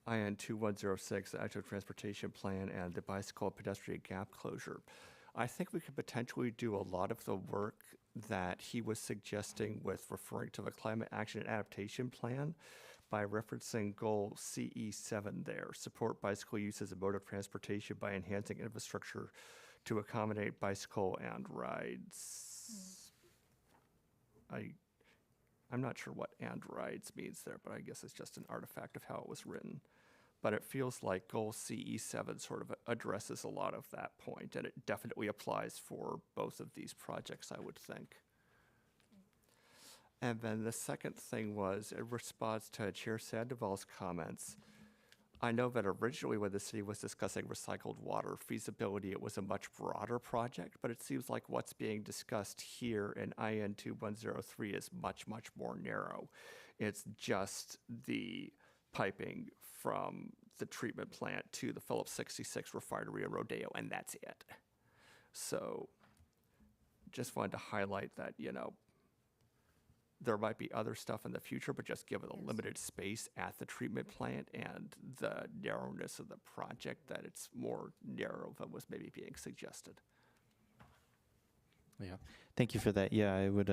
IN 2106, the Actual Transportation Plan, and the bicycle and pedestrian gap closure. I think we could potentially do a lot of the work that he was suggesting with referring to the Climate Action and Adaptation Plan by referencing goal CE7 there, support bicycle use as a mode of transportation by enhancing infrastructure to accommodate bicycle and rides. I'm not sure what "and rides" means there, but I guess it's just an artifact of how it was written. But it feels like goal CE7 sort of addresses a lot of that point, and it definitely applies for both of these projects, I would think. And then the second thing was, in response to Chair Sandoval's comments, I know that originally when the city was discussing recycled water feasibility, it was a much broader project, but it seems like what's being discussed here in IN 2103 is much, much more narrow. It's just the piping from the treatment plant to the Phillips 66 refinery in Rodeo, and that's it. So just wanted to highlight that, there might be other stuff in the future, but just given the limited space at the treatment plant and the narrowness of the project, that it's more narrow than was maybe being suggested. Yeah. Thank you for that. Yeah, I would,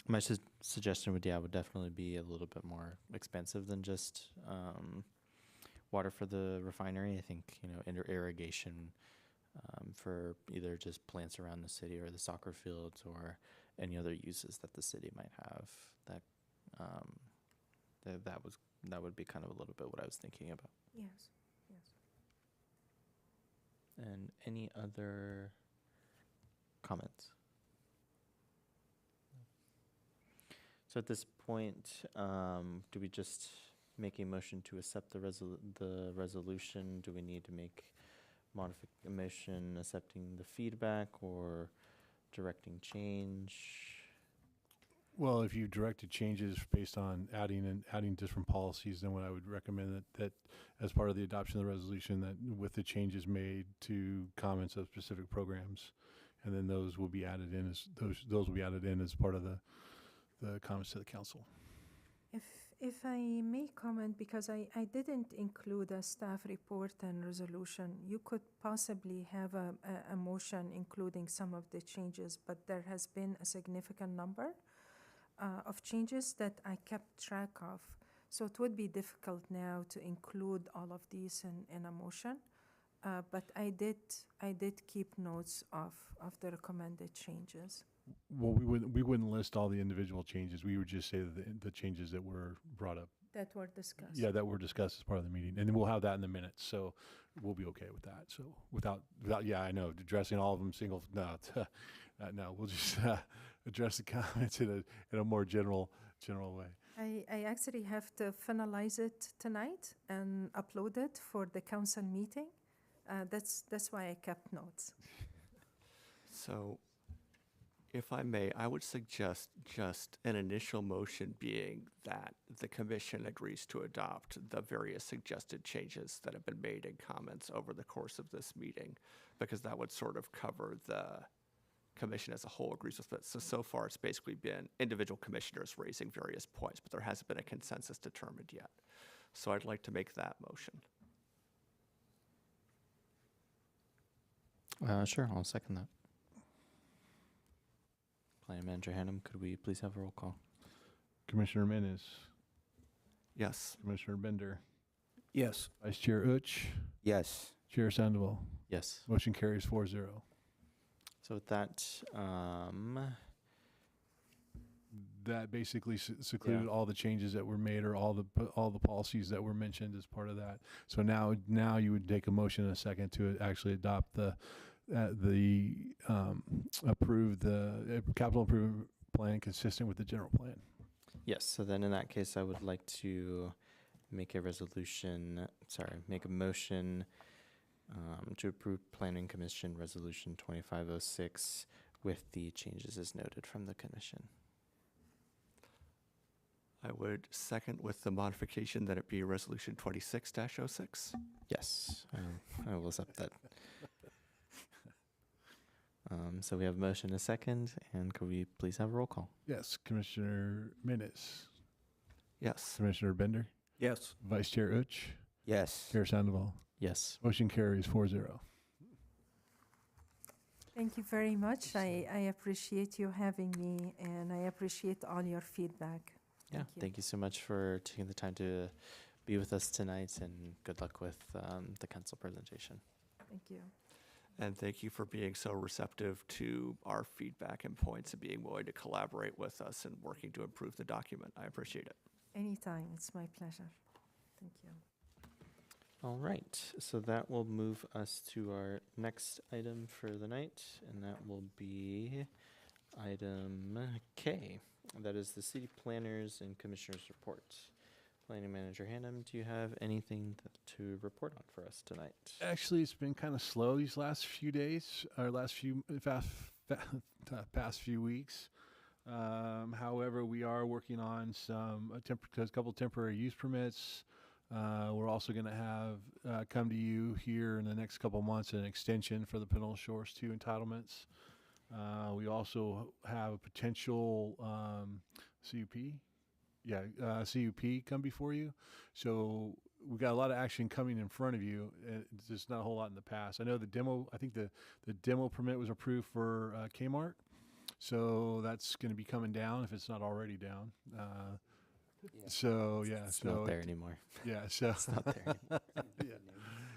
my suggestion would definitely be a little bit more expensive than just water for the refinery. I think, irrigation for either just plants around the city or the soccer fields or any other uses that the city might have, that would be kind of a little bit what I was thinking about. Yes. And any other comments? So at this point, do we just make a motion to accept the resolution? Do we need to make a motion accepting the feedback or directing change? Well, if you directed changes based on adding different policies, then what I would recommend that as part of the adoption of the resolution, that with the changes made to comments of specific programs, and then those will be added in as part of the comments to the council. If I may comment, because I didn't include a staff report and resolution, you could possibly have a motion including some of the changes, but there has been a significant number of changes that I kept track of. So it would be difficult now to include all of these in a motion, but I did keep notes of the recommended changes. Well, we wouldn't list all the individual changes. We would just say the changes that were brought up. That were discussed. Yeah, that were discussed as part of the meeting, and then we'll have that in the minutes. So we'll be okay with that. So without, I know addressing all of them no, we'll just address the comments in a more general way. I actually have to finalize it tonight and upload it for the council meeting. That's why I kept notes. So, if I may, I would suggest just an initial motion being that the commission agrees to adopt the various suggested changes that have been made in comments over the course of this meeting, because that would sort of cover the commission as a whole agrees with it. So far it's basically been individual commissioners raising various points, but there hasn't been a consensus determined yet. So I'd like to make that motion. Sure, I'll second that. Planning Manager Hannum, could we please have a roll call? Commissioner Menace, Yes. Commissioner Bender, Yes. Vice Chair Uch, Yes. Chair Sandoval. Yes. Motion carries 4-0. So with that, That basically secluded Yeah. all the changes that were made, or all the policies that were mentioned as part of that. So now you would take a motion in a second to actually adopt approve the capital improvement plan consistent with the general plan. yes, so then in that case, I would like to make a motion to approve Planning Commission Resolution 2506 with the changes as noted from the commission. I would second with the modification that it be Resolution 26-06. Yes, I will accept that. So we have a motion and a second, and could we please have a roll call? Yes, Commissioner Menace, Yes. Commissioner Bender, Yes. Vice Chair Uch, Yes. Chair Sandoval. Yes. Motion carries 4-0. Thank you very much. I appreciate you having me, and I appreciate all your feedback. Yeah, thank you so much for taking the time to be with us tonight, and good luck with the council presentation. Thank you. And thank you for being so receptive to our feedback and points and being willing to collaborate with us and working to improve the document. I appreciate it. Anytime. It's my pleasure. Thank you. All right, so that will move us to our next item for the night, and that will be item K. That is the city planners and commissioners report. Planning Manager Hannum, do you have anything to report on for us tonight? Actually, it's been kind of slow these last few days, or past few weeks. However, we are working on a couple temporary use permits. We're also going to have come to you here in the next couple months an extension for the Pinole Shores 2 entitlements. We also have a potential CUP. CUP come before you. So we've got a lot of action coming in front of you. It's just not a whole lot in the past. I know I think the demo permit was approved for Kmart. So that's going to be coming down if it's not already down. So yeah, It's not there anymore. Yeah, so It's not there anymore. yeah.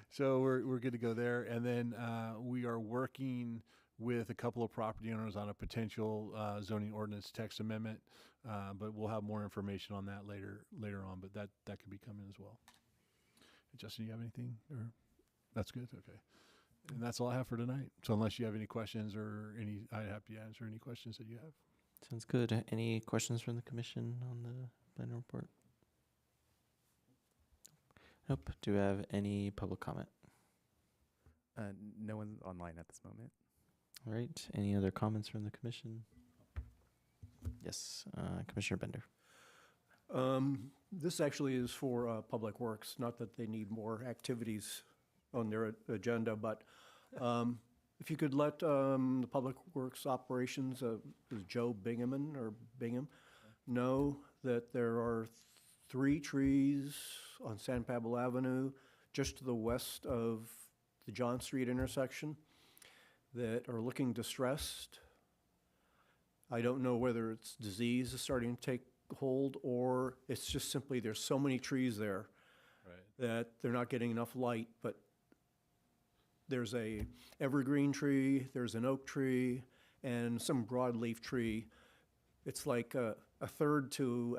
So we're good to go there, and then we are working with a couple of property owners on a potential zoning ordinance text amendment, but we'll have more information on that later on. But that could be coming as well. Justin, you have anything? Or that's good. Okay, and that's all I have for tonight. So unless you have any questions I'd happy to answer any questions that you have. Sounds good. Any questions from the commission on the planning report? Nope. Do we have any public comment? No one online at this moment. All right. Any other comments from the commission? Yes, Commissioner Bender. This actually is for Public Works, not that they need more activities on their agenda, but if you could let the Public Works Operations, is Joe Bingham know that there are 3 trees on San Pablo Avenue just to the west of the John Street intersection that are looking distressed. I don't know whether it's disease is starting to take hold or it's just simply there's so many trees there that they're not getting enough light, but there's a evergreen tree, there's an oak tree, and some broadleaf tree. It's like a third to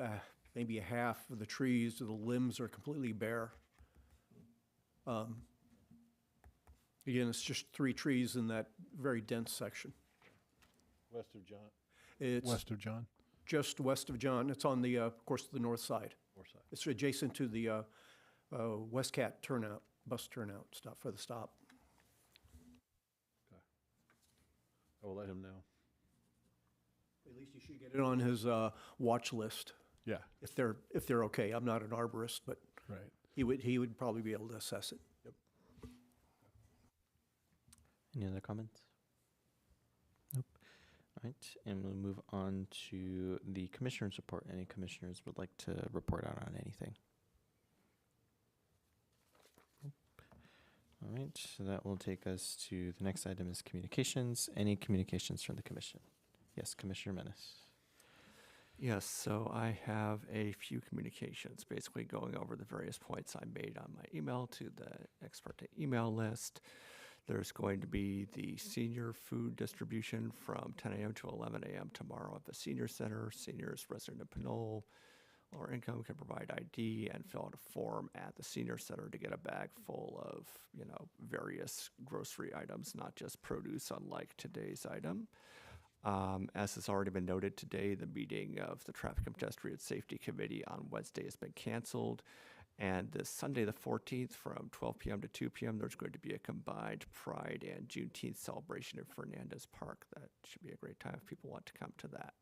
maybe a half of the trees, the limbs are completely bare. Again, it's just 3 trees in that very dense section. West of John. It's West of John. just west of John. It's on the, of course, the north side. North side. It's adjacent to the Westcat turnout, bus turnout stuff for the stop. I will let him know. At least you should get it on his watch list Yeah. if they're okay. I'm not an arborist, but Right. he would probably be able to assess it. Any other comments? Nope. All right, and we'll move on to the commissioner's report. Any commissioners would like to report out on anything? All right, so that will take us to the next item is communications. Any communications from the commission? Yes, Commissioner Menace. Yes, so I have a few communications, basically going over the various points I made on my email to the ex parte email list. There's going to be the senior food distribution from 10 a.m. to 11 a.m. tomorrow at the senior center. Seniors resident of Pinole or income can provide ID and fill out a form at the senior center to get a bag full of, various grocery items, not just produce, unlike today's item. As has already been noted today, the meeting of the Traffic and Pedestrian Safety Committee on Wednesday has been canceled. And this Sunday, the 14th, from 12 p.m. to 2 p.m., there's going to be a combined Pride and Juneteenth celebration in Fernandez Park. That should be a great time if people want to come to that.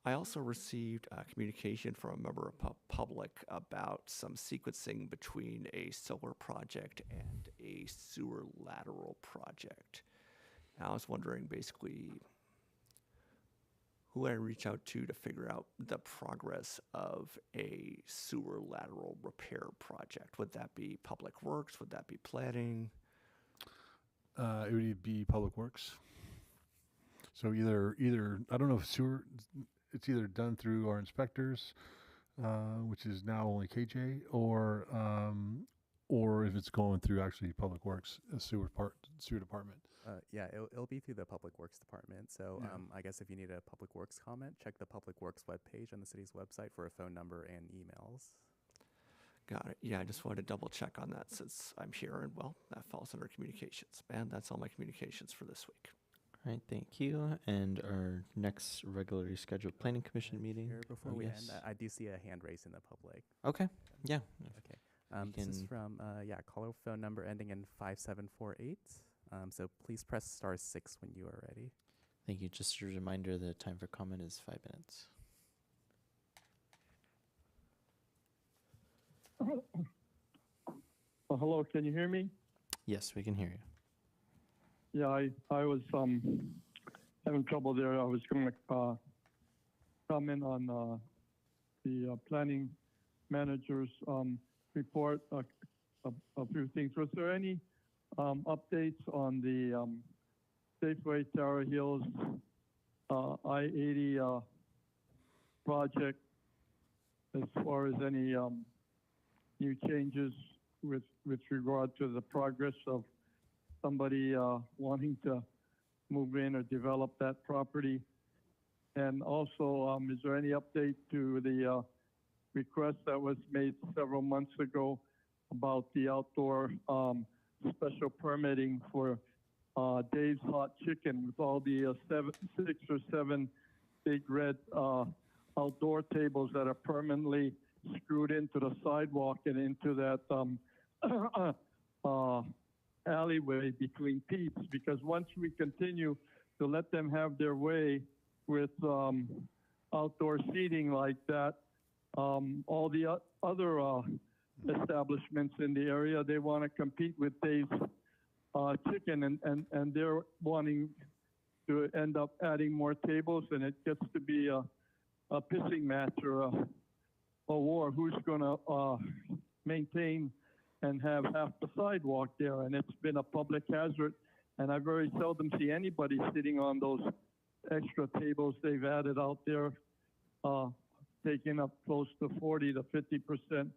I also received a communication from a member of public about some sequencing between a solar project and a sewer lateral project. And I was wondering basically who I reach out to figure out the progress of a sewer lateral repair project. Would that be Public Works? Would that be planning? It would be Public Works. So either I don't know if sewer, it's either done through our inspectors, which is now only KJ, or if it's going through actually Public Works, sewer department. Yeah, it'll be through the Public Works Department. So Yeah. I guess if you need a Public Works comment, check the Public Works webpage on the city's website for a phone number and emails. Got it. Yeah, I just wanted to double check on that since I'm here, and well, that falls under communications. And that's all my communications for this week. All right, thank you. And our next regularly scheduled planning commission meeting. Here, before Oh, we yes. end, I do see a hand raised in the public. Okay, yeah. Okay. This is can- from, caller phone number ending in 5748. So please press *6 when you are ready. Thank you. Just a reminder, the time for comment is 5 minutes. Hello, can you hear me? Yes, we can hear you. Yeah, I was having trouble there. I was going to comment on the planning manager's report, a few things. Was there any updates on the Safeway Tower Hills I-80 project as far as any new changes with regard to the progress of somebody wanting to move in or develop that property? And also, is there any update to the request that was made several months ago about the outdoor special permitting for Dave's Hot Chicken with all the 6 or 7 big red outdoor tables that are permanently screwed into the sidewalk and into that alleyway between Pete's? Because once we continue to let them have their way with outdoor seating like that, all the other establishments in the area, they want to compete with Dave's Chicken, and they're wanting to end up adding more tables, and it gets to be a pissing match or a war. Who's going to maintain and have half the sidewalk there? And it's been a public hazard, and I very seldom see anybody sitting on those extra tables they've added out there, taking up close to 40 to 50%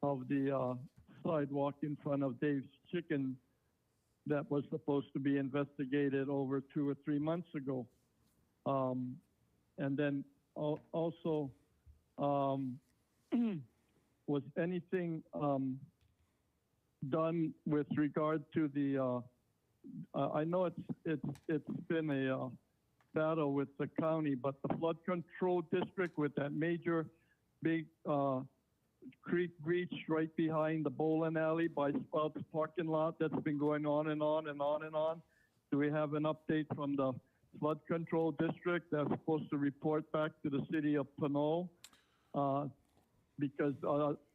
of the sidewalk in front of Dave's Chicken that was supposed to be investigated over 2 or 3 months ago. And then also, was anything done with regard to the, I know it's been a battle with the county, but the flood control district with that major big creek breach right behind the bowling alley by Sprouts parking lot that's been going on and on and on and on. Do we have an update from the flood control district that's supposed to report back to the city of Pinole? Because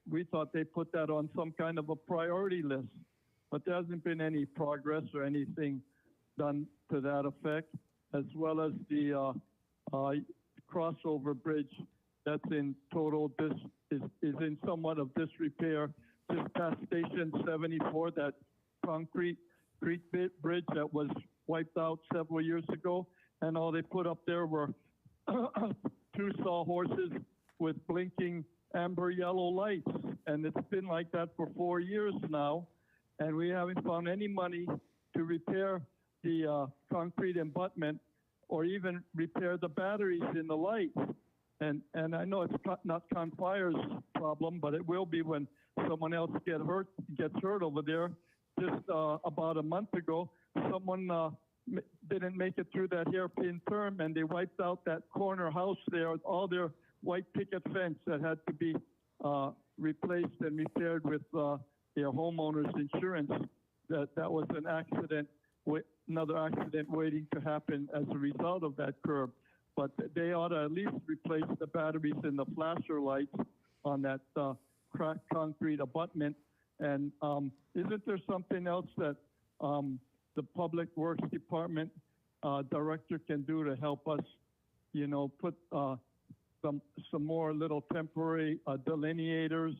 we thought they put that on some kind of a priority list, but there hasn't been any progress or anything done to that effect, as well as the crossover bridge that's in total is in somewhat of disrepair just past Station 74 that concrete bridge that was wiped out several years ago, and all they put up there were two sawhorses with blinking amber yellow lights, and it's been like that for 4 years now, and we haven't found any money to repair the concrete abutment or even repair the batteries in the lights. And I know it's not Con Fire's problem, but it will be when someone else gets hurt over there. Just about a month ago, someone didn't make it through that hairpin turn, and they wiped out that corner house there, all their white picket fence that had to be replaced and repaired with their homeowner's insurance. That was an accident, another accident waiting to happen as a result of that curb. But they ought to at least replace the batteries in the flasher lights on that cracked concrete abutment. And isn't there something else that the Public Works Department director can do to help us, you know, put some more little temporary delineators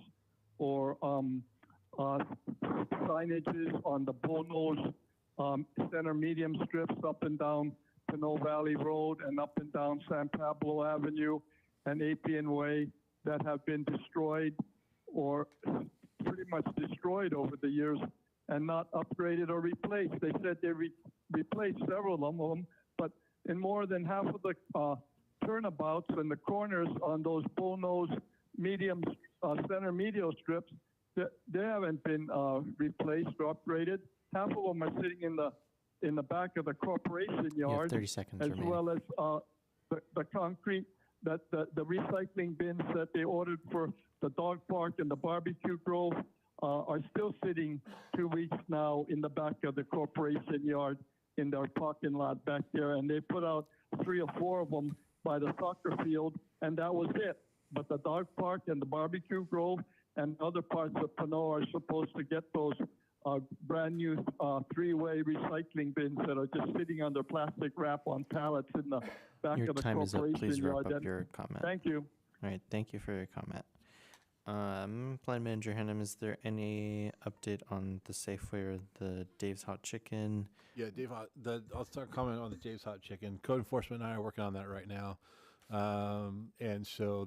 or signages on the Pinole center medium strips up and down Pinole Valley Road and up and down San Pablo Avenue and Appian Way that have been destroyed or pretty much destroyed over the years and not upgraded or replaced. They said they replaced several of them, but in more than half of the turnabouts and the corners on those bullnose medium center medial strips, they haven't been replaced or upgraded. Half of them are sitting in the back of the corporation You have yard, 30 seconds as remaining. well as the concrete that the recycling bins that they ordered for the dog park and the barbecue grove are still sitting 2 weeks now in the back of the corporation yard in their parking lot back there, and they put out 3 or 4 of them by the soccer field, and that was it. But the dog park and the barbecue grove and other parts of Pinole are supposed to get those brand new 3-way recycling bins that are just sitting under plastic wrap on pallets in the back Your of the time is up. corporation Please yard. wrap up your comment. Thank you. All right, thank you for your comment. Plan Manager Hannum, is there any update on the Safeway or the Dave's Hot Chicken? Yeah, I'll start commenting on the Dave's Hot Chicken. Code enforcement and I are working on that right now, and so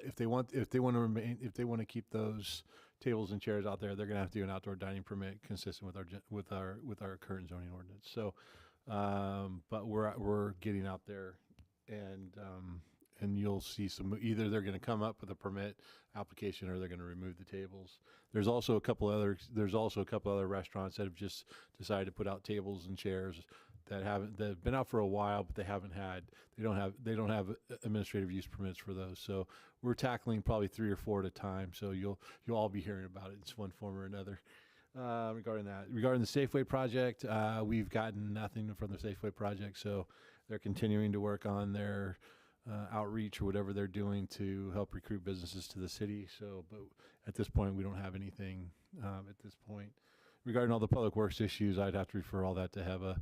if they want to keep those tables and chairs out there, they're going to have to do an outdoor dining permit consistent with our current zoning ordinance. So, but we're getting out there, and you'll see either they're going to come up with a permit application or they're going to remove the tables. There's also a couple other restaurants that have just decided to put out tables and chairs that have been out for a while, but they don't have administrative use permits for those. So we're tackling probably 3 or 4 at a time. So you'll all be hearing about it in one form or another. Regarding the Safeway project, we've gotten nothing from the Safeway project, so they're continuing to work on their outreach or whatever they're doing to help recruit businesses to the city. So, but at this point, we don't have anything at this point. Regarding all the public works issues, I'd have to refer all that to Heva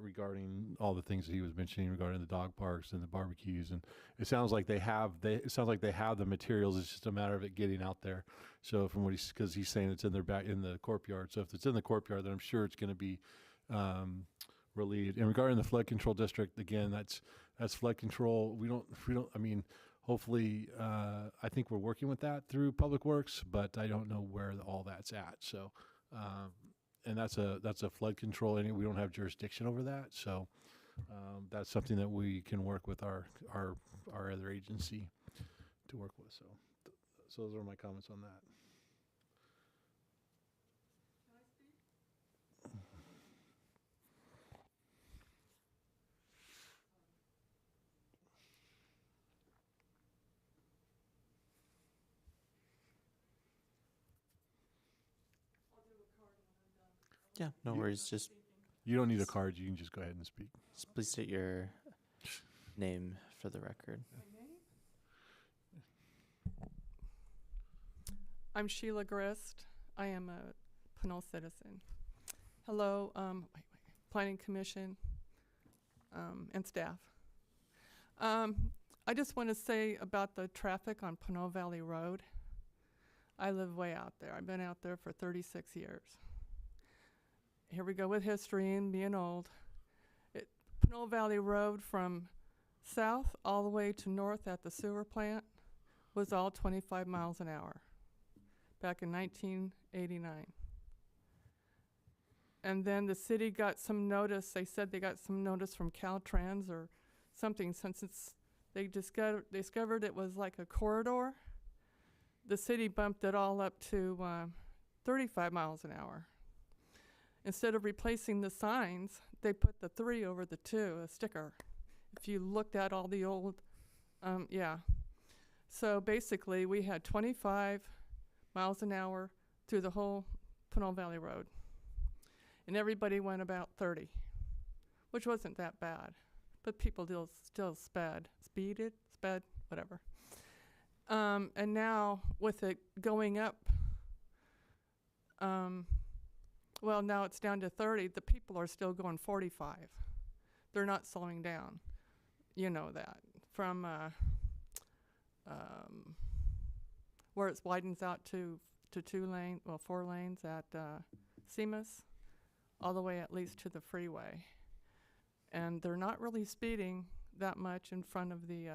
regarding all the things that he was mentioning regarding the dog parks and the barbecues. And it sounds like they have the materials. It's just a matter of it getting out there. So from because he's saying it's in their back in the courtyard. So if it's in the courtyard, then I'm sure it's going to be relieved. And regarding the flood control district, again, that's flood control. We don't. I mean, hopefully, I think we're working with that through Public Works, but I don't know where all that's at. So, and that's a flood control. And we don't have jurisdiction over that. So, that's something that we can work with our other agency to work with. So those are my comments on that. Yeah, no worries. Just You don't need a card. You can just go ahead and speak. please state your name for the record. I'm Sheila Grist. I am a Pinole citizen. Hello, Planning Commission and staff. I just want to say about the traffic on Pinole Valley Road. I live way out there. I've been out there for 36 years. here we go with history and being old. Pinole Valley Road from south all the way to north at the sewer plant was all 25 miles an hour back in 1989. And then the city got some notice. They said they got some notice from Caltrans or something, since they discovered it was like a corridor. The city bumped it all up to 35 miles an hour. Instead of replacing the signs, they put the 3 over the 2, a sticker. If you looked at all the old, yeah. So basically, we had 25 miles an hour through the whole Pinole Valley Road. And everybody went about 30, which wasn't that bad. But people still speeded, whatever. And now with it going up, well, now it's down to 30. The people are still going 45. They're not slowing down. You know that. From where it widens out to 4 lanes at Seamus, all the way at least to the freeway. And they're not really speeding that much in front of the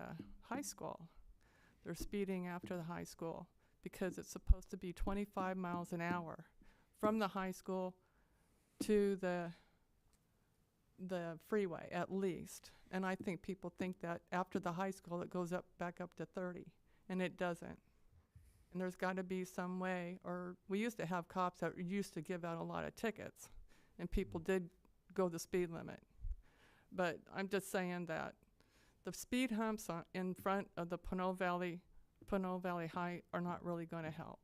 high school. They're speeding after the high school because it's supposed to be 25 miles an hour from the high school to the freeway at least. And I think people think that after the high school it goes back up to 30, and it doesn't. And there's got to be some way, or we used to have cops that used to give out a lot of tickets, and people did go the speed limit. But I'm just saying that the speed humps in front of the Pinole Valley High are not really going to help,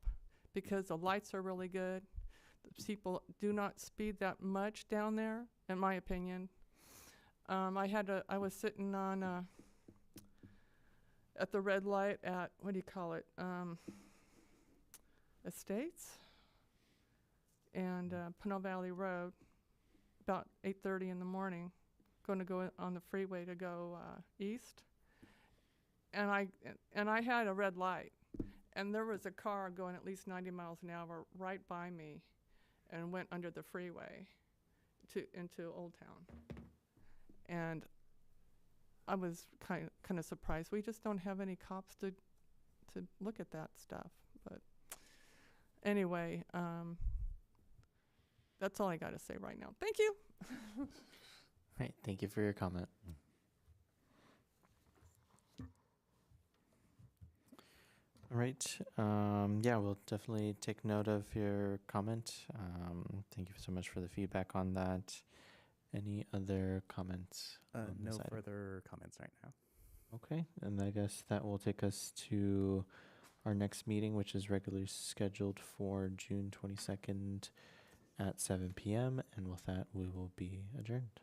because the lights are really good. People do not speed that much down there, in my opinion. I was sitting on at the red light at, what do you call it, Estates and Pinole Valley Road, about 8:30 in the morning, going to go on the freeway to go east. And I had a red light, and there was a car going at least 90 miles an hour right by me, and went under the freeway into Old Town. And I was kind of surprised. We just don't have any cops to look at that stuff. But anyway, that's all I got to say right now. Thank you. Right, thank you for your comment. All right, yeah, we'll definitely take note of your comment. Thank you so much for the feedback on that. Any other comments? No further comments right now. Okay, and I guess that will take us to our next meeting, which is regularly scheduled for June 22nd at 7 p.m. And with that, we will be adjourned.